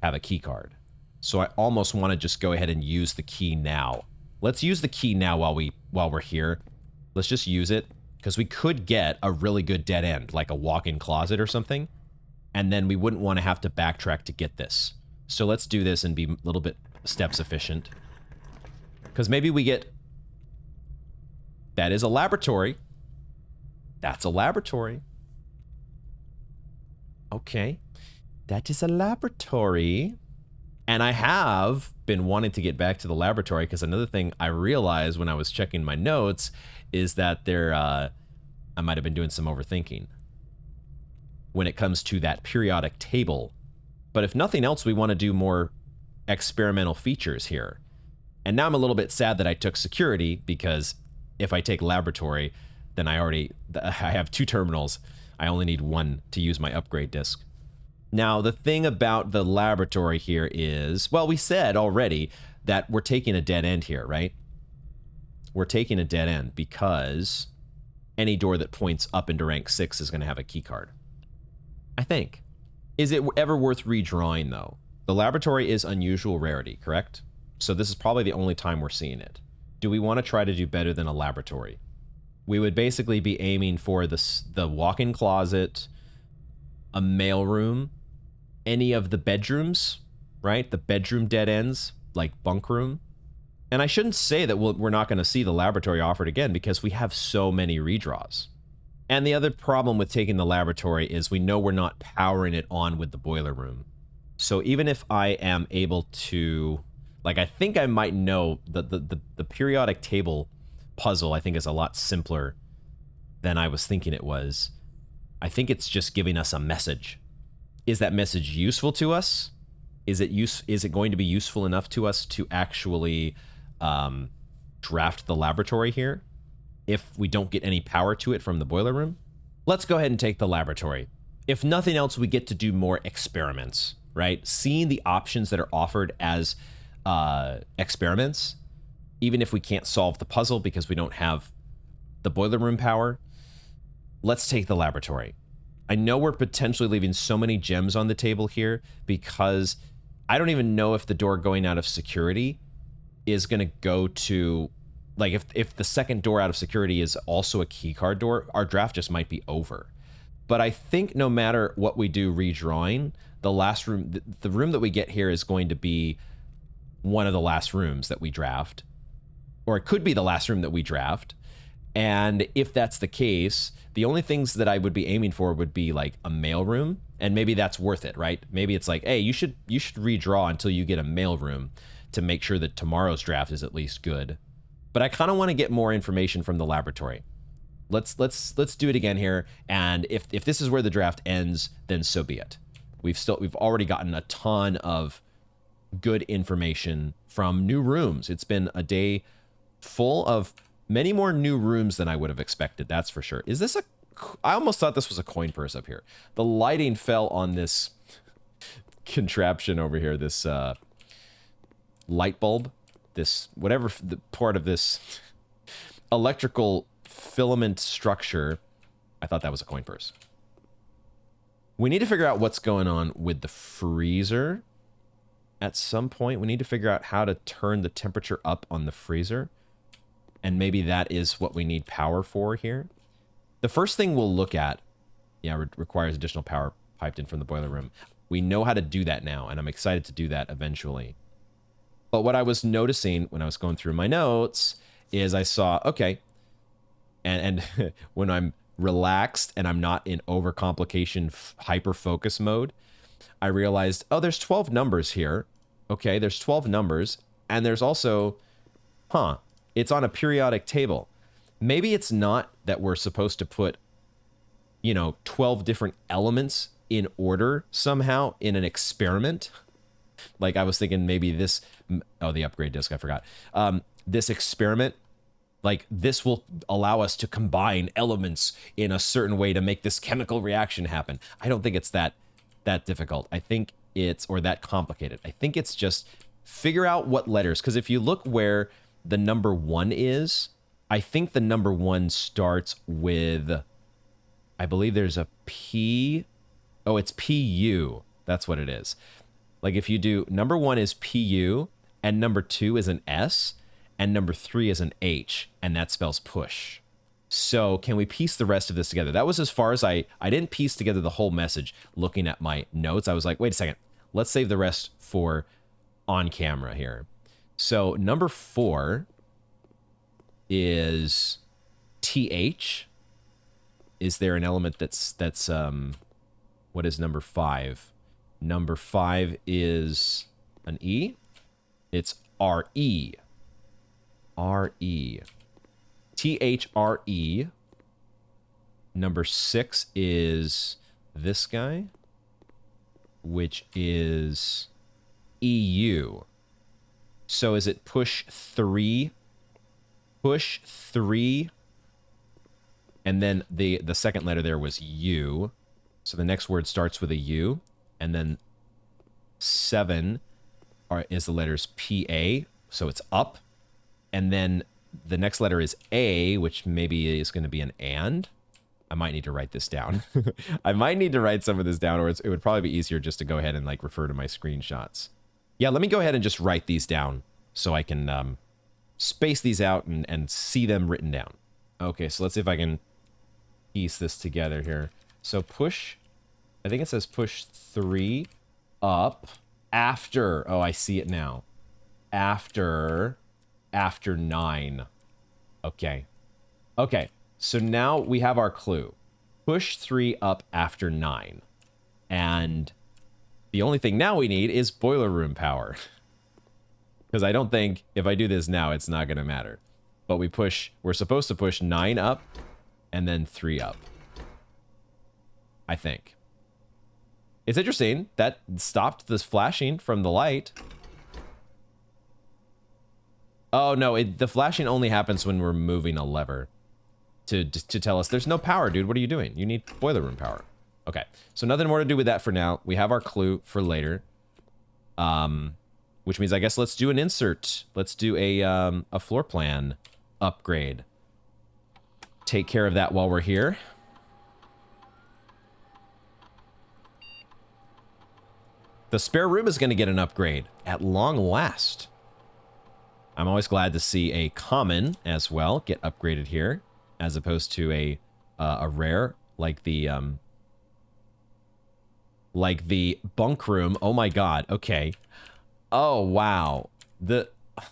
have a keycard. So I almost want to just go ahead and use the key now. Let's use the key now while we're here. Let's just use it, because we could get a really good dead end, like a walk-in closet or something, and then we wouldn't want to have to backtrack to get this. So let's do this and be a little bit steps efficient. Because maybe we get... That is a laboratory. That's a laboratory. Okay. That is a laboratory. And I have been wanting to get back to the laboratory, because another thing I realized when I was checking my notes is that I might have been doing some overthinking when it comes to that periodic table. But if nothing else, we want to do more experimental features here. And now I'm a little bit sad that I took security, because if I take laboratory, then I have 2 terminals. I only need 1 to use my upgrade disc. Now, the thing about the laboratory here is, well, we said already that we're taking a dead end here, right? We're taking a dead end because any door that points up into rank 6 is going to have a key card. I think. Is it ever worth redrawing, though? The laboratory is unusual rarity, correct? So this is probably the only time we're seeing it. Do we want to try to do better than a laboratory? We would basically be aiming for the walk-in closet, a mailroom, any of the bedrooms, right? The bedroom dead ends, like bunk room. And I shouldn't say that we're not going to see the laboratory offered again because we have so many redraws. And the other problem with taking the laboratory is we know we're not powering it on with the boiler room. So even if I am able to, like, I think I might know the periodic table puzzle, I think, is a lot simpler than I was thinking it was. I think it's just giving us a message. Is that message useful to us? Is it going to be useful enough to us to actually draft the laboratory here if we don't get any power to it from the boiler room? Let's go ahead and take the laboratory. If nothing else, we get to do more experiments, right? Seeing the options that are offered as experiments, even if we can't solve the puzzle because we don't have the boiler room power. Let's take the laboratory. I know we're potentially leaving so many gems on the table here because I don't even know if the door going out of security is going to go to, like, if the second door out of security is also a keycard door, our draft just might be over. But I think no matter what we do redrawing, the last room, the room that we get here is going to be one of the last rooms that we draft, or it could be the last room that we draft. And if that's the case, the only things that I would be aiming for would be like a mail room, and maybe that's worth it, right? Maybe it's like, hey, you should redraw until you get a mail room to make sure that tomorrow's draft is at least good. But I kind of want to get more information from the laboratory. Let's do it again here, and if this is where the draft ends, then so be it. We've already gotten a ton of good information from new rooms. It's been a day full of many more new rooms than I would have expected, that's for sure. Is this a... I almost thought this was a coin purse up here. The lighting fell on this contraption over here, this light bulb, this whatever the part of this electrical filament structure. I thought that was a coin purse. We need to figure out what's going on with the freezer. At some point, we need to figure out how to turn the temperature up on the freezer. And maybe that is what we need power for here. The first thing we'll look at, requires additional power piped in from the boiler room. We know how to do that now, and I'm excited to do that eventually. But what I was noticing when I was going through my notes is I saw, okay, and when I'm relaxed and I'm not in overcomplication hyper-focus mode, I realized, oh, there's 12 numbers here. Okay, there's 12 numbers, and there's also, it's on a periodic table. Maybe it's not that we're supposed to put, 12 different elements in order somehow in an experiment. Like I was thinking maybe this, the upgrade disc, I forgot. This experiment, like this will allow us to combine elements in a certain way to make this chemical reaction happen. I don't think it's that difficult. I think or that complicated. I think it's just figure out what letters, because if you look where the number 1 is, I think the number 1 starts with, I believe there's a P. Oh, it's PU. That's what it is. Like if you do, number 1 is PU, and number 2 is an S, and number 3 is an H, and that spells push. So can we piece the rest of this together? That was as far as I didn't piece together the whole message looking at my notes. I was like, wait a second, let's save the rest for on camera here. So number 4 is TH. Is there an element that's what is number 5? Number 5 is an E. It's RE. RE. THRE. Number 6 is this guy, which is EU. So is it push 3? Push 3. And then the second letter there was U. So the next word starts with a U. And then 7 is the letters PA. So it's up. And then the next letter is A, which maybe is going to be an and. I might need to write this down. I might need to write some of this down, or it would probably be easier just to go ahead and like refer to my screenshots. Yeah, let me go ahead and just write these down so I can space these out and see them written down. Okay, so let's see if I can piece this together here. So push, I think it says push 3 up after, oh, I see it now. After after 9. Okay. Okay. So now we have our clue. Push 3 up after 9. And the only thing now we need is boiler room power. Because I don't think if I do this now, it's not going to matter. But we're supposed to push 9 up and then 3 up. I think. It's interesting. That stopped this flashing from the light. Oh, no. The flashing only happens when we're moving a lever. To tell us there's no power, dude. What are you doing? You need boiler room power. Okay. So nothing more to do with that for now. We have our clue for later. Which means I guess let's do an insert. Let's do a floor plan upgrade. Take care of that while we're here. The spare room is going to get an upgrade at long last. I'm always glad to see a common as well get upgraded here, as opposed to a rare like the bunk room. Oh my god. Okay. Oh wow.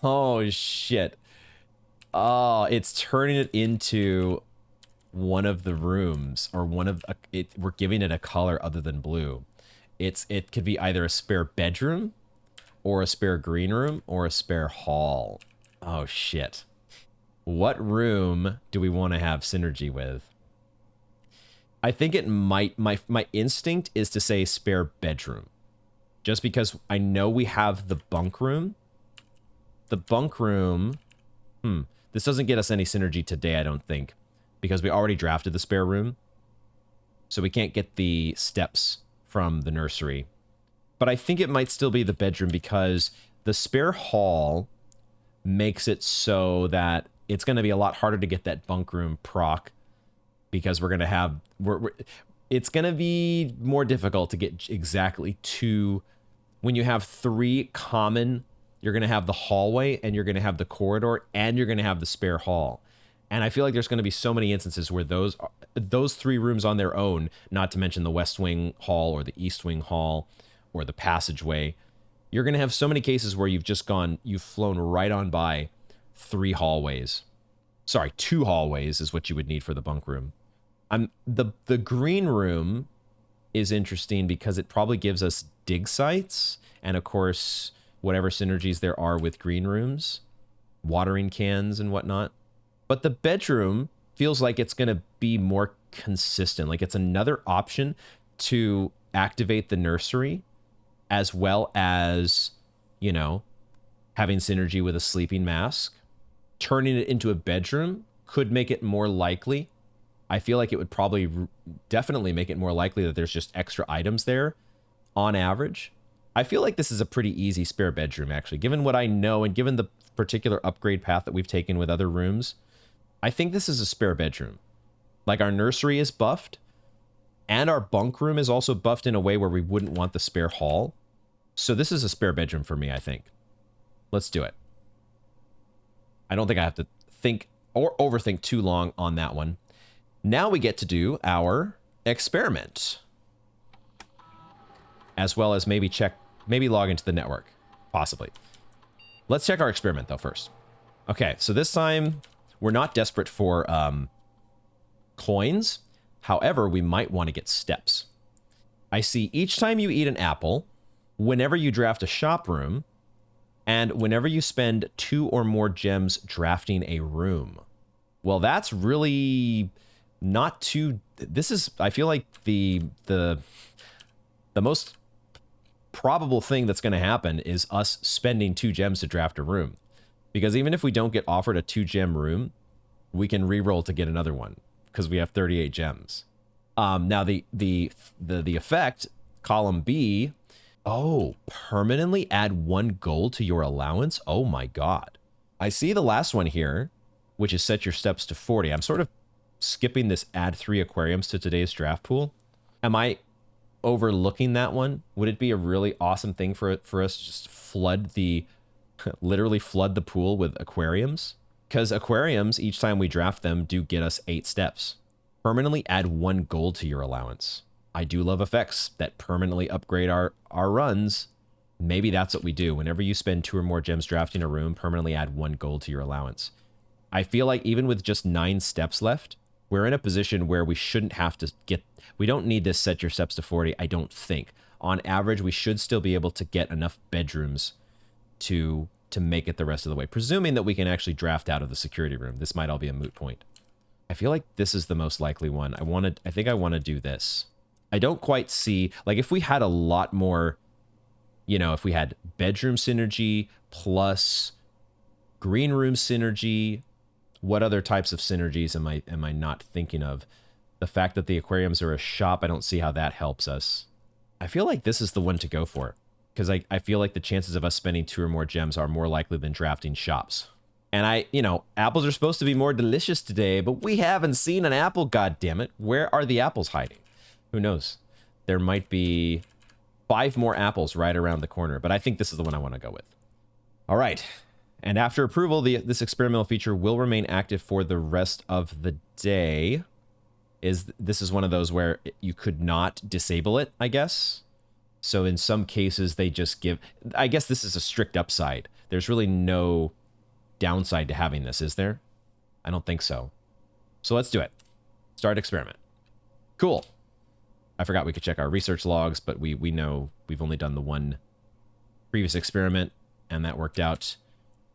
Oh shit. Oh, it's turning it into one of the rooms, or one of it. We're giving it a color other than blue. It could be either a spare bedroom, or a spare green room, or a spare hall. Oh shit. What room do we want to have synergy with? I think it might, my instinct is to say spare bedroom. Just because I know we have the bunk room. The bunk room, this doesn't get us any synergy today, I don't think. Because we already drafted the spare room. So we can't get the steps from the nursery. But I think it might still be the bedroom, because the spare hall makes it so that it's going to be a lot harder to get that bunk room proc, because we're going to have it's going to be more difficult to get exactly 2. When you have 3 common, you're going to have the hallway, and you're going to have the corridor, and you're going to have the spare hall. And I feel like there's going to be so many instances where those 3 rooms on their own, not to mention the west wing hall or the east wing hall or the passageway, you're going to have so many cases where you've flown right on by 3 hallways. Sorry, 2 hallways is what you would need for the bunk room. The green room is interesting because it probably gives us dig sites, and of course, whatever synergies there are with green rooms, watering cans and whatnot. But the bedroom feels like it's going to be more consistent. Like it's another option to activate the nursery, as well as, you know, having synergy with a sleeping mask. Turning it into a bedroom could make it more likely. I feel like it would probably definitely make it more likely that there's just extra items there on average. I feel like this is a pretty easy spare bedroom, actually, given what I know and given the particular upgrade path that we've taken with other rooms. I think this is a spare bedroom. Like, our nursery is buffed, and our bunk room is also buffed in a way where we wouldn't want the spare hall. So this is a spare bedroom for me, I think. Let's do it. I don't think I have to think or overthink too long on that one. Now we get to do our experiment, as well as maybe log into the network, possibly. Let's check our experiment though first. Okay, so this time we're not desperate for coins. However, we might want to get steps. I see each time you eat an apple, whenever you draft a shop room, and whenever you spend 2 or more gems drafting a room. Well, that's really not too... This is, I feel like, the most probable thing that's going to happen is us spending 2 gems to draft a room. Because even if we don't get offered a 2-gem room, we can reroll to get another one, because we have 38 gems. Now, the effect, column B... Oh, permanently add 1 gold to your allowance? Oh my god. I see the last one here, which is set your steps to 40. I'm sort of skipping this add 3 aquariums to today's draft pool. Am I overlooking that one? Would it be a really awesome thing for us to just flood literally flood the pool with aquariums? Because aquariums, each time we draft them, do get us 8 steps. Permanently add 1 gold to your allowance. I do love effects that permanently upgrade our runs. Maybe that's what we do. Whenever you spend 2 or more gems drafting a room, permanently add 1 gold to your allowance. I feel like even with just 9 steps left, we're in a position where we shouldn't have to get... We don't need this set your steps to 40, I don't think. On average, we should still be able to get enough bedrooms to make it the rest of the way. Presuming that we can actually draft out of the security room. This might all be a moot point. I feel like this is the most likely one. I think I want to do this. I don't quite see... Like, if we had a lot more... You know, if we had bedroom synergy plus green room synergy, what other types of synergies am I not thinking of? The fact that the aquariums are a shop, I don't see how that helps us. I feel like this is the one to go for, because I feel like the chances of us spending 2 or more gems are more likely than drafting shops. And you know, apples are supposed to be more delicious today, but we haven't seen an apple, goddammit. Where are the apples hiding? Who knows? There might be 5 more apples right around the corner, but I think this is the one I want to go with. All right. And after approval, this experimental feature will remain active for the rest of the day. This is one of those where you could not disable it, I guess. So in some cases, they just give... I guess this is a strict upside. There's really no downside to having this, is there? I don't think so. So let's do it. Start experiment. Cool. I forgot we could check our research logs, but we know we've only done the one previous experiment, and that worked out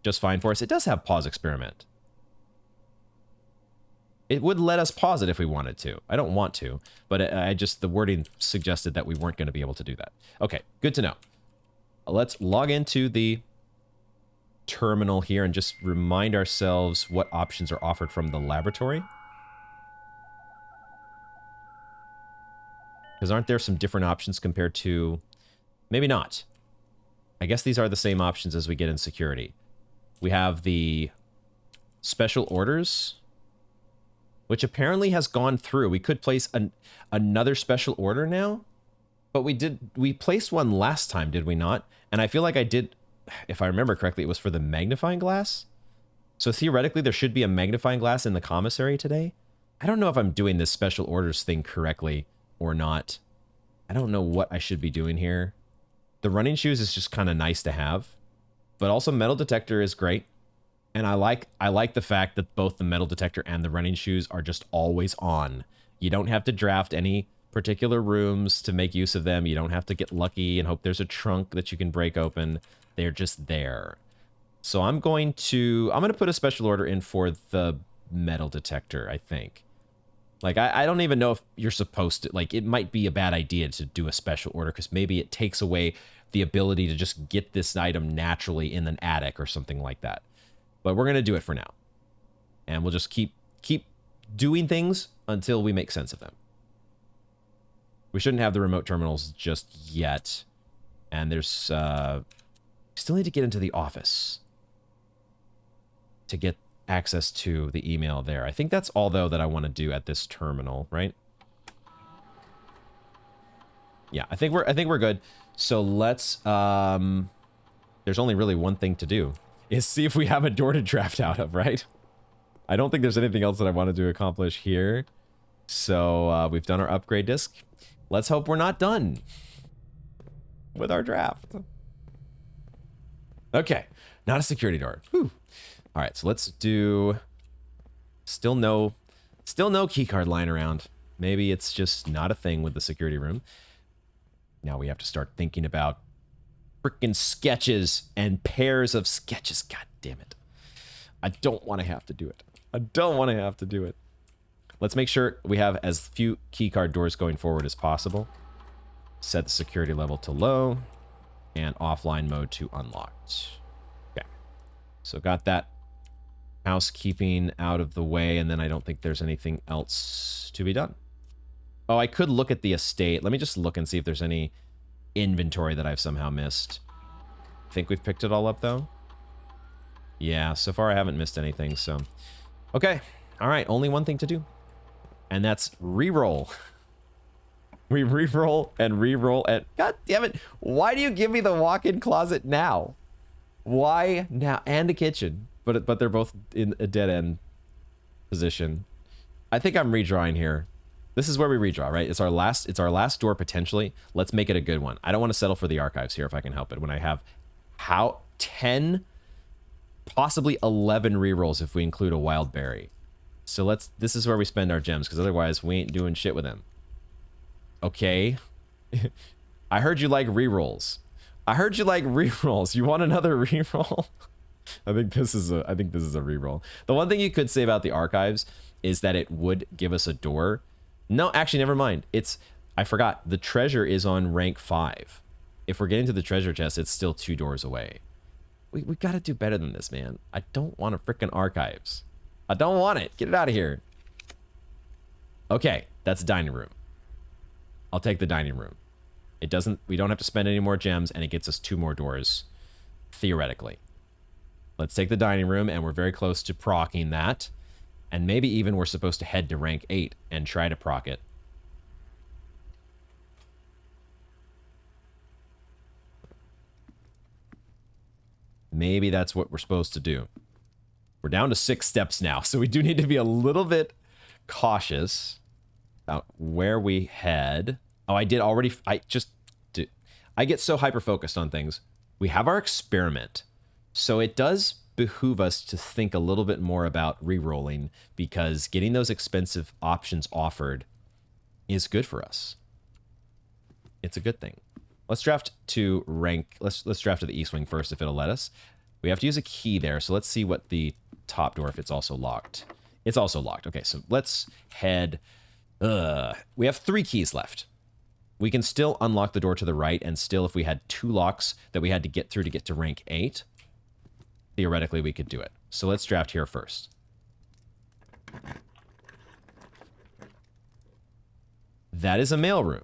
just fine for us. It does have pause experiment. It would let us pause it if we wanted to. I don't want to, but the wording suggested that we weren't going to be able to do that. Okay, good to know. Let's log into the terminal here and just remind ourselves what options are offered from the laboratory. Because aren't there some different options compared to... Maybe not. I guess these are the same options as we get in security. We have the special orders, which apparently has gone through. We could place another special order now, but we placed one last time, did we not? And I feel like I did, if I remember correctly, it was for the magnifying glass. So theoretically, there should be a magnifying glass in the commissary today. I don't know if I'm doing this special orders thing correctly or not. I don't know what I should be doing here. The running shoes is just kind of nice to have, but also metal detector is great. And I like the fact that both the metal detector and the running shoes are just always on. You don't have to draft any particular rooms to make use of them. You don't have to get lucky and hope there's a trunk that you can break open. They're just there. So I'm going to put a special order in for the metal detector, I think. Like, I don't even know if you're supposed to... Like, it might be a bad idea to do a special order, because maybe it takes away the ability to just get this item naturally in an attic or something like that. But we're going to do it for now. And we'll just keep doing things until we make sense of them. We shouldn't have the remote terminals just yet. And there's... still need to get into the office to get access to the email there. I think that's all, though, that I want to do at this terminal, right? Yeah, I think we're good. So let's there's only really one thing to do, is see if we have a door to draft out of, right? I don't think there's anything else that I wanted to accomplish here. So we've done our upgrade disc. Let's hope we're not done with our draft. Okay, not a security door. Whew. All right, so let's do... Still no keycard lying around. Maybe it's just not a thing with the security room. Now we have to start thinking about freaking sketches and pairs of sketches. God damn it. I don't want to have to do it. I don't want to have to do it. Let's make sure we have as few keycard doors going forward as possible. Set the security level to low and offline mode to unlocked. Okay. So got that housekeeping out of the way, and then I don't think there's anything else to be done. Oh, I could look at the estate. Let me just look and see if there's any inventory that I've somehow missed. I think we've picked it all up, though. Yeah, so far I haven't missed anything, so... Okay, all right, only one thing to do. And that's re-roll. We re-roll and re-roll and... God damn it, why do you give me the walk-in closet now? Why now? And a kitchen. But they're both in a dead-end position. I think I'm redrawing here. This is where we redraw, right? It's our last door potentially. Let's make it a good one. I don't want to settle for the archives here if I can help it. When I have 10, possibly 11 rerolls if we include a wild berry. So this is where we spend our gems, because otherwise we ain't doing shit with them. Okay. I heard you like rerolls. I heard you like rerolls. You want another reroll? I think this is a reroll. The one thing you could say about the archives is that it would give us a door. No, actually, never mind. I forgot. The treasure is on rank 5. If we're getting to the treasure chest, it's still 2 doors away. We got to do better than this, man. I don't want a freaking archives. I don't want it. Get it out of here. Okay, that's a dining room. I'll take the dining room. We don't have to spend any more gems, and it gets us 2 more doors, theoretically. Let's take the dining room, and we're very close to procking that. And maybe even we're supposed to head to rank 8 and try to proc it. Maybe that's what we're supposed to do. We're down to 6 steps now, so we do need to be a little bit cautious about where we head. Oh, I get so hyper-focused on things. We have our experiment, so it does behoove us to think a little bit more about re-rolling, because getting those expensive options offered is good for us. It's a good thing. Let's draft to rank. Let's draft to the east wing first if it'll let us. We have to use a key there, so let's see what the top door, if it's also locked. It's also locked. Okay, so let's head. We have 3 keys left. We can still unlock the door to the right, and still, if we had 2 locks that we had to get through to get to rank 8, theoretically we could do it. So let's draft here first. That is a mailroom.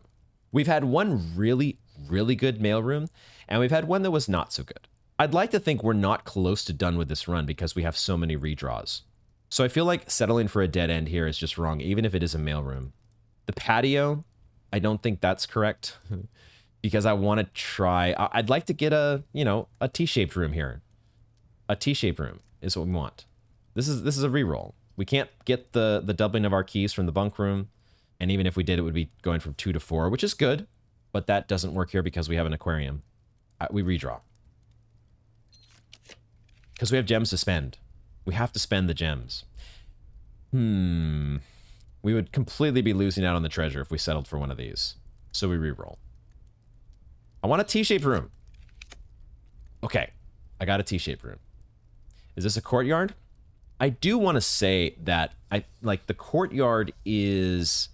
We've had one really, really good mailroom, and we've had one that was not so good. I'd like to think we're not close to done with this run because we have so many redraws. So I feel like settling for a dead end here is just wrong, even if it is a mailroom. The patio, I don't think that's correct because I want to try. I'd like to get a T-shaped room here. A T-shaped room is what we want. This is a reroll. We can't get the doubling of our keys from the bunk room, and even if we did, it would be going from 2 to 4, which is good, but that doesn't work here because we have an aquarium. We redraw. Because we have gems to spend. We have to spend the gems. We would completely be losing out on the treasure if we settled for one of these. So we reroll. I want a T-shaped room. Okay, I got a T-shaped room. Is this a courtyard? I do want to say that the courtyard is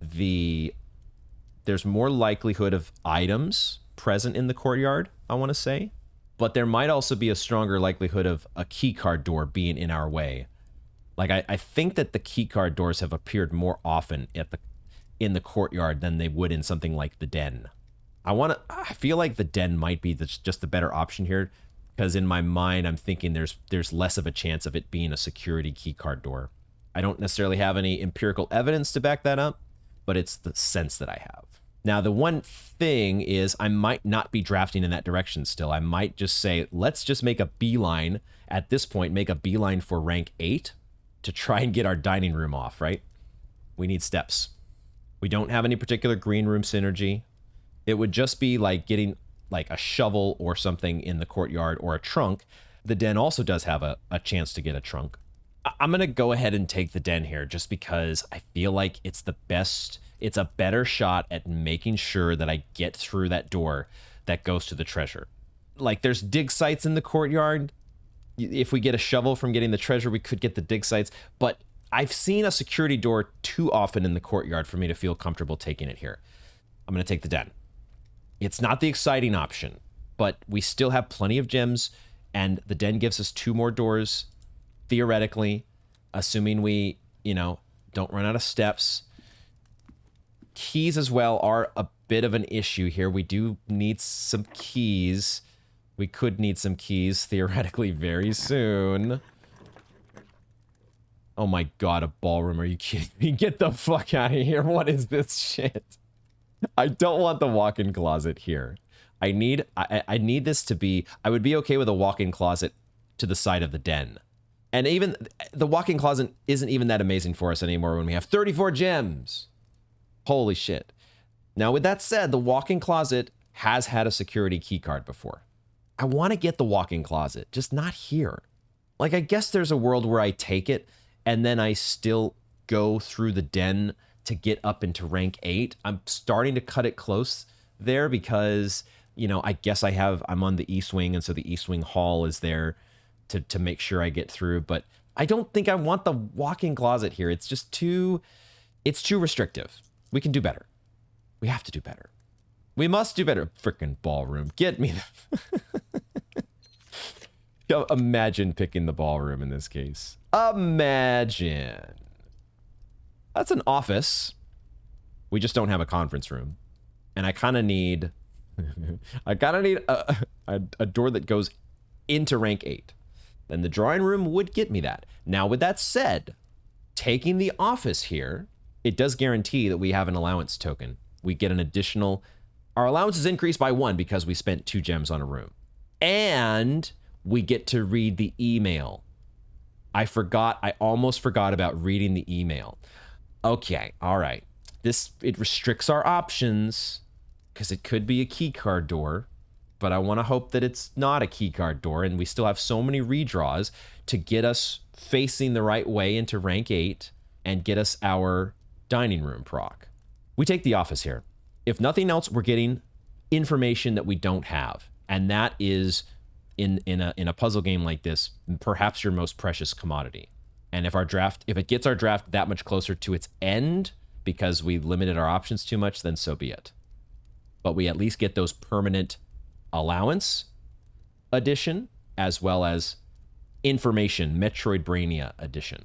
there's more likelihood of items present in the courtyard, I want to say. But there might also be a stronger likelihood of a keycard door being in our way. Like, I think that the keycard doors have appeared more often in the courtyard than they would in something like the den. I feel like the den might be just the better option here, because in my mind, I'm thinking there's less of a chance of it being a security keycard door. I don't necessarily have any empirical evidence to back that up, but it's the sense that I have. Now, the one thing is I might not be drafting in that direction still. I might just say, let's just make a beeline at this point, make a beeline for rank 8 to try and get our dining room off, right? We need steps. We don't have any particular green room synergy. It would just be like getting like a shovel or something in the courtyard or a trunk. The den also does have a chance to get a trunk. I'm going to go ahead and take the den here just because I feel like it's the best. It's a better shot at making sure that I get through that door that goes to the treasure. Like, there's dig sites in the courtyard. If we get a shovel from getting the treasure, we could get the dig sites. But I've seen a security door too often in the courtyard for me to feel comfortable taking it here. I'm going to take the den. It's not the exciting option, but we still have plenty of gems, and the den gives us 2 more doors, theoretically, assuming we, don't run out of steps. Keys as well are a bit of an issue here. We do need some keys. We could need some keys theoretically very soon. Oh my god, a ballroom. Are you kidding me? Get the fuck out of here. What is this shit? I don't want the walk-in closet here. I need this to be... I would be okay with a walk-in closet to the side of the den. And even the walk-in closet isn't even that amazing for us anymore when we have 34 gems. Holy shit. Now, with that said, the walk-in closet has had a security key card before. I want to get the walk-in closet, just not here. Like, I guess there's a world where I take it and then I still go through the den to get up into rank 8. I'm starting to cut it close there because, you know, I guess I'm on the east wing, and so the east wing hall is there to make sure I get through. But I don't think I want the walk-in closet here. It's just it's too restrictive. We can do better. We have to do better. We must do better. Frickin' ballroom. Get me. Imagine picking the ballroom in this case. Imagine. That's an office. We just don't have a conference room. And I kind of need... I kind of need a door that goes into rank 8. Then the drawing room would get me that. Now, with that said, taking the office here, it does guarantee that we have an allowance token. We get an additional... Our allowance is increased by 1 because we spent 2 gems on a room. And we get to read the email. I almost forgot about reading the email. Okay, all right. It restricts our options because it could be a keycard door, but I want to hope that it's not a keycard door, and we still have so many redraws to get us facing the right way into rank 8 and get us our dining room proc. We take the office here. If nothing else, we're getting information that we don't have, and that is in a puzzle game like this, perhaps your most precious commodity. And if it gets our draft that much closer to its end because we limited our options too much, then so be it. But we at least get those permanent allowance addition as well as information, Metroid Brainia edition.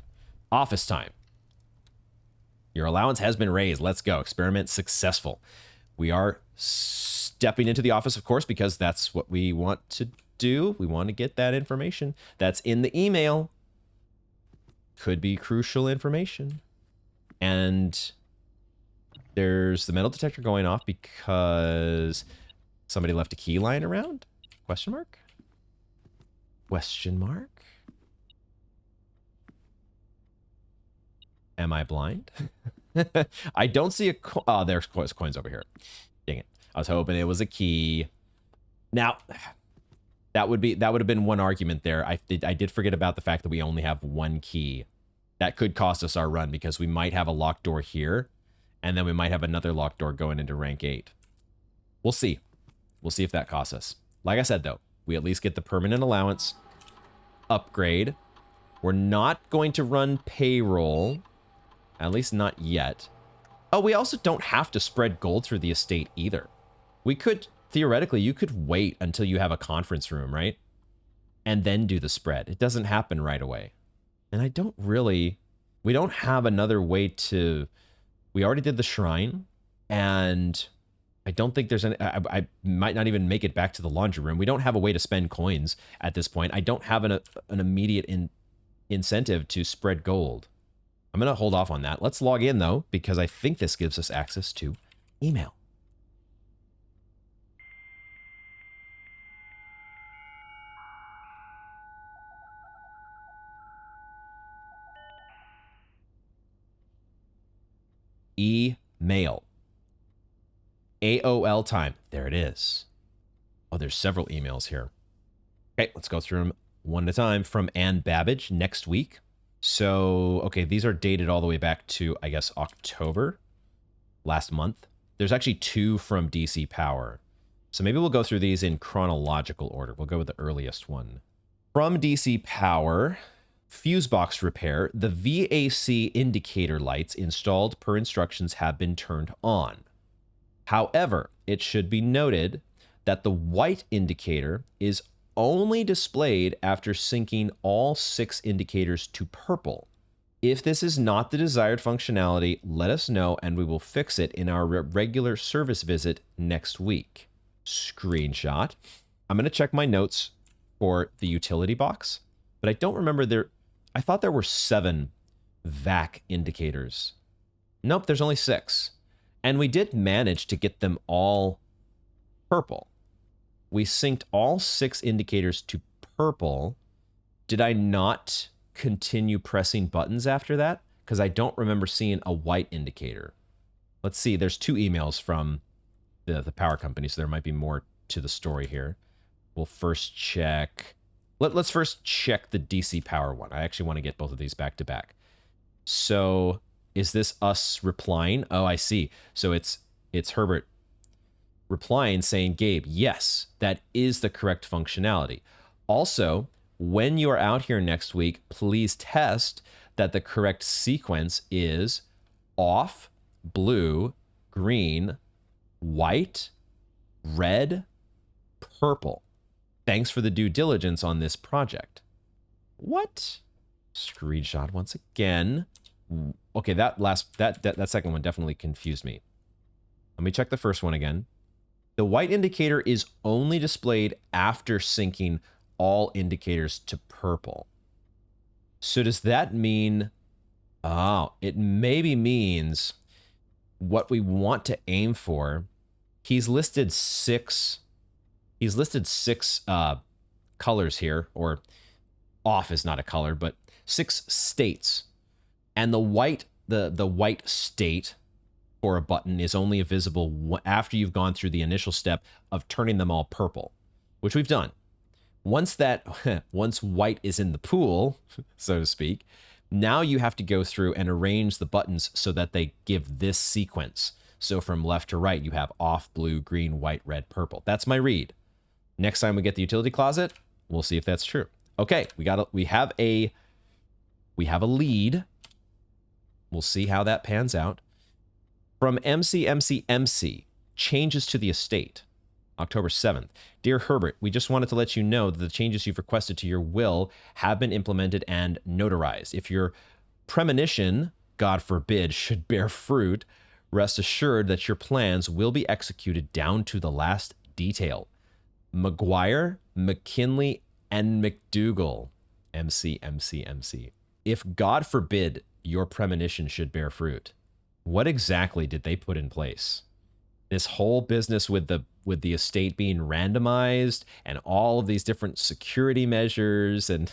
Office time. Your allowance has been raised. Let's go. Experiment successful. We are stepping into the office, of course, because that's what we want to do. We want to get that information that's in the email. Could be crucial information. And there's the metal detector going off because somebody left a key lying around? Question mark? Question mark? Am I blind? I don't see a oh, there's coins over here. Dang it. I was hoping it was a key. Now, that would have been one argument there. I did forget about the fact that we only have 1 key. That could cost us our run because we might have a locked door here, and then we might have another locked door going into rank 8. We'll see. We'll see if that costs us. Like I said, though, we at least get the permanent allowance upgrade. We're not going to run payroll, at least not yet. Oh, we also don't have to spread gold through the estate either. We could, theoretically, you could wait until you have a conference room, right? And then do the spread. It doesn't happen right away. And we don't have another way to, we already did the shrine, and I don't think there's I might not even make it back to the laundry room. We don't have a way to spend coins at this point. I don't have an immediate incentive to spread gold. I'm going to hold off on that. Let's log in, though, because I think this gives us access to email. Email. AOL time. There it is. Oh, there's several emails here. Okay, let's go through them one at a time. From Ann Babbage, next week. So, okay, these are dated all the way back to, I guess, October, last month. There's actually 2 from DC Power. So maybe we'll go through these in chronological order. We'll go with the earliest one. From DC Power, fuse box repair. The VAC indicator lights installed per instructions have been turned on. However, it should be noted that the white indicator is only displayed after syncing all 6 indicators to purple. If this is not the desired functionality, let us know and we will fix it in our regular service visit next week. Screenshot. I'm going to check my notes for the utility box, but I don't remember I thought there were 7 VAC indicators. Nope, there's only 6. And we did manage to get them all purple. We synced all 6 indicators to purple. Did I not continue pressing buttons after that? Because I don't remember seeing a white indicator. Let's see. There's 2 emails from the power company, so there might be more to the story here. We'll first check. Let's first check the DC Power one. I actually want to get both of these back to back. So is this us replying? Oh, I see. So it's Herbert replying saying, Gabe, yes, that is the correct functionality. Also, when you are out here next week, please test that the correct sequence is off, blue, green, white, red, purple. Thanks for the due diligence on this project. What? Screenshot once again. Okay, that second one definitely confused me. Let me check the first one again. The white indicator is only displayed after syncing all indicators to purple. So does that mean, it maybe means what we want to aim for. He's listed six colors here, or off is not a color, but 6 states. And the white state for a button is only visible after you've gone through the initial step of turning them all purple, which we've done. Once white is in the pool, so to speak, now you have to go through and arrange the buttons so that they give this sequence. So from left to right, you have off, blue, green, white, red, purple. That's my read. Next time we get the utility closet, we'll see if that's true. Okay, we have a lead. We'll see how that pans out. From MC, changes to the estate. October 7th. Dear Herbert, we just wanted to let you know that the changes you've requested to your will have been implemented and notarized. If your premonition, God forbid, should bear fruit, rest assured that your plans will be executed down to the last detail. McGuire, McKinley, and McDougall. MC. If God forbid your premonition should bear fruit, what exactly did they put in place? This whole business with the estate being randomized and all of these different security measures and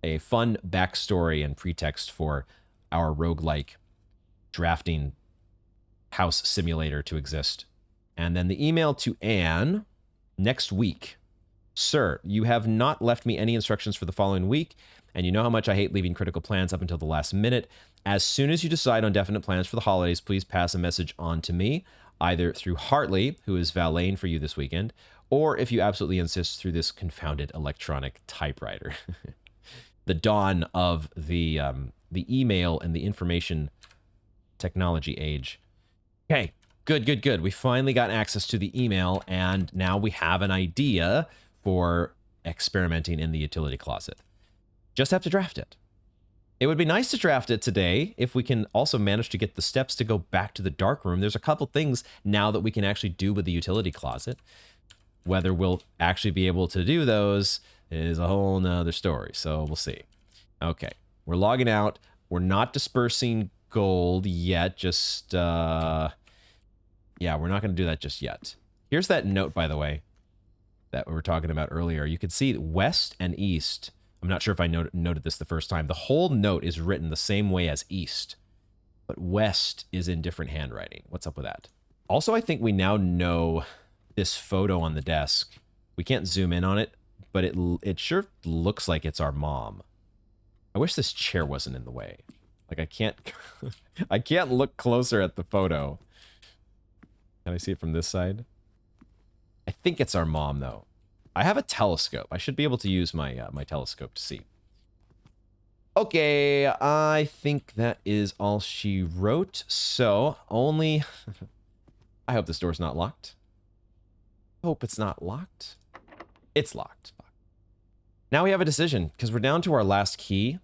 a fun backstory and pretext for our roguelike drafting house simulator to exist. And then the email to Anne next week. Sir, you have not left me any instructions for the following week, and you know how much I hate leaving critical plans up until the last minute. As soon as you decide on definite plans for the holidays, please pass a message on to me, either through Hartley, who is valeting for you this weekend, or if you absolutely insist, through this confounded electronic typewriter. The dawn of the email and the information technology age. Okay, good. We finally got access to the email, and now we have an idea for experimenting in the utility closet. Just have to draft it. It would be nice to draft it today if we can also manage to get the steps to go back to the dark room. There's a couple things now that we can actually do with the utility closet. Whether we'll actually be able to do those is a whole nother story, so we'll see. Okay, we're logging out. We're not dispersing gold yet, yeah, we're not going to do that just yet. Here's that note, by the way, that we were talking about earlier. You can see west and east. I'm not sure if I noted this the first time. The whole note is written the same way as east, but west is in different handwriting. What's up with that? Also, I think we now know this photo on the desk. We can't zoom in on it, but it sure looks like it's our mom. I wish this chair wasn't in the way. Like I can't look closer at the photo. Can I see it from this side? I think it's our mom, though. I have a telescope. I should be able to use my my telescope to see. Okay, I think that is all she wrote. So, only... I hope this door's not locked. Hope it's not locked. It's locked. Now we have a decision, because we're down to our last key.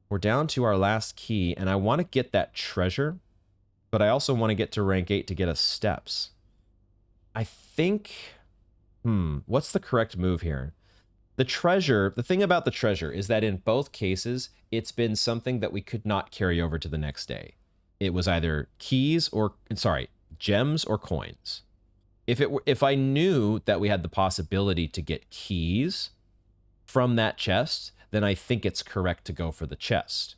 We're down to our last key, and I want to get that treasure, but I also want to get to rank 8 to get us steps. I think... what's the correct move here? The treasure, the thing about the treasure is that in both cases, it's been something that we could not carry over to the next day. It was either gems or coins. If I knew that we had the possibility to get keys from that chest, then I think it's correct to go for the chest.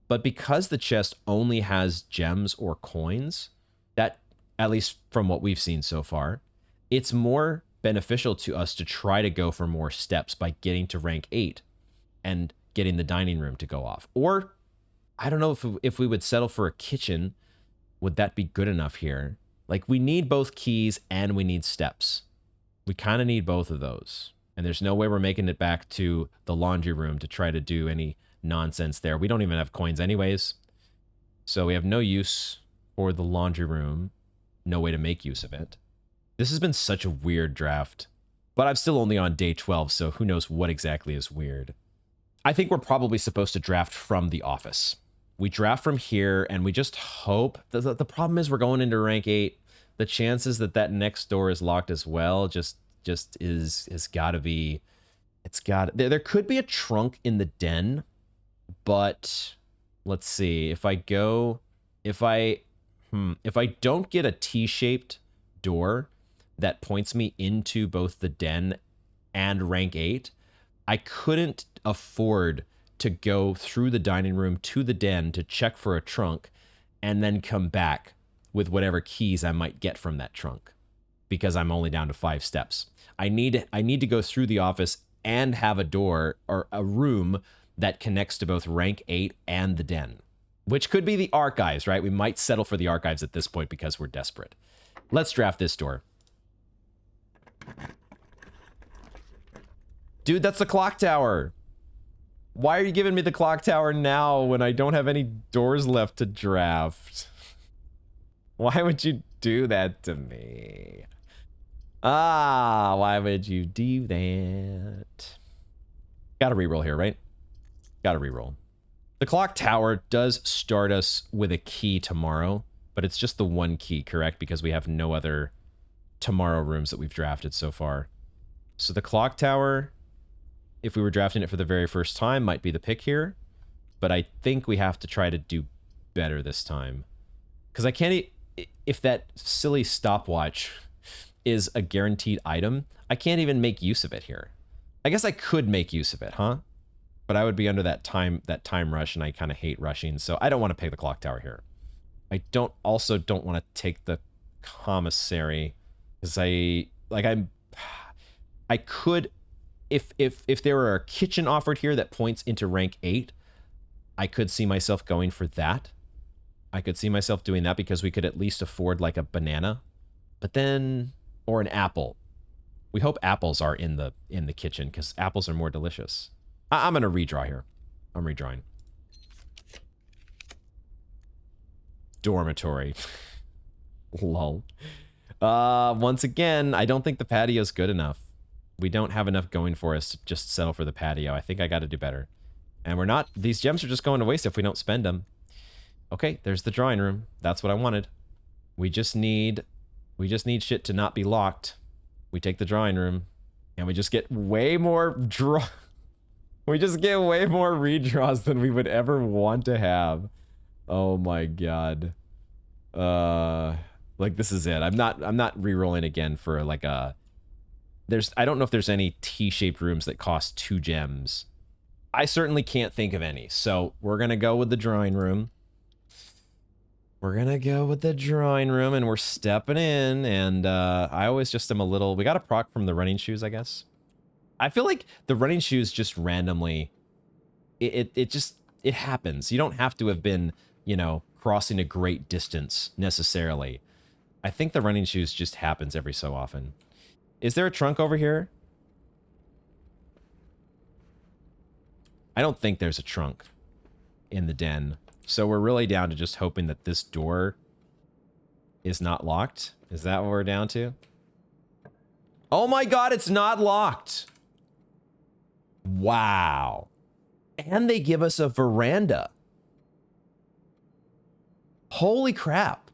But because the chest only has gems or coins, at least from what we've seen so far. It's more beneficial to us to try to go for more steps by getting to rank 8 and getting the dining room to go off. Or I don't know if we would settle for a kitchen. Would that be good enough here? Like, we need both keys and we need steps. We kind of need both of those. And there's no way we're making it back to the laundry room to try to do any nonsense there. We don't even have coins anyways. So we have no use for the laundry room. No way to make use of it. This has been such a weird draft. But I'm still only on day 12, so who knows what exactly is weird. I think we're probably supposed to draft from the office. We draft from here, and we just hope. The problem is we're going into rank 8. The chances that that next door is locked as well just is got to be. It's got. There could be a trunk in the den, but let's see. If I don't get a T-shaped door that points me into both the den and rank 8, I couldn't afford to go through the dining room to the den to check for a trunk and then come back with whatever keys I might get from that trunk, because I'm only down to 5 steps. I need to go through the office and have a door or a room that connects to both rank 8 and the den, which could be the archives, right? We might settle for the archives at this point because we're desperate. Let's draft this door. Dude, that's the clock tower. Why are you giving me the clock tower now when I don't have any doors left to draft? Why would you do that to me? Why would you do that? Gotta reroll here, right? Gotta reroll. The clock tower does start us with a key tomorrow, but it's just the one key, correct? Because we have no other tomorrow rooms that we've drafted so far. So the clock tower, if we were drafting it for the very first time, might be the pick here. But I think we have to try to do better this time. Because I can't... If that silly stopwatch is a guaranteed item, I can't even make use of it here. I guess I could make use of it, huh? But I would be under that time rush, and I kind of hate rushing, so I don't want to pick the clock tower here. I also don't want to take the commissary, because I could... If there were a kitchen offered here that points into rank 8, I could see myself going for that. I could see myself doing that because we could at least afford like a banana, but then, or an apple. We hope apples are in the kitchen because apples are more delicious. I'm gonna redraw here. I'm redrawing. Dormitory. Lol. Once again, I don't think the patio's good enough. We don't have enough going for us to just settle for the patio. I think I got to do better. And we're not... These gems are just going to waste if we don't spend them. Okay, there's the drawing room. That's what I wanted. We just need shit to not be locked. We take the drawing room, and we just get way more we just get way more redraws than we would ever want to have. Oh my god. Like, this is it. I'm not re-rolling again for like a... I don't know if there's any T-shaped rooms that cost 2 gems. I certainly can't think of any. So we're going to go with the drawing room. We're going to go with the drawing room, and we're stepping in. And I always just am a little... We got a proc from the running shoes, I guess. I feel like the running shoes just randomly... It happens. You don't have to have been, you know, crossing a great distance necessarily. I think the running shoes just happens every so often. Is there a trunk over here? I don't think there's a trunk in the den. So we're really down to just hoping that this door is not locked. Is that what we're down to? Oh my god, it's not locked! Wow. And they give us a veranda. Holy crap.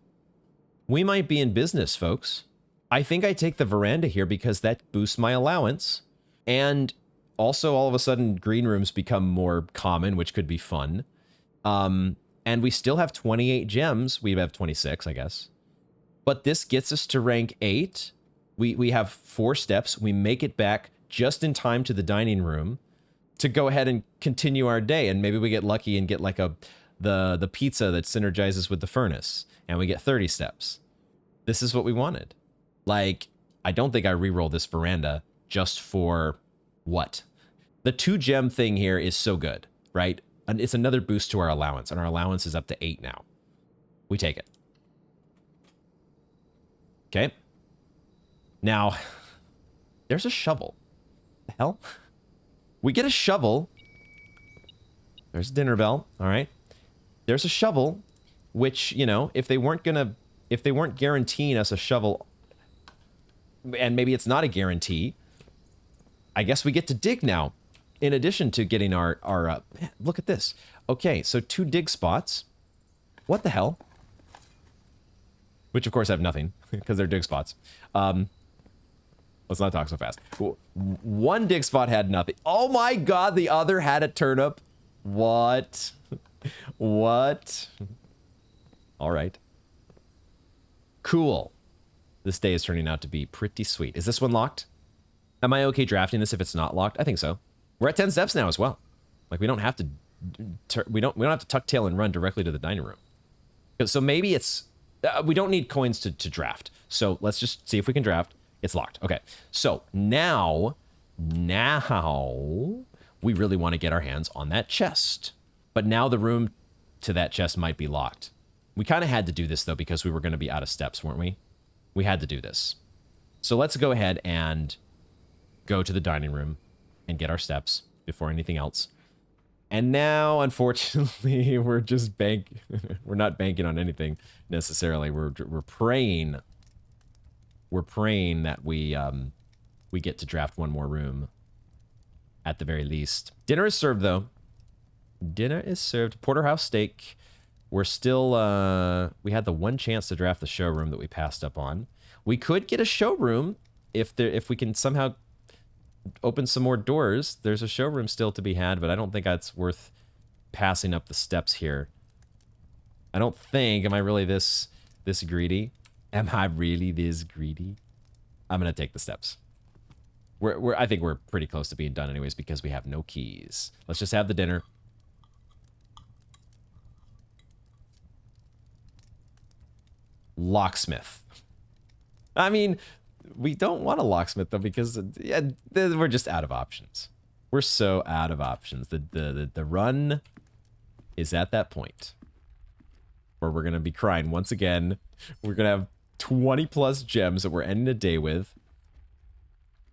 We might be in business, folks. I think I take the veranda here because that boosts my allowance. And also, all of a sudden, green rooms become more common, which could be fun. And we still have 28 gems. We have 26, I guess. But this gets us to rank 8. We have 4 steps. We make it back just in time to the dining room to go ahead and continue our day. And maybe we get lucky and get like the pizza that synergizes with the furnace. And we get 30 steps. This is what we wanted. Like, I don't think I re-roll this veranda just for what? The 2 gem thing here is so good, right? And it's another boost to our allowance, and our allowance is up to 8 now. We take it. Okay. Now, there's a shovel. The hell? We get a shovel. There's a dinner bell. All right. There's a shovel, which, you know, if they weren't guaranteeing us a shovel, and maybe it's not a guarantee, I guess we get to dig now. In addition to getting our look at this. Okay, so 2 dig spots. What the hell? Which of course have nothing because they're dig spots. Let's not talk so fast. 1 dig spot had nothing. Oh my god, the other had a turnip. What? What? All right. Cool. This day is turning out to be pretty sweet. Is this one locked? Am I okay drafting this if it's not locked? I think so. We're at 10 steps now as well. Like, we don't have to we don't have to tuck tail and run directly to the dining room. So maybe it's we don't need coins to draft. So let's just see if we can draft. It's locked. Okay. So now we really want to get our hands on that chest. But now the room to that chest might be locked. We kind of had to do this though because we were going to be out of steps, weren't we? We had to do this. So let's go ahead and go to the dining room and get our steps before anything else. And now, unfortunately, we're just we're not banking on anything necessarily. We're praying. We're praying that we get to draft 1 more room at the very least. Dinner is served though. Dinner is served. Porterhouse steak. We're still we had the 1 chance to draft the showroom that we passed up on. We could get a showroom if we can somehow open some more doors. There's a showroom still to be had, but I don't think that's worth passing up the steps here. I don't think. Am I really this greedy? Am I really this greedy? I'm gonna take the steps. I think we're pretty close to being done anyways because we have no keys. Let's just have the dinner. Locksmith. I mean, we don't want a locksmith though because yeah, we're just out of options. We're so out of options. The run is at that point where we're gonna be crying once again. We're gonna have 20 plus gems that we're ending the day with,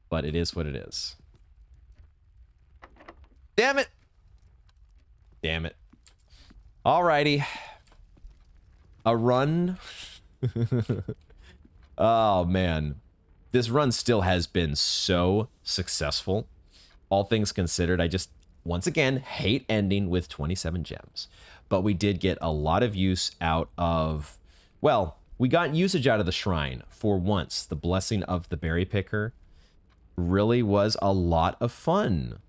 but it is what it is. Damn it! Damn it! Alrighty, a run. Oh man. This run still has been so successful. All things considered, I just, once again, hate ending with 27 gems. But we did get a lot of use out of, well, we got usage out of the shrine for once. The blessing of the berry picker really was a lot of fun.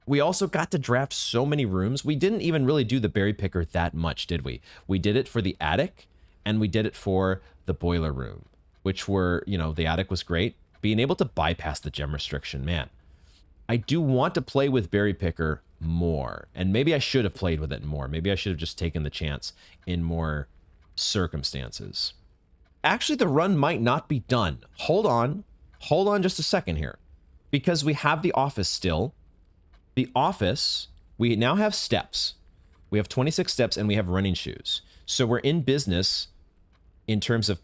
We also got to draft so many rooms. We didn't even really do the berry picker that much, did we? We did it for the attic and we did it for the boiler room, which were, you know, the attic was great. Being able to bypass the gem restriction, man. I do want to play with berry picker more, and maybe I should have played with it more. Maybe I should have just taken the chance in more circumstances. Actually, the run might not be done. Hold on just a second here, because we have the office still. The office, we now have steps. We have 26 steps and we have running shoes. So we're in business in terms of,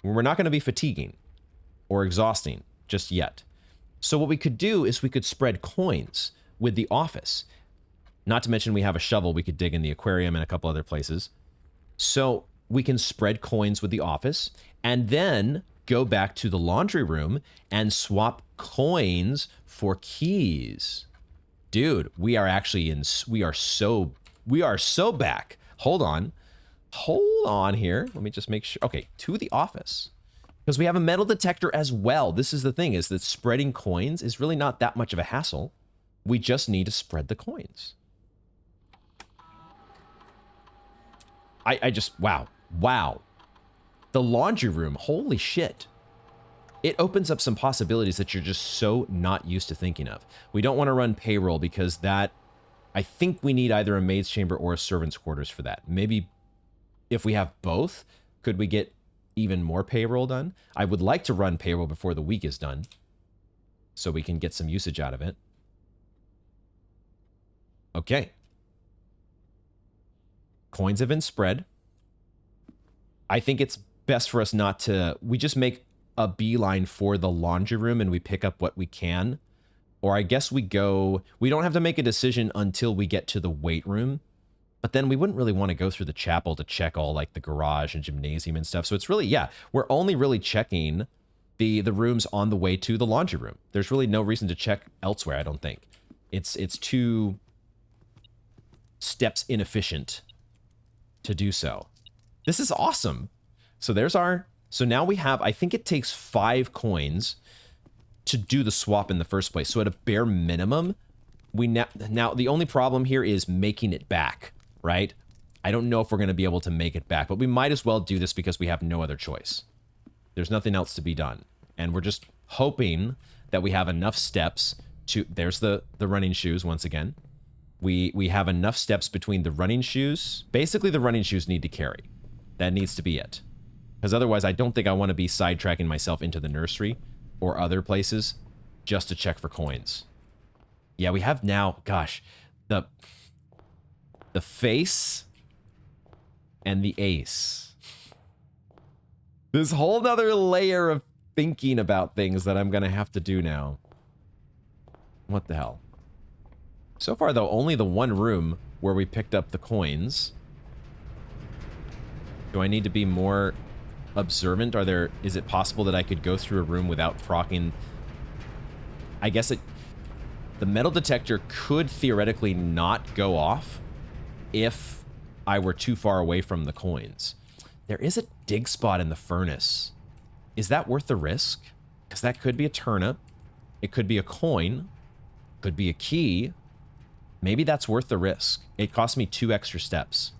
we're not going to be fatiguing or exhausting just yet. So what we could do is we could spread coins with the office. Not to mention we have a shovel we could dig in the aquarium and a couple other places. So we can spread coins with the office and then go back to the laundry room and swap coins for keys. Dude, we are actually in, we are so back. Hold on here. Let me just make sure. Okay, to the office. Because we have a metal detector as well. This is the thing, is that spreading coins is really not that much of a hassle. We just need to spread the coins. I just, wow. The laundry room, holy shit. It opens up some possibilities that you're just so not used to thinking of. We don't want to run payroll because that, I think we need either a maid's chamber or a servant's quarters for that. Maybe if we have both, could we get even more payroll done. I would like to run payroll before the week is done so we can get some usage out of it. Okay. Coins have been spread. I think it's best for us not to... We just make a beeline for the laundry room and we pick up what we can. Or I guess we go... We don't have to make a decision until we get to the weight room. But then we wouldn't really want to go through the chapel to check all like the garage and gymnasium and stuff. So it's really, yeah, we're only really checking the rooms on the way to the laundry room. There's really no reason to check elsewhere, I don't think. It's too steps inefficient to do so. This is awesome. So there's our... So now we have, I think it takes 5 coins to do the swap in the first place. So at a bare minimum, we now the only problem here is making it back, right? I don't know if we're going to be able to make it back, but we might as well do this because we have no other choice. There's nothing else to be done. And we're just hoping that we have enough steps to... There's the running shoes once again. We have enough steps between the running shoes. Basically, the running shoes need to carry. That needs to be it. Because otherwise, I don't think I want to be sidetracking myself into the nursery or other places just to check for coins. Yeah, we have now... Gosh, the face and the ace. This whole nother layer of thinking about things that I'm going to have to do now. What the hell? So far, though, only the one room where we picked up the coins. Do I need to be more observant? Is it possible that I could go through a room without proccing? I guess the metal detector could theoretically not go off if I were too far away from the coins. There is a dig spot in the furnace. Is that worth the risk? Because that could be a turnip. It could be a coin. Could be a key. Maybe that's worth the risk. It cost me 2 extra steps.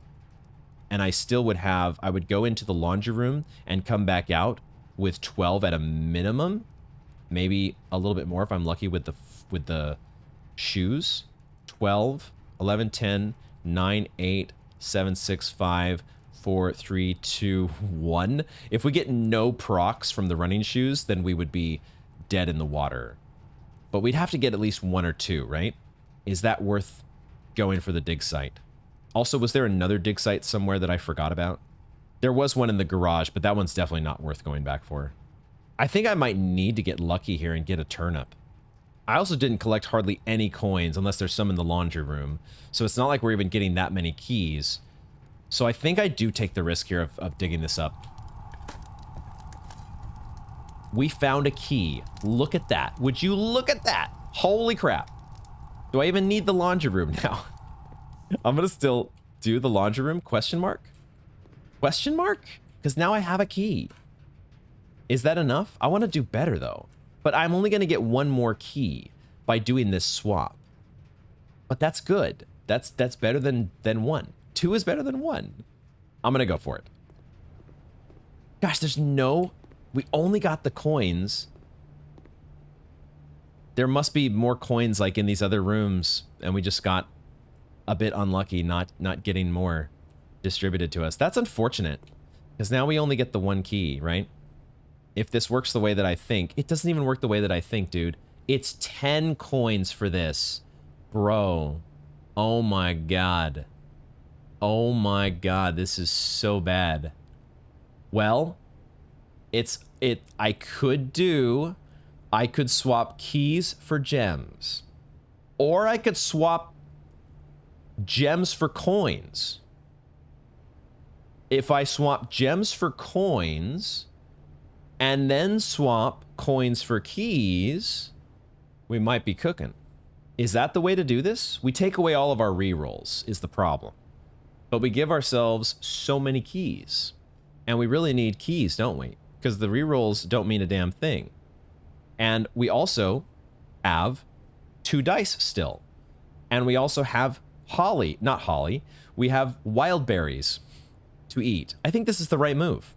And I still would have... I would go into the laundry room and come back out with 12 at a minimum. Maybe a little bit more if I'm lucky with the shoes. 12, 11, 10, 9, 8, 7, 6, 5, 4, 3, 2, 1. If we get no procs from the running shoes, then we would be dead in the water. But we'd have to get at least 1 or 2, right? Is that worth going for the dig site? Also, was there another dig site somewhere that I forgot about? There was one in the garage, but that one's definitely not worth going back for. I think I might need to get lucky here and get a turnip. I also didn't collect hardly any coins unless there's some in the laundry room. So it's not like we're even getting that many keys. So I think I do take the risk here of digging this up. We found a key. Look at that. Would you look at that? Holy crap. Do I even need the laundry room now? I'm going to still do the laundry room? Question mark? Question mark? Because now I have a key. Is that enough? I want to do better, though. But I'm only going to get 1 more key by doing this swap. But that's good. That's better than 1. 2 is better than 1. I'm going to go for it. Gosh, there's no... We only got the coins. There must be more coins like in these other rooms, and we just got a bit unlucky not getting more distributed to us. That's unfortunate, because now we only get the 1 key, right? If this works the way that I think... It doesn't even work the way that I think, dude. It's 10 coins for this. Bro. Oh my god. Oh my god, this is so bad. Well, I could swap keys for gems. Or I could swap gems for coins. If I swap gems for coins and then swap coins for keys, we might be cooking. Is that the way to do this? We take away all of our rerolls is the problem. But we give ourselves so many keys. And we really need keys, don't we? Because the rerolls don't mean a damn thing. And we also have 2 dice still. And we also have not holly. We have wild berries to eat. I think this is the right move.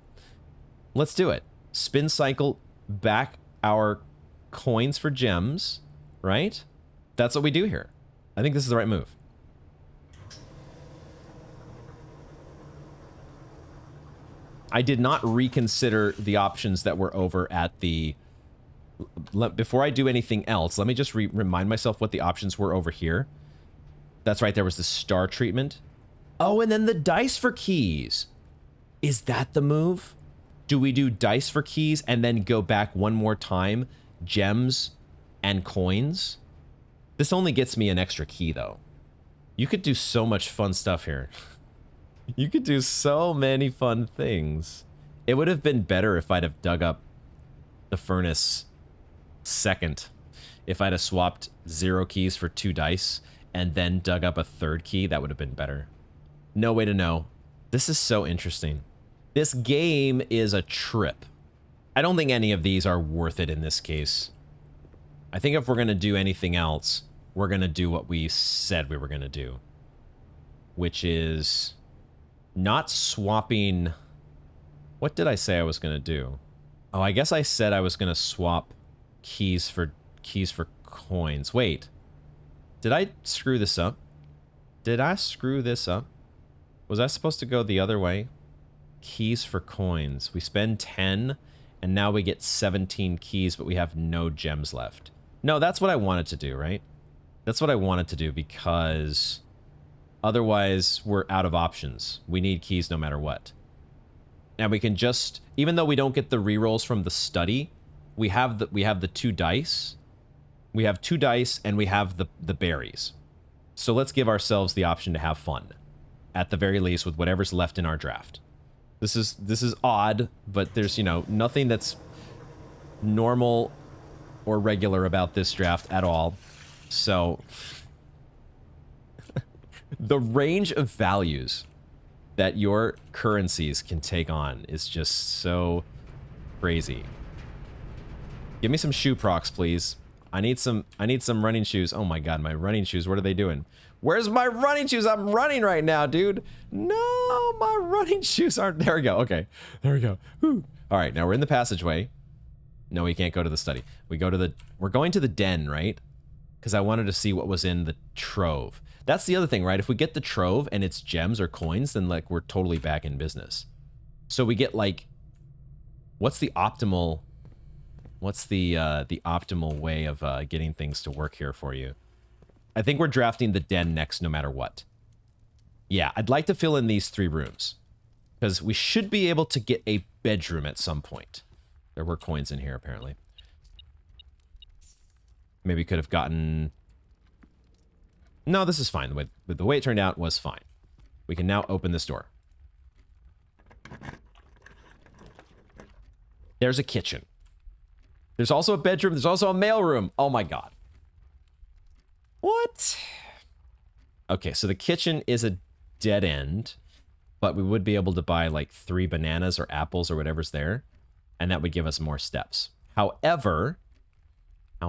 Let's do it. Spin cycle back our coins for gems, right? That's what we do here. I think this is the right move. I did not reconsider the options that were over at the... Before I do anything else, let me just remind myself what the options were over here. That's right, there was the star treatment. Oh, and then the dice for keys. Is that the move? Do we do dice for keys and then go back one more time? Gems and coins? This only gets me an extra key, though. You could do so much fun stuff here. You could do so many fun things. It would have been better if I'd have dug up the furnace second. If I'd have swapped 0 keys for 2 dice and then dug up a 3rd key, that would have been better. No way to know. This is so interesting. This game is a trip. I don't think any of these are worth it in this case. I think if we're going to do anything else, we're going to do what we said we were going to do. Which is not swapping... What did I say I was going to do? Oh, I guess I said I was going to swap keys for coins. Wait. Did I screw this up? Did I screw this up? Was I supposed to go the other way? Keys for coins. We spend 10, and now we get 17 keys, but we have no gems left. No, that's what I wanted to do, right? That's what I wanted to do, because otherwise we're out of options. We need keys no matter what. And we can just, even though we don't get the rerolls from the study, we have the 2 dice. We have 2 dice, and we have the berries. So let's give ourselves the option to have fun, at the very least, with whatever's left in our draft. This is odd, but there's, you know, nothing that's normal or regular about this draft at all. So the range of values that your currencies can take on is just so crazy. Give me some shoe procs, please. I need some running shoes. Oh my god, my running shoes, what are they doing? Where's my running shoes? I'm running right now, dude. No, my running shoes aren't... There we go. Okay. There we go. Whew. All right, now we're in the passageway. No, we can't go to the study. We're going to the den, right? Because I wanted to see what was in the trove. That's the other thing, right? If we get the trove and it's gems or coins, then like we're totally back in business. So we get like... What's the optimal way of getting things to work here for you? I think we're drafting the den next no matter what. Yeah, I'd like to fill in these 3 rooms. Because we should be able to get a bedroom at some point. There were coins in here, apparently. Maybe could have gotten... No, this is fine. The way it turned out was fine. We can now open this door. There's a kitchen. There's also a bedroom. There's also a mailroom. Oh my god. What? Okay, so the kitchen is a dead end, but we would be able to buy like 3 bananas or apples or whatever's there, and that would give us more steps. However, I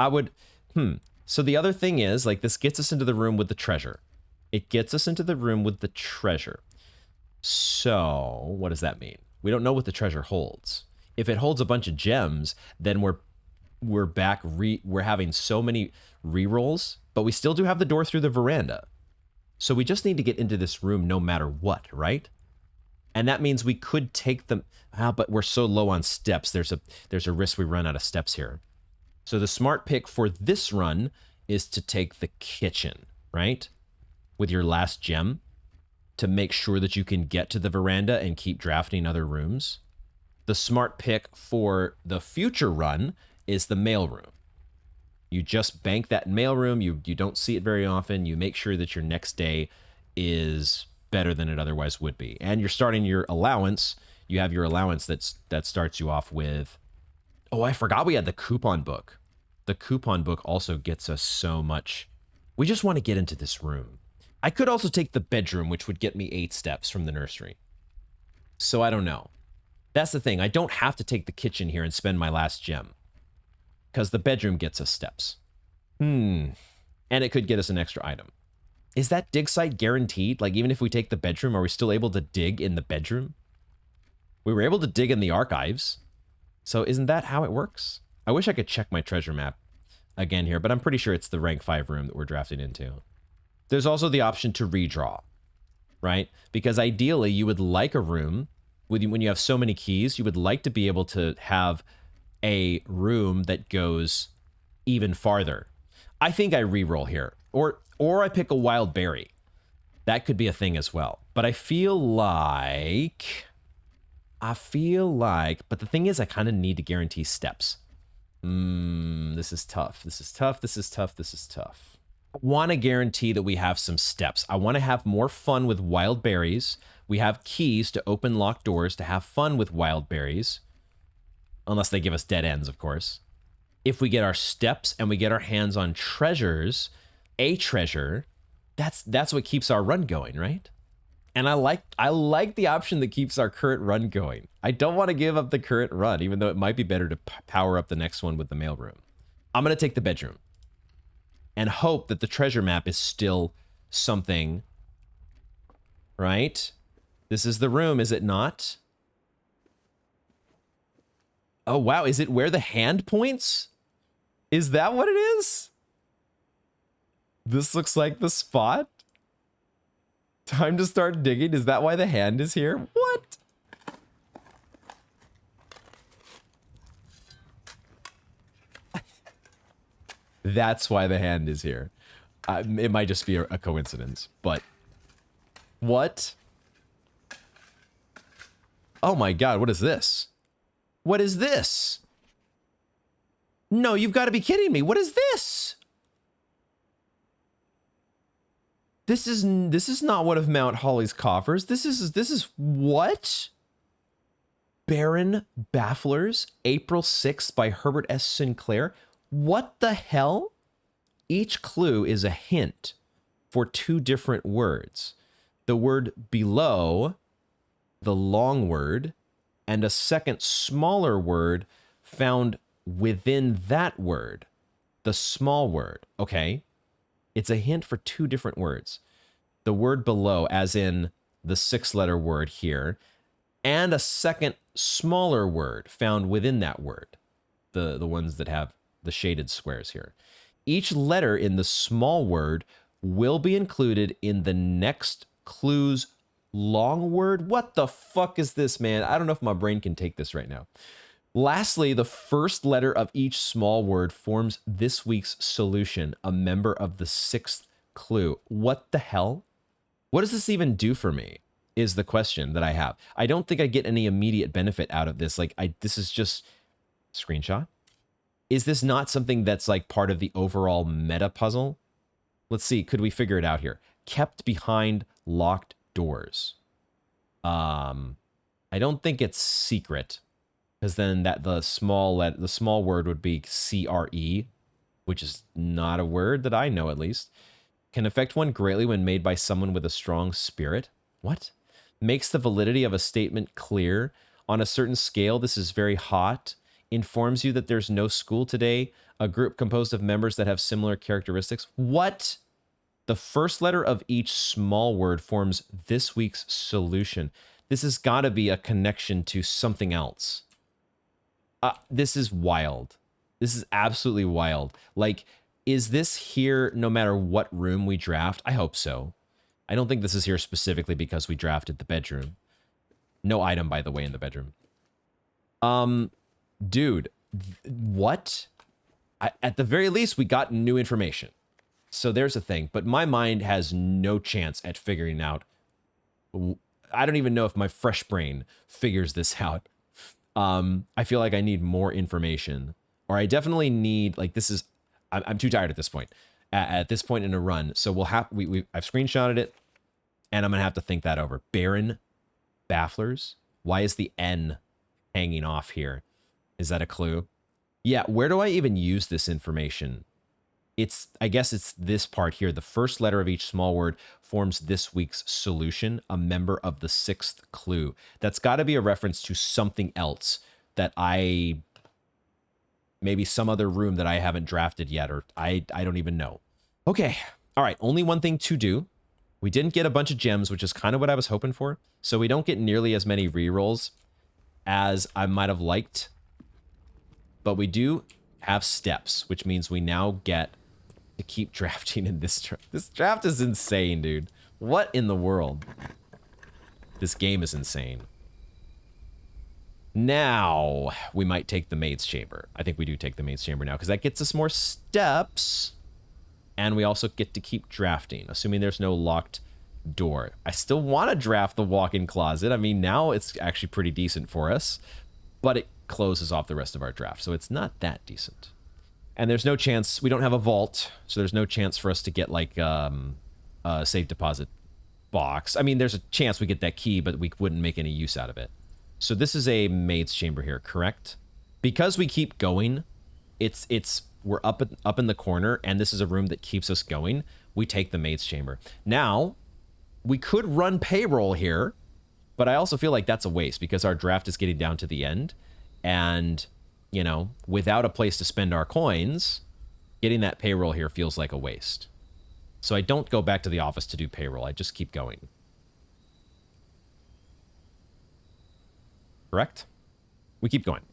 would, so the other thing is, like, this gets us into the room with the treasure. It gets us into the room with the treasure. So, what does that mean? We don't know what the treasure holds. If it holds a bunch of gems, then we're back, we're having so many rerolls, but we still do have the door through the veranda. So we just need to get into this room no matter what, right? And that means we could take them, but we're so low on steps, there's a risk we run out of steps here. So the smart pick for this run is to take the kitchen, right? With your last gem, to make sure that you can get to the veranda and keep drafting other rooms. The smart pick for the future run is the mailroom. You just bank that mailroom, you don't see it very often, you make sure that your next day is better than it otherwise would be. And you're starting your allowance, you have your allowance that starts you off with... Oh, I forgot we had the coupon book. The coupon book also gets us so much. We just want to get into this room. I could also take the bedroom, which would get me 8 steps from the nursery. So I don't know. That's the thing. I don't have to take the kitchen here and spend my last gem, because the bedroom gets us steps. And it could get us an extra item. Is that dig site guaranteed? Like, even if we take the bedroom, are we still able to dig in the bedroom? We were able to dig in the archives. So isn't that how it works? I wish I could check my treasure map again here, but I'm pretty sure it's the rank 5 room that we're drafting into. There's also the option to redraw. right? Because ideally, you would like a room when you have so many keys, you would like to be able to have a room that goes even farther. I think I re-roll here, or I pick a wild berry. That could be a thing as well. But I feel like, but the thing is, I kind of need to guarantee steps. This is tough. This is tough. This is tough. This is tough. I want to guarantee that we have some steps. I want to have more fun with wild berries. We have keys to open locked doors to have fun with wild berries. Unless they give us dead ends, of course. If we get our steps and we get our hands on treasures, a treasure, that's what keeps our run going, right? And I like the option that keeps our current run going. I don't want to give up the current run, even though it might be better to power up the next one with the mailroom. I'm going to take the bedroom and hope that the treasure map is still something, right? This is the room, is it not? Oh, wow. Is it where the hand points? Is that what it is? This looks like the spot. Time to start digging. Is that why the hand is here? What? That's why the hand is here. It might just be a coincidence, but what? Oh my God, what is this? What is this? No, you've got to be kidding me. What is this? This is not one of Mount Holly's coffers. This is what? Baron Bafflers, April 6th by Herbert S. Sinclair. What the hell? Each clue is a hint for two different words. The word below, the long word, and a second smaller word found within that word, the small word. Okay. It's a hint for two different words. The word below, as in the 6-letter word here, and a second smaller word found within that word. The ones that have the shaded squares here. Each letter in the small word will be included in the next clue's long word. What the fuck is this, man? I don't know if my brain can take this right now. Lastly, the first letter of each small word forms this week's solution, a member of the 6th clue. What the hell? What does this even do for me is the question that I have. I don't think I get any immediate benefit out of this. Like, this is just screenshot. Is this not something that's like part of the overall meta puzzle? Let's see. Could we figure it out here? Kept behind locked doors. I don't think it's secret. Because then the small word would be CRE, which is not a word that I know, at least. Can affect one greatly when made by someone with a strong spirit. What? Makes the validity of a statement clear. On a certain scale, this is very hot. Informs you that there's no school today. A group composed of members that have similar characteristics. What? The first letter of each small word forms this week's solution. This has got to be a connection to something else. This is wild. This is absolutely wild. Like, is this here no matter what room we draft? I hope so. I don't think this is here specifically because we drafted the bedroom. No item, by the way, in the bedroom. Dude, what? At the very least, we got new information. So there's a thing. But my mind has no chance at figuring out. I don't even know if my fresh brain figures this out. I feel like I need more information, or I definitely need, like, this is, I'm too tired at this point, at this point in a run. So we'll have, I've screenshotted it, and I'm going to have to think that over. Baron Bafflers. Why is the N hanging off here? Is that a clue? Yeah. Where do I even use this information? I guess it's this part here. The first letter of each small word forms this week's solution, a member of the 6th clue. That's got to be a reference to something else that maybe some other room that I haven't drafted yet, or I don't even know. Okay. All right. Only one thing to do. We didn't get a bunch of gems, which is kind of what I was hoping for. So we don't get nearly as many rerolls as I might have liked. But we do have steps, which means we now get to keep drafting in this draft. This draft is insane, dude. What in the world? This game is insane. Now, we might take the maid's chamber. I think we do take the maid's chamber now, because that gets us more steps. And we also get to keep drafting, assuming there's no locked door. I still want to draft the walk-in closet. I mean, now it's actually pretty decent for us, but it closes off the rest of our draft, so it's not that decent. And there's no chance, we don't have a vault, so there's no chance for us to get like a safe deposit box. I mean, there's a chance we get that key, but we wouldn't make any use out of it. So this is a maid's chamber here, correct? Because we keep going, we're up in the corner, and this is a room that keeps us going. We take the maid's chamber. Now, we could run payroll here, but I also feel like that's a waste because our draft is getting down to the end, and, you know, without a place to spend our coins, getting that payroll here feels like a waste. So I don't go back to the office to do payroll. I just keep going. Correct? We keep going.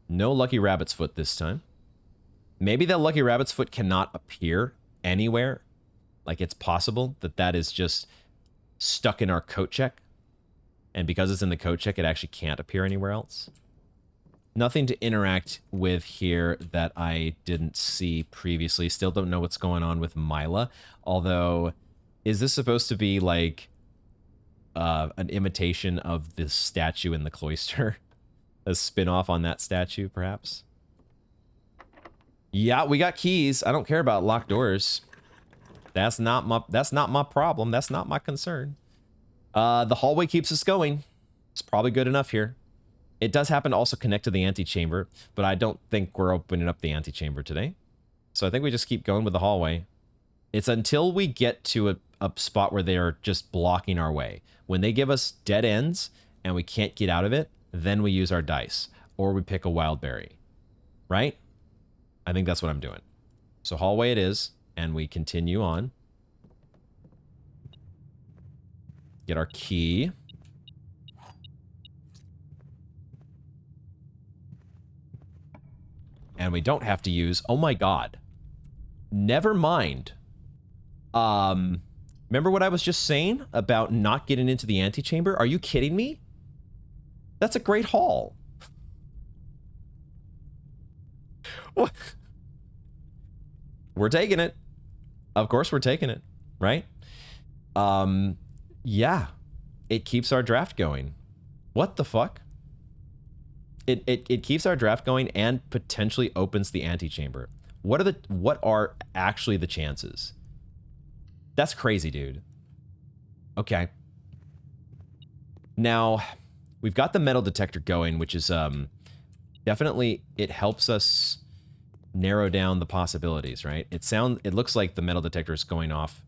No lucky rabbit's foot this time. Maybe that lucky rabbit's foot cannot appear anywhere. Like, it's possible that that is just stuck in our coat check. And because it's in the coat check, it actually can't appear anywhere else. Nothing to interact with here that I didn't see previously. Still don't know what's going on with Mila. Although, is this supposed to be like an imitation of this statue in the cloister? A spin-off on that statue, perhaps? Yeah, we got keys. I don't care about locked doors. That's not my problem. That's not my concern. The hallway keeps us going. It's probably good enough here. It does happen to also connect to the antechamber, but I don't think we're opening up the antechamber today. So I think we just keep going with the hallway. It's until we get to a spot where they are just blocking our way. When they give us dead ends and we can't get out of it, then we use our dice, or we pick a wild berry, right? I think that's what I'm doing. So hallway it is, and we continue on. Get our key. And we don't have to use, oh my god. Never mind. Remember what I was just saying about not getting into the antechamber? Are you kidding me? That's a great haul. What? We're taking it. Of course we're taking it, right? Yeah. It keeps our draft going. What the fuck? It keeps our draft going and potentially opens the antechamber. What are actually the chances? That's crazy, dude. Okay. Now, we've got the metal detector going, which is definitely, it helps us narrow down the possibilities, right? It looks like the metal detector is going off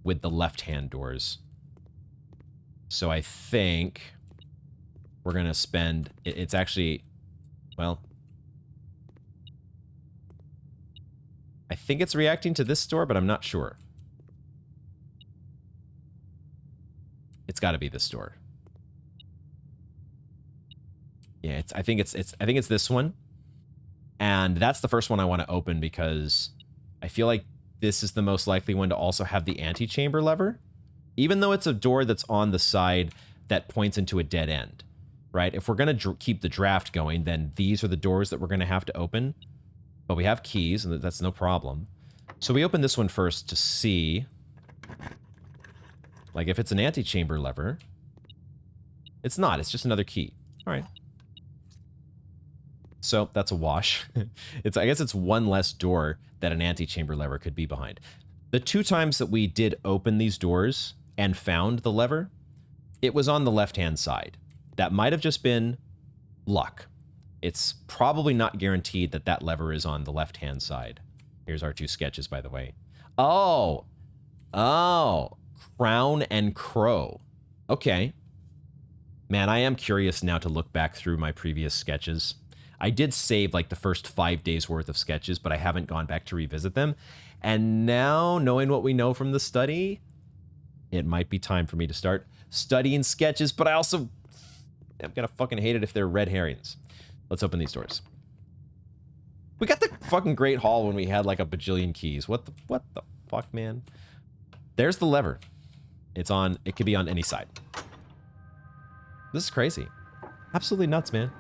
with the left-hand doors. So I think we're going to spend, it's actually, well, I think it's reacting to this door, but I'm not sure. It's got to be this door. Yeah, I think it's this one. And that's the first one I want to open because I feel like this is the most likely one to also have the antechamber lever. Even though it's a door that's on the side that points into a dead end, right? If we're going to keep the draft going, then these are the doors that we're going to have to open. But we have keys, and that's no problem. So we open this one first to see, like, if it's an antechamber lever. It's not. It's just another key. All right. So that's a wash. I guess it's one less door that an antechamber lever could be behind. The 2 times that we did open these doors and found the lever, it was on the left-hand side. That might have just been luck. It's probably not guaranteed that that lever is on the left-hand side. Here's our 2 sketches, by the way. Oh, Crown and Crow. Okay. Man, I am curious now to look back through my previous sketches. I did save like the first 5 days worth of sketches, but I haven't gone back to revisit them. And now, knowing what we know from the study, it might be time for me to start studying sketches, but I'm gonna fucking hate it if they're red herrings. Let's open these doors. We got the fucking Great Hall when we had like a bajillion keys. What the fuck, man? There's the lever. It's on, it could be on any side. This is crazy. Absolutely nuts, man.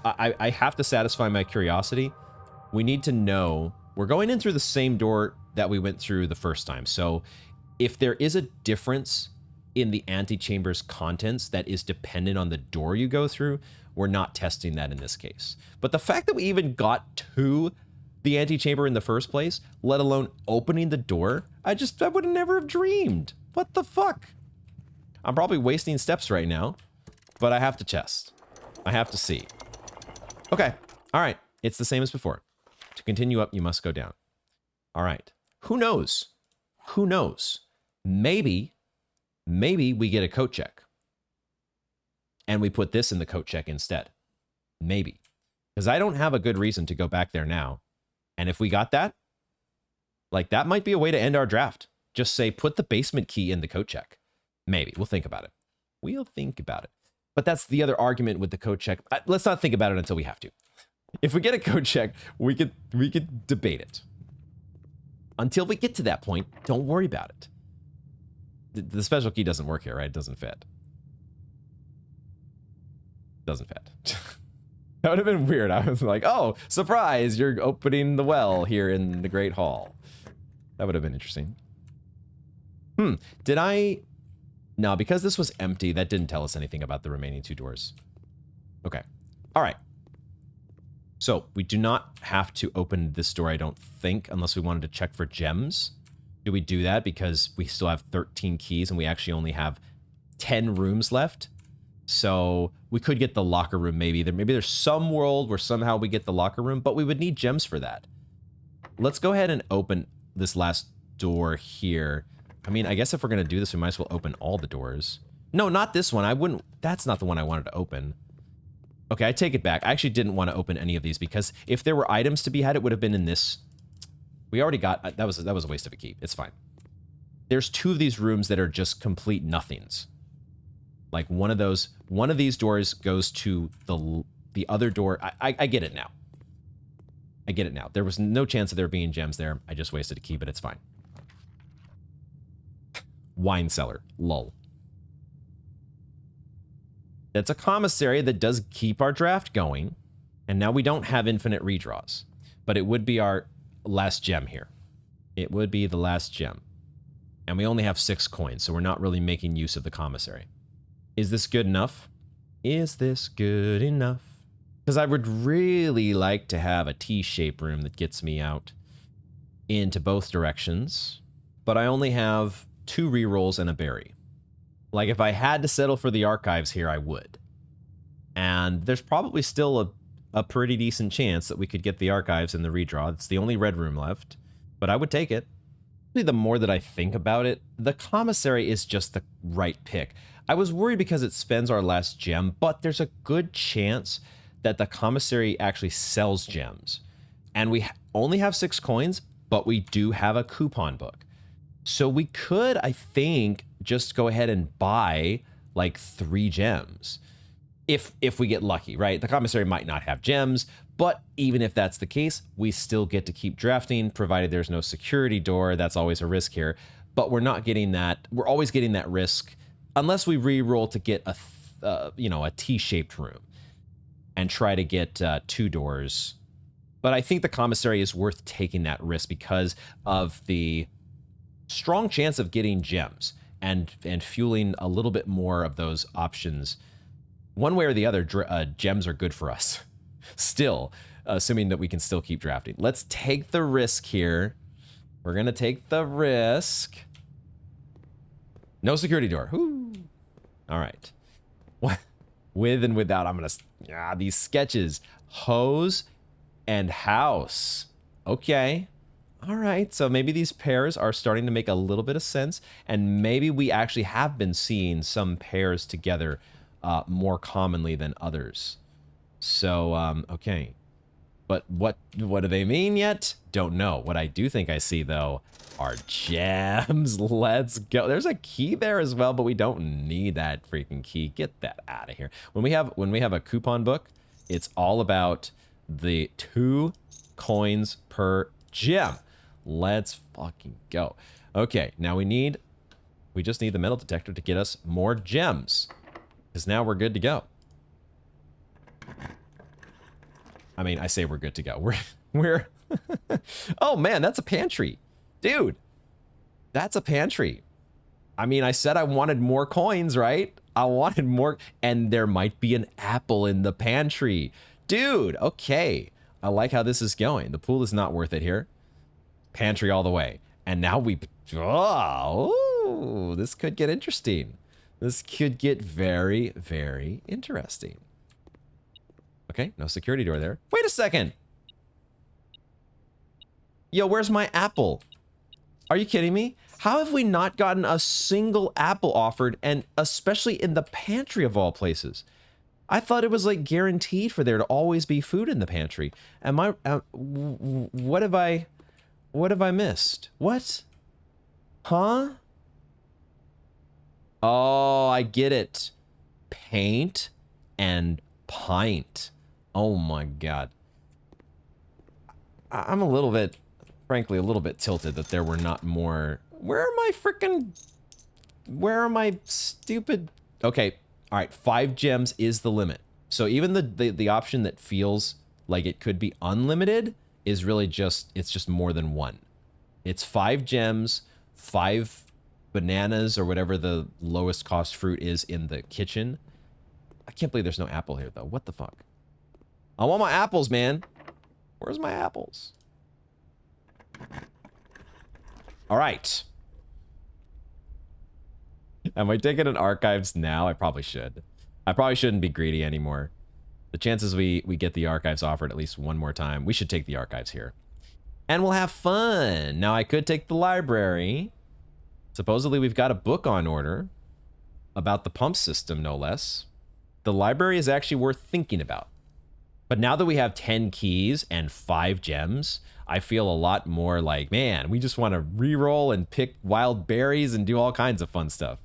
I have to satisfy my curiosity. We need to know, we're going in through the same door that we went through the first time. So if there is a difference in the antechamber's contents that is dependent on the door you go through, we're not testing that in this case. But the fact that we even got to the antechamber in the first place, let alone opening the door, I would never have dreamed. What the fuck? I'm probably wasting steps right now, but I have to test. I have to see. Okay. All right. It's the same as before. To continue up, you must go down. All right. Who knows? Who knows? Maybe we get a coat check. And we put this in the coat check instead. Maybe. Because I don't have a good reason to go back there now. And if we got that, like that might be a way to end our draft. Just say, put the basement key in the coat check. Maybe. We'll think about it. We'll think about it. But that's the other argument with the coat check. Let's not think about it until we have to. If we get a coat check, we could debate it. Until we get to that point, don't worry about it. The special key doesn't work here, right? It doesn't fit. Doesn't fit. That would have been weird. I was like, oh, surprise, you're opening the well here in the Great Hall. That would have been interesting. Did I... No, because this was empty, that didn't tell us anything about the remaining two doors. Okay. All right. So, we do not have to open this door, I don't think, unless we wanted to check for gems. Do we do that because we still have 13 keys and we actually only have 10 rooms left? So, we could get the locker room maybe. Maybe there's some world where somehow we get the locker room, but we would need gems for that. Let's go ahead and open this last door here. I mean, I guess if we're going to do this, we might as well open all the doors. No, not this one. I wouldn't... That's not the one I wanted to open. Okay, I take it back. I actually didn't want to open any of these because if there were items to be had, it would have been in this. We already got... That was a waste of a key. It's fine. There's two of these rooms that are just complete nothings. Like one of these doors goes to the other door. I get it now. I get it now. There was no chance of there being gems there. I just wasted a key, but it's fine. Wine cellar. Lull. That's a commissary that does keep our draft going. And now we don't have infinite redraws. But it would be our last gem here. It would be the last gem. And we only have 6 coins, so we're not really making use of the commissary. Is this good enough? Is this good enough? Because I would really like to have a T-shaped room that gets me out into both directions. But I only have 2 rerolls and a berry. Like, if I had to settle for the archives here, I would. And there's probably still a pretty decent chance that we could get the archives in the redraw. It's the only red room left, but I would take it. The more that I think about it, the commissary is just the right pick. I was worried because it spends our last gem, but there's a good chance that the commissary actually sells gems. And we only have 6 coins, but we do have a coupon book. So we could, I think, just go ahead and buy like 3 gems. If we get lucky, right? The commissary might not have gems, but even if that's the case, we still get to keep drafting, provided there's no security door. That's always a risk here. But we're not getting that. We're always getting that risk unless we re-roll to get a T-shaped room and try to get 2 doors. But I think the commissary is worth taking that risk because of the strong chance of getting gems and fueling a little bit more of those options. One way or the other, gems are good for us. Still, assuming that we can still keep drafting. Let's take the risk here. We're going to take the risk. No security door. Whoo. All right. What? With and without, I'm going to... these sketches. Hose and house. Okay. All right. So maybe these pairs are starting to make a little bit of sense. And maybe we actually have been seeing some pairs together more commonly than others. So, okay. But what do they mean yet? Don't know. What I do think I see, though, are gems. Let's go. There's a key there as well, but we don't need that freaking key. Get that out of here. When we have a coupon book, it's all about the 2 coins per gem. Let's fucking go. Okay, now we just need the metal detector to get us more gems. Because now we're good to go. I mean, I say we're good to go. We're oh man, that's a pantry. Dude, that's a pantry. I mean, I said I wanted more coins, right? I wanted more, and there might be an apple in the pantry. Dude, okay. I like how this is going. The pool is not worth it here. Pantry all the way. And now oh, this could get interesting. This could get very, very interesting. Okay, no security door there. Wait a second. Yo, where's my apple? Are you kidding me? How have we not gotten a single apple offered, and especially in the pantry of all places? I thought it was like guaranteed for there to always be food in the pantry. Am I? What have I missed? What? Huh? Oh, I get it. Paint and pint. Oh my god. I'm a little bit, frankly, a little bit tilted that there were not more. Where are my stupid? Okay, all right, 5 gems is the limit. So even the option that feels like it could be unlimited is really it's just more than 1. It's 5 gems, 5 bananas or whatever the lowest cost fruit is in the kitchen. I can't believe there's no apple here though. What the fuck? I want my apples, man. Where's my apples? All right. Am I taking an archives now? I probably should. I probably shouldn't be greedy anymore. The chances we get the archives offered at least one more time. We should take the archives here. And we'll have fun. Now I could take the library. Supposedly we've got a book on order about the pump system, no less. The library is actually worth thinking about. But now that we have 10 keys and 5 gems, I feel a lot more like, man, we just want to re-roll and pick wild berries and do all kinds of fun stuff.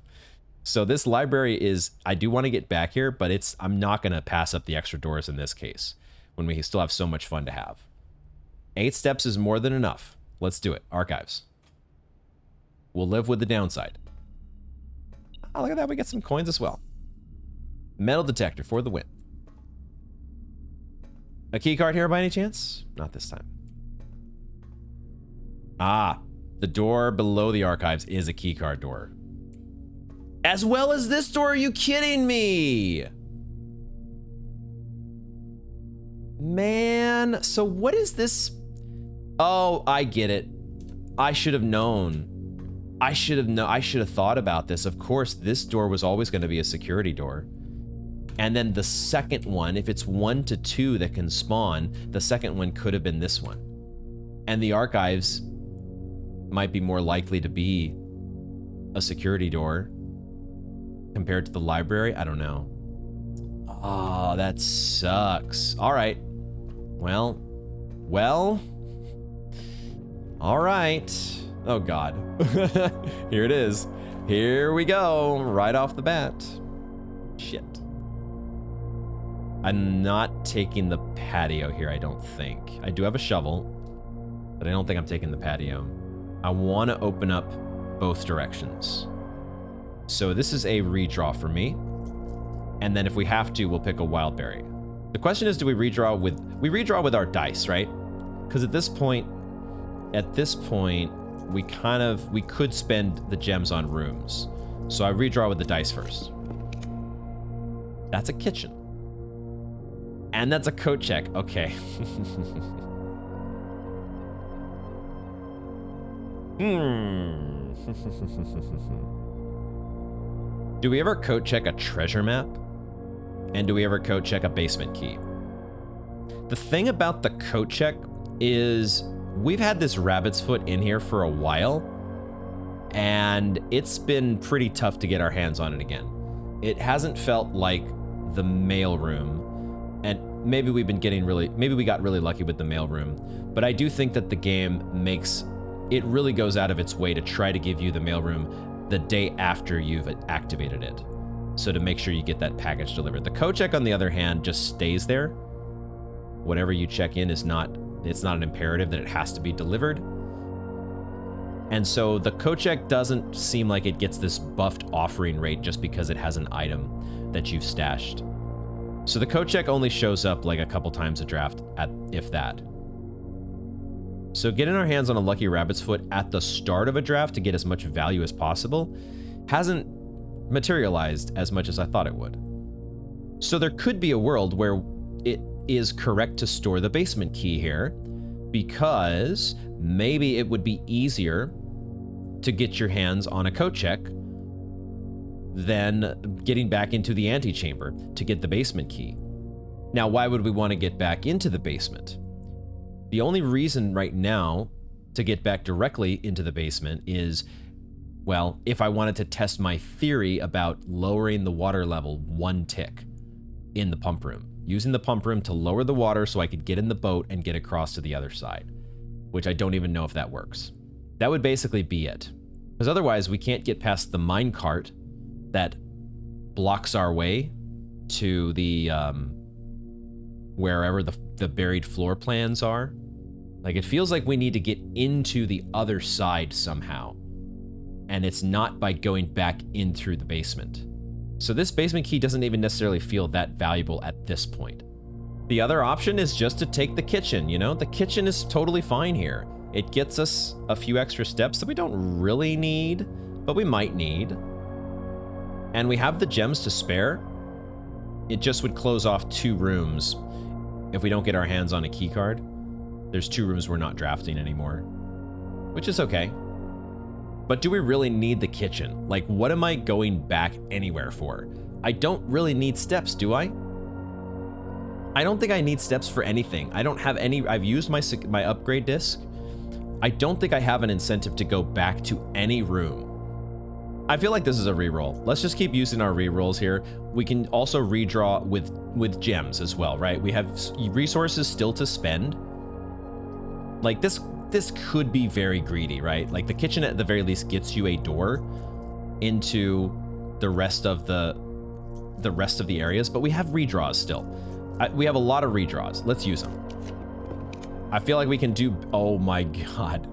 So this library is, I do want to get back here, but I'm not going to pass up the extra doors in this case, when we still have so much fun to have. 8 steps is more than enough. Let's do it. Archives. We'll live with the downside. Oh, look at that. We get some coins as well. Metal detector for the win. A key card here by any chance? Not this time. Ah, the door below the archives is a key card door. As well as this door, are you kidding me? Man, so what is this? Oh, I get it. I should have known. I should have thought about this. Of course, this door was always going to be a security door. And then the second one, if it's 1 to 2 that can spawn, the second one could have been this one. And the archives might be more likely to be a security door compared to the library. I don't know. Oh, that sucks. All right. Well. All right. Oh, God. Here it is. Here we go. Right off the bat. Shit. I'm not taking the patio here, I don't think. I do have a shovel, but I don't think I'm taking the patio. I want to open up both directions. So this is a redraw for me. And then if we have to, we'll pick a wild berry. The question is, do we redraw with our dice, right? Because at this point, we could spend the gems on rooms. So I redraw with the dice first. That's a kitchen. And that's a coat check. Okay. Do we ever coat check a treasure map? And do we ever coat check a basement key? The thing about the coat check is we've had this rabbit's foot in here for a while, and it's been pretty tough to get our hands on it again. It hasn't felt like the mailroom. And maybe we got really lucky with the mailroom, but I do think that the game really goes out of its way to try to give you the mailroom the day after you've activated it. So to make sure you get that package delivered. The coat check, on the other hand, just stays there. Whatever you check in is not, it's not an imperative that it has to be delivered. And so the co-check doesn't seem like it gets this buffed offering rate just because it has an item that you've stashed. So the co-check only shows up like a couple times a draft, if that. So getting our hands on a lucky rabbit's foot at the start of a draft to get as much value as possible hasn't materialized as much as I thought it would. So there could be a world where it is correct to store the basement key here, because maybe it would be easier to get your hands on a co-check than getting back into the antechamber to get the basement key. Now, why would we want to get back into the basement? The only reason right now to get back directly into the basement is, well, if I wanted to test my theory about lowering the water level 1 tick in the pump room, using the pump room to lower the water so I could get in the boat and get across to the other side, which I don't even know if that works. That would basically be it. Because otherwise we can't get past the minecart that blocks our way to the wherever the buried floor plans are. Like, it feels like we need to get into the other side somehow, and it's not by going back in through the basement. So this basement key doesn't even necessarily feel that valuable at this point. The other option is just to take the kitchen, you know? The kitchen is totally fine here. It gets us a few extra steps that we don't really need, but we might need. And we have the gems to spare. It just would close off 2 rooms if we don't get our hands on a key card. There's 2 rooms we're not drafting anymore, which is okay. But do we really need the kitchen? Like, what am I going back anywhere for? I don't really need steps, do I? I don't think I need steps for anything. I don't have any. I've used my upgrade disc. I don't think I have an incentive to go back to any room. I feel like this is a reroll. Let's just keep using our rerolls here. We can also redraw with gems as well, right? We have resources still to spend. Like, this could be very greedy, right? Like, the kitchen at the very least gets you a door into the rest of the areas, but we have redraws still. We have a lot of redraws. Let's use them. I feel like we can do, oh my god.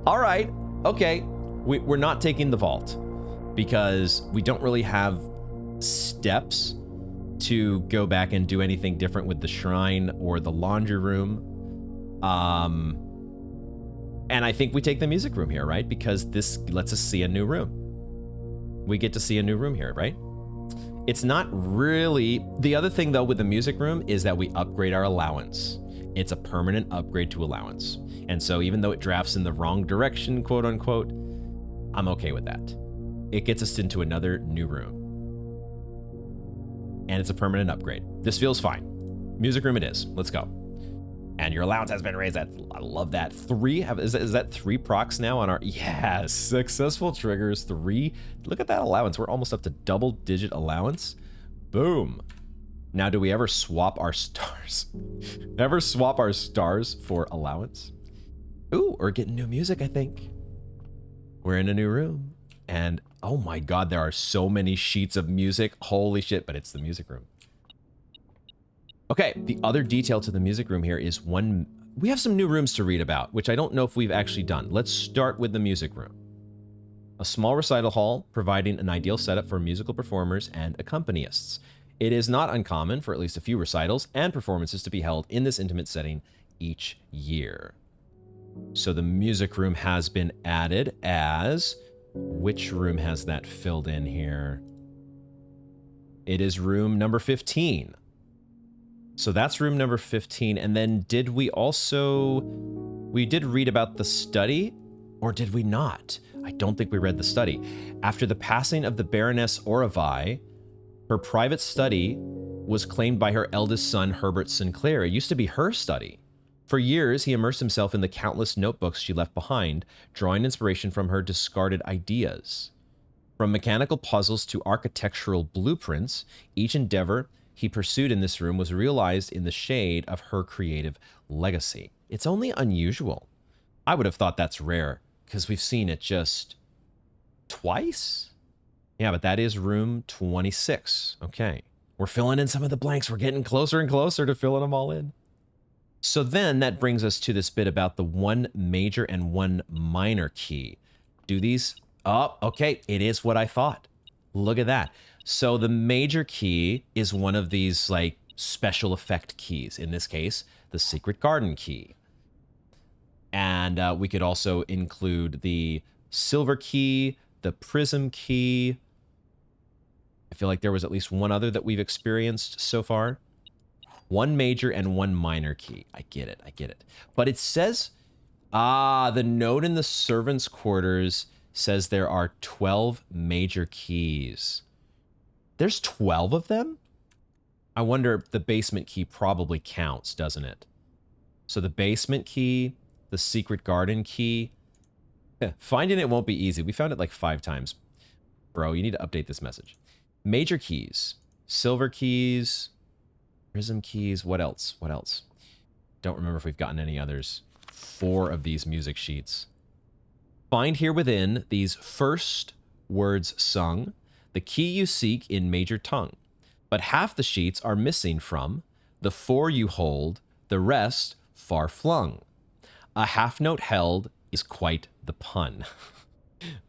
All right, okay. We're not taking the vault because we don't really have steps to go back and do anything different with the shrine or the laundry room. And I think we take the music room here, right? Because this lets us see a new room. We get to see a new room here, right? It's not really... The other thing, though, with the music room is that we upgrade our allowance. It's a permanent upgrade to allowance. And so even though it drafts in the wrong direction, quote unquote, I'm okay with that. It gets us into another new room. And it's a permanent upgrade. This feels fine. Music room it is. Let's go. And your allowance has been raised. I love that. 3, is that 3 procs now on our... Yes, successful triggers, 3. Look at that allowance. We're almost up to double-digit allowance. Boom. Now, do we ever swap our stars? Ever swap our stars for allowance? Ooh, we're getting new music, I think. We're in a new room. And, oh my god, there are so many sheets of music. Holy shit, but it's the music room. Okay, the other detail to the music room here is we have some new rooms to read about, which I don't know if we've actually done. Let's start with the music room. A small recital hall providing an ideal setup for musical performers and accompanists. It is not uncommon for at least a few recitals and performances to be held in this intimate setting each year. So the music room has been added as... Which room has that filled in here? It is room number 15. So that's room number 15. And then did we did read about the study, or did we not? I don't think we read the study. After the passing of the Baroness Oravai, her private study was claimed by her eldest son, Herbert Sinclair. It used to be her study. For years, he immersed himself in the countless notebooks she left behind, drawing inspiration from her discarded ideas. From mechanical puzzles to architectural blueprints, each endeavor he pursued in this room was realized in the shade of her creative legacy. It's only unusual. I would have thought that's rare, because we've seen it just twice? Yeah, but that is room 26. Okay. We're filling in some of the blanks. We're getting closer and closer to filling them all in. So then that brings us to this bit about the one major and one minor key. Do these... Oh, okay. It is what I thought. Look at that. So the major key is one of these like special effect keys. In this case, the Secret Garden key. And we could also include the silver key, the prism key. I feel like there was at least one other that we've experienced so far. One major and one minor key. I get it. I get it. But it says, the note in the servants' quarters says there are 12 major keys. There's 12 of them? I wonder if the basement key probably counts, doesn't it? So the basement key, the secret garden key. Finding it won't be easy. We found it like 5 times. Bro, you need to update this message. Major keys, silver keys, prism keys. What else? What else? Don't remember if we've gotten any others. 4 of these music sheets. Find here within these first words sung, the key you seek in major tongue. But half the sheets are missing from the 4 you hold, the rest far flung. A half note held is quite the pun.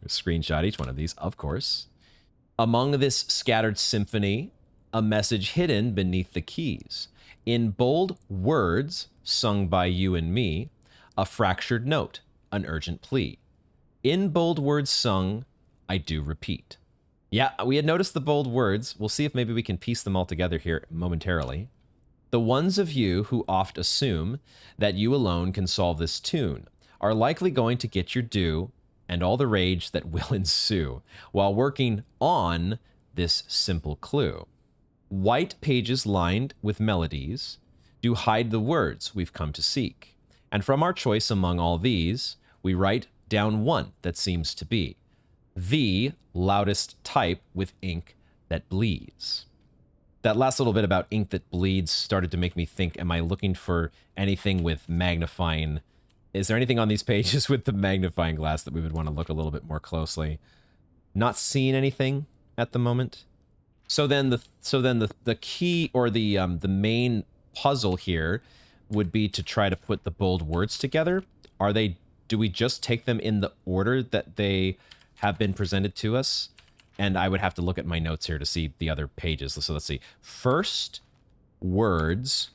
Screenshot each one of these, of course. Among this scattered symphony, a message hidden beneath the keys. In bold words sung by you and me, a fractured note, an urgent plea. In bold words sung, I do repeat. Yeah, we had noticed the bold words. We'll see if maybe we can piece them all together here momentarily. The ones of you who oft assume that you alone can solve this tune are likely going to get your due and all the rage that will ensue while working on this simple clue. White pages lined with melodies do hide the words we've come to seek. And from our choice among all these, we write down one that seems to be the loudest type with ink that bleeds. That last little bit about ink that bleeds started to make me think, am I looking for anything with magnifying? Is there anything on these pages with the magnifying glass that we would want to look a little bit more closely? Not seeing anything at the moment. So then the key or the main puzzle here would be to try to put the bold words together. Do we just take them in the order that they have been presented to us? And I would have to look at my notes here to see the other pages. So let's see. First words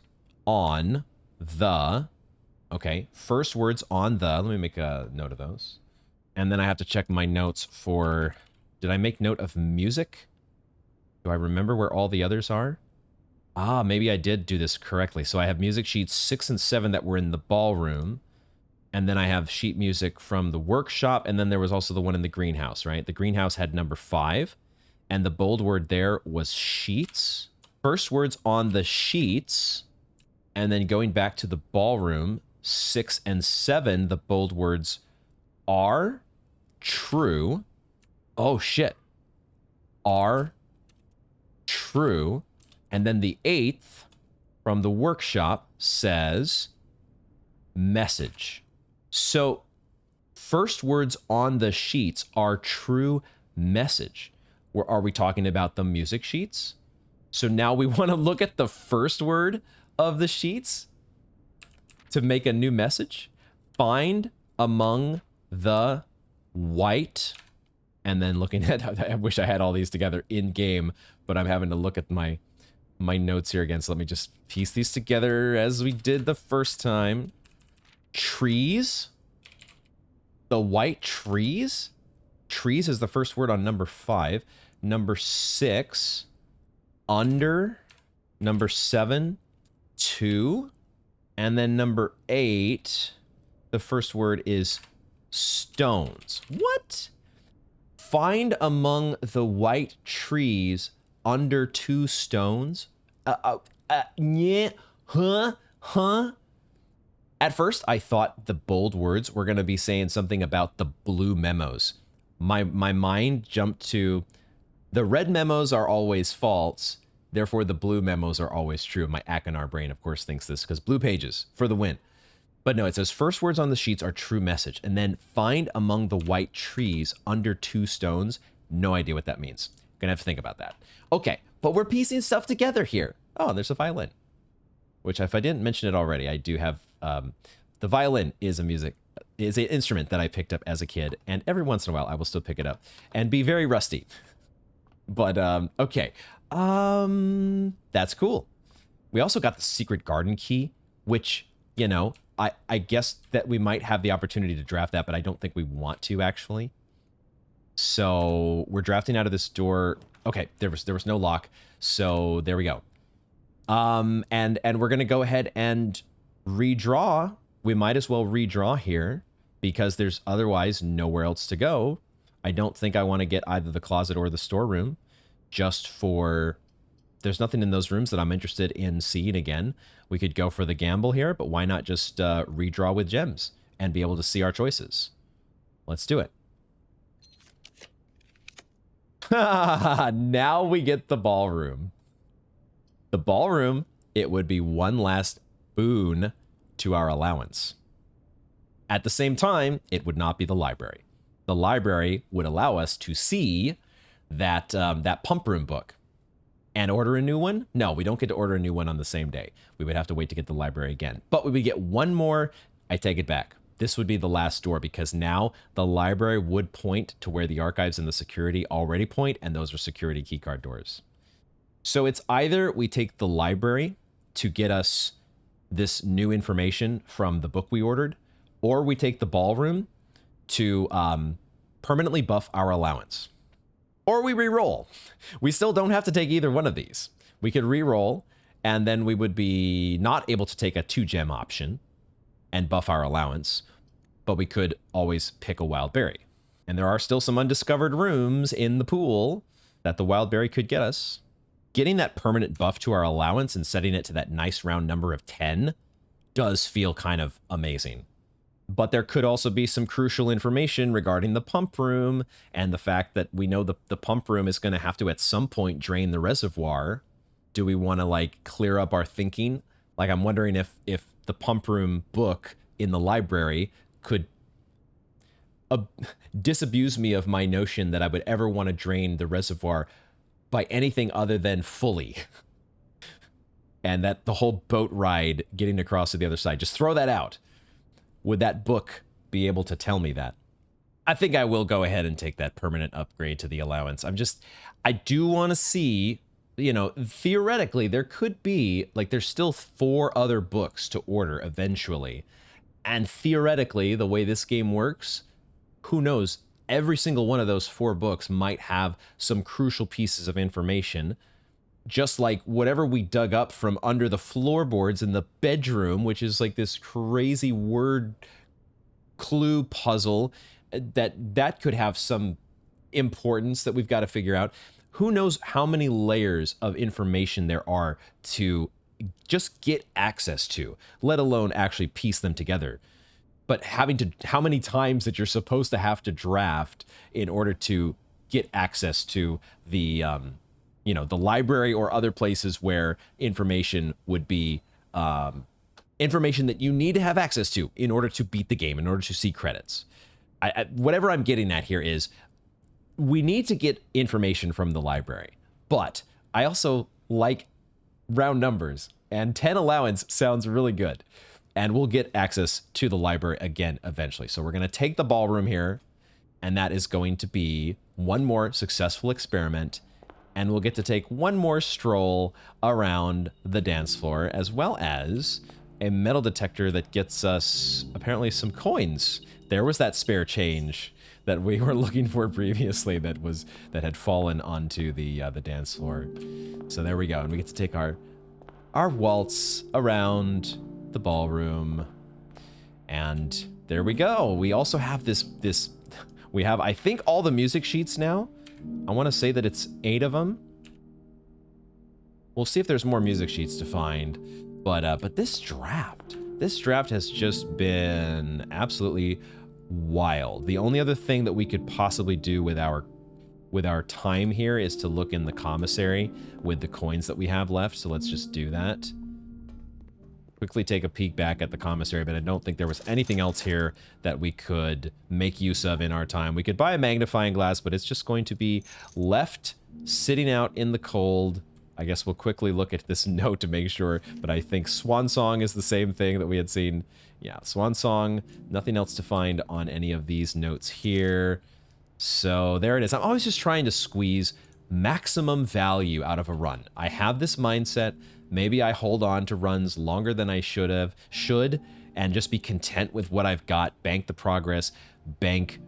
on the. Okay, first words on the. Let me make a note of those. And then I have to check my notes for. Did I make note of music? Do I remember where all the others are? Ah, maybe I did do this correctly. So I have music sheets 6 and 7 that were in the ballroom. And then I have sheet music from the workshop, and then there was also the one in the greenhouse, right? The greenhouse had number 5, and the bold word there was sheets. First words on the sheets, and then going back to the ballroom, 6 and 7, the bold words are true. Oh, shit. Are true. And then the 8th from the workshop says message. So, first words on the sheets are true message. Are we talking about the music sheets? So now we want to look at the first word of the sheets to make a new message. Find among the white, and then looking at, I wish I had all these together in game, but I'm having to look at my notes here again. So let me just piece these together as we did the first time. Trees. The white trees. Trees is the first word on number 5. Number 6. Under. Number 7. 2. And then number 8. The first word is stones. What? Find among the white trees under 2 stones. Yeah. Huh? At first, I thought the bold words were going to be saying something about the blue memos. My mind jumped to the red memos are always false, therefore the blue memos are always true. My Achenar brain, of course, thinks this because blue pages for the win. But no, it says first words on the sheets are true message, and then find among the white trees under 2 stones. No idea what that means. Gonna have to think about that. Okay, but we're piecing stuff together here. Oh, there's a violin, which if I didn't mention it already, I do have, the violin is an instrument that I picked up as a kid, and every once in a while I will still pick it up and be very rusty. But, okay. That's cool. We also got the secret garden key, which, you know, I guess that we might have the opportunity to draft that, but I don't think we want to actually. So we're drafting out of this door. Okay, there was no lock. So there we go. And we're gonna go ahead and redraw. We might as well redraw here because there's otherwise nowhere else to go. I don't think I want to get either the closet or the storeroom just for, there's nothing in those rooms that I'm interested in seeing again. We could go for the gamble here, but why not just redraw with gems and be able to see our choices? Let's do it. Now we get the ballroom. The ballroom, it would be one last boon to our allowance. At the same time, it would not be the library. The library would allow us to see that that pump room book and order a new one. No, we don't get to order a new one on the same day. We would have to wait to get the library again. But we would get one more. I take it back. This would be the last door because now the library would point to where the archives and the security already point, and those are security keycard doors. So it's either we take the library to get us this new information from the book we ordered, or we take the ballroom to permanently buff our allowance. Or we re-roll. We still don't have to take either one of these. We could re-roll, and then we would be not able to take a 2-gem option and buff our allowance, but we could always pick a wild berry. And there are still some undiscovered rooms in the pool that the wild berry could get us. Getting that permanent buff to our allowance and setting it to that nice round number of 10 does feel kind of amazing. But there could also be some crucial information regarding the pump room and the fact that we know the pump room is going to have to at some point drain the reservoir. Do we want to like clear up our thinking? Like I'm wondering if the pump room book in the library could disabuse me of my notion that I would ever want to drain the reservoir by anything other than fully. And that the whole boat ride getting across to the other side, just throw that out. Would that book be able to tell me that? I think I will go ahead and take that permanent upgrade to the allowance. I do want to see, you know, theoretically, there could be, like, there's still 4 other books to order eventually. And theoretically, the way this game works, who knows, every single one of those 4 books might have some crucial pieces of information, just like whatever we dug up from under the floorboards in the bedroom, which is like this crazy word clue puzzle that could have some importance that we've got to figure out. Who knows how many layers of information there are to just get access to, let alone actually piece them together. But how many times that you're supposed to have to draft in order to get access to the, you know, the library or other places where information would be information that you need to have access to in order to beat the game, in order to see credits. Whatever I'm getting at here is we need to get information from the library, but I also like round numbers, and 10 allowance sounds really good. And we'll get access to the library again eventually. So we're going to take the ballroom here, and that is going to be one more successful experiment, and we'll get to take one more stroll around the dance floor, as well as a metal detector that gets us apparently some coins. There was that spare change that we were looking for previously that had fallen onto the dance floor. So there we go, and we get to take our waltz around the ballroom, and there we go. We also have this we have, I think, all the music sheets now. I want to say that it's 8 of them. We'll see if there's more music sheets to find, but this draft has just been absolutely wild. The only other thing that we could possibly do with our time here is to look in the commissary with the coins that we have left. So let's just do that. quickly take a peek back at the commissary, but I don't think there was anything else here that we could make use of in our time. We could buy a magnifying glass, but it's just going to be left sitting out in the cold. I guess we'll quickly look at this note to make sure, but I think Swan Song is the same thing that we had seen. Yeah, Swan Song, nothing else to find on any of these notes here. So there it is. I'm always just trying to squeeze maximum value out of a run. I have this mindset. Maybe I hold on to runs longer than I should, and just be content with what I've got. Bank the progress, bank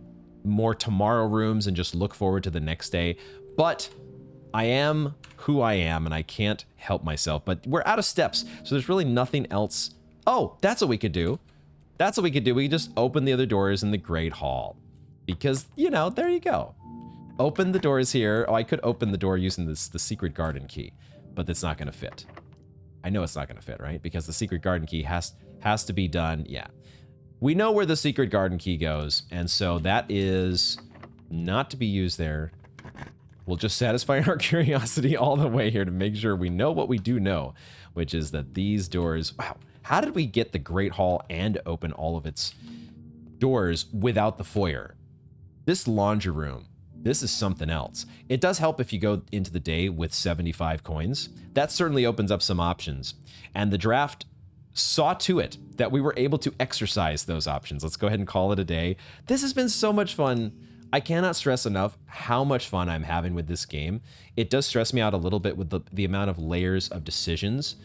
more tomorrow rooms, and just look forward to the next day. But I am who I am, and I can't help myself. But we're out of steps, so there's really nothing else. Oh, that's what we could do. That's what we could do. We could just open the other doors in the Great Hall. Because, you know, there you go. Open the doors here. Oh, I could open the door using the secret garden key, but that's not going to fit. I know it's not going to fit, right? Because the secret garden key has to be done. Yeah. We know where the secret garden key goes, and so that is not to be used there. We'll just satisfy our curiosity all the way here to make sure we know what we do know, which is that these doors... Wow, how did we get the Great Hall and open all of its doors without the foyer? This laundry room, this is something else. It does help if you go into the day with 75 coins. That certainly opens up some options. And the draft saw to it that we were able to exercise those options. Let's go ahead and call it a day. This has been so much fun. I cannot stress enough how much fun I'm having with this game. It does stress me out a little bit with the amount of layers of decisions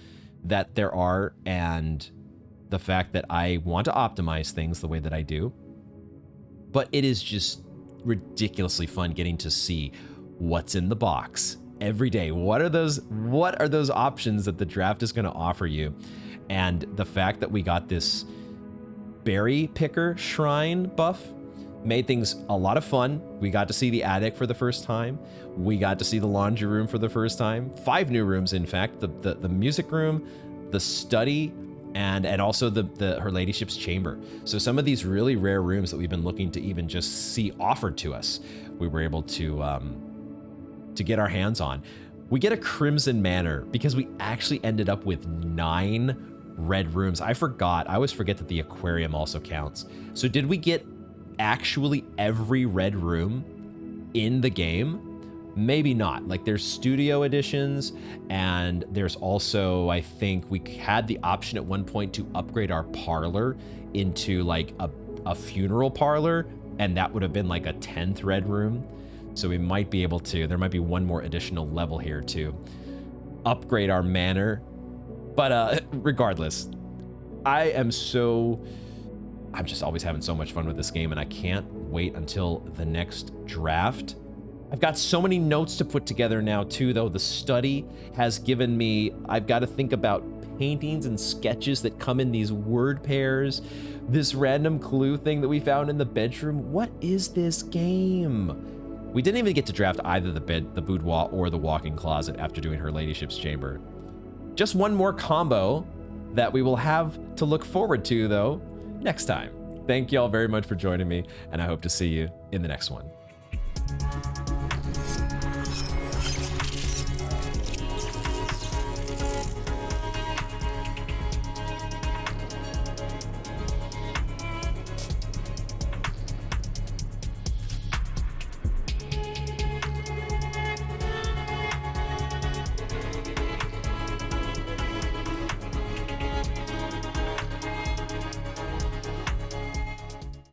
that there are, and the fact that I want to optimize things the way that I do. But it is just ridiculously fun getting to see what's in the box every day. What are those options that the draft is going to offer you? And the fact that we got this berry picker shrine buff made things a lot of fun. We got to see the attic for the first time. We got to see the laundry room for the first time. 5 new rooms, in fact. The music room, the study, and also the her ladyship's chamber. So some of these really rare rooms that we've been looking to even just see offered to us, we were able to get our hands on. We get a Crimson Manor because we actually ended up with 9 red rooms. I always forget that the aquarium also counts. So did we get actually every red room in the game? Maybe not. Like, there's studio editions, and there's also, I think we had the option at one point to upgrade our parlor into like a funeral parlor, and that would have been like a 10th red room. So we might be able to, there might be one more additional level here to upgrade our manor. But regardless, I'm just always having so much fun with this game, and I can't wait until the next draft. I've got so many notes to put together now too, though. The study has given me, I've got to think about paintings and sketches that come in these word pairs. This random clue thing that we found in the bedroom. What is this game? We didn't even get to draft either the boudoir or the walk-in closet after doing her ladyship's chamber. Just one more combo that we will have to look forward to, though, next time. Thank you all very much for joining me, and I hope to see you in the next one.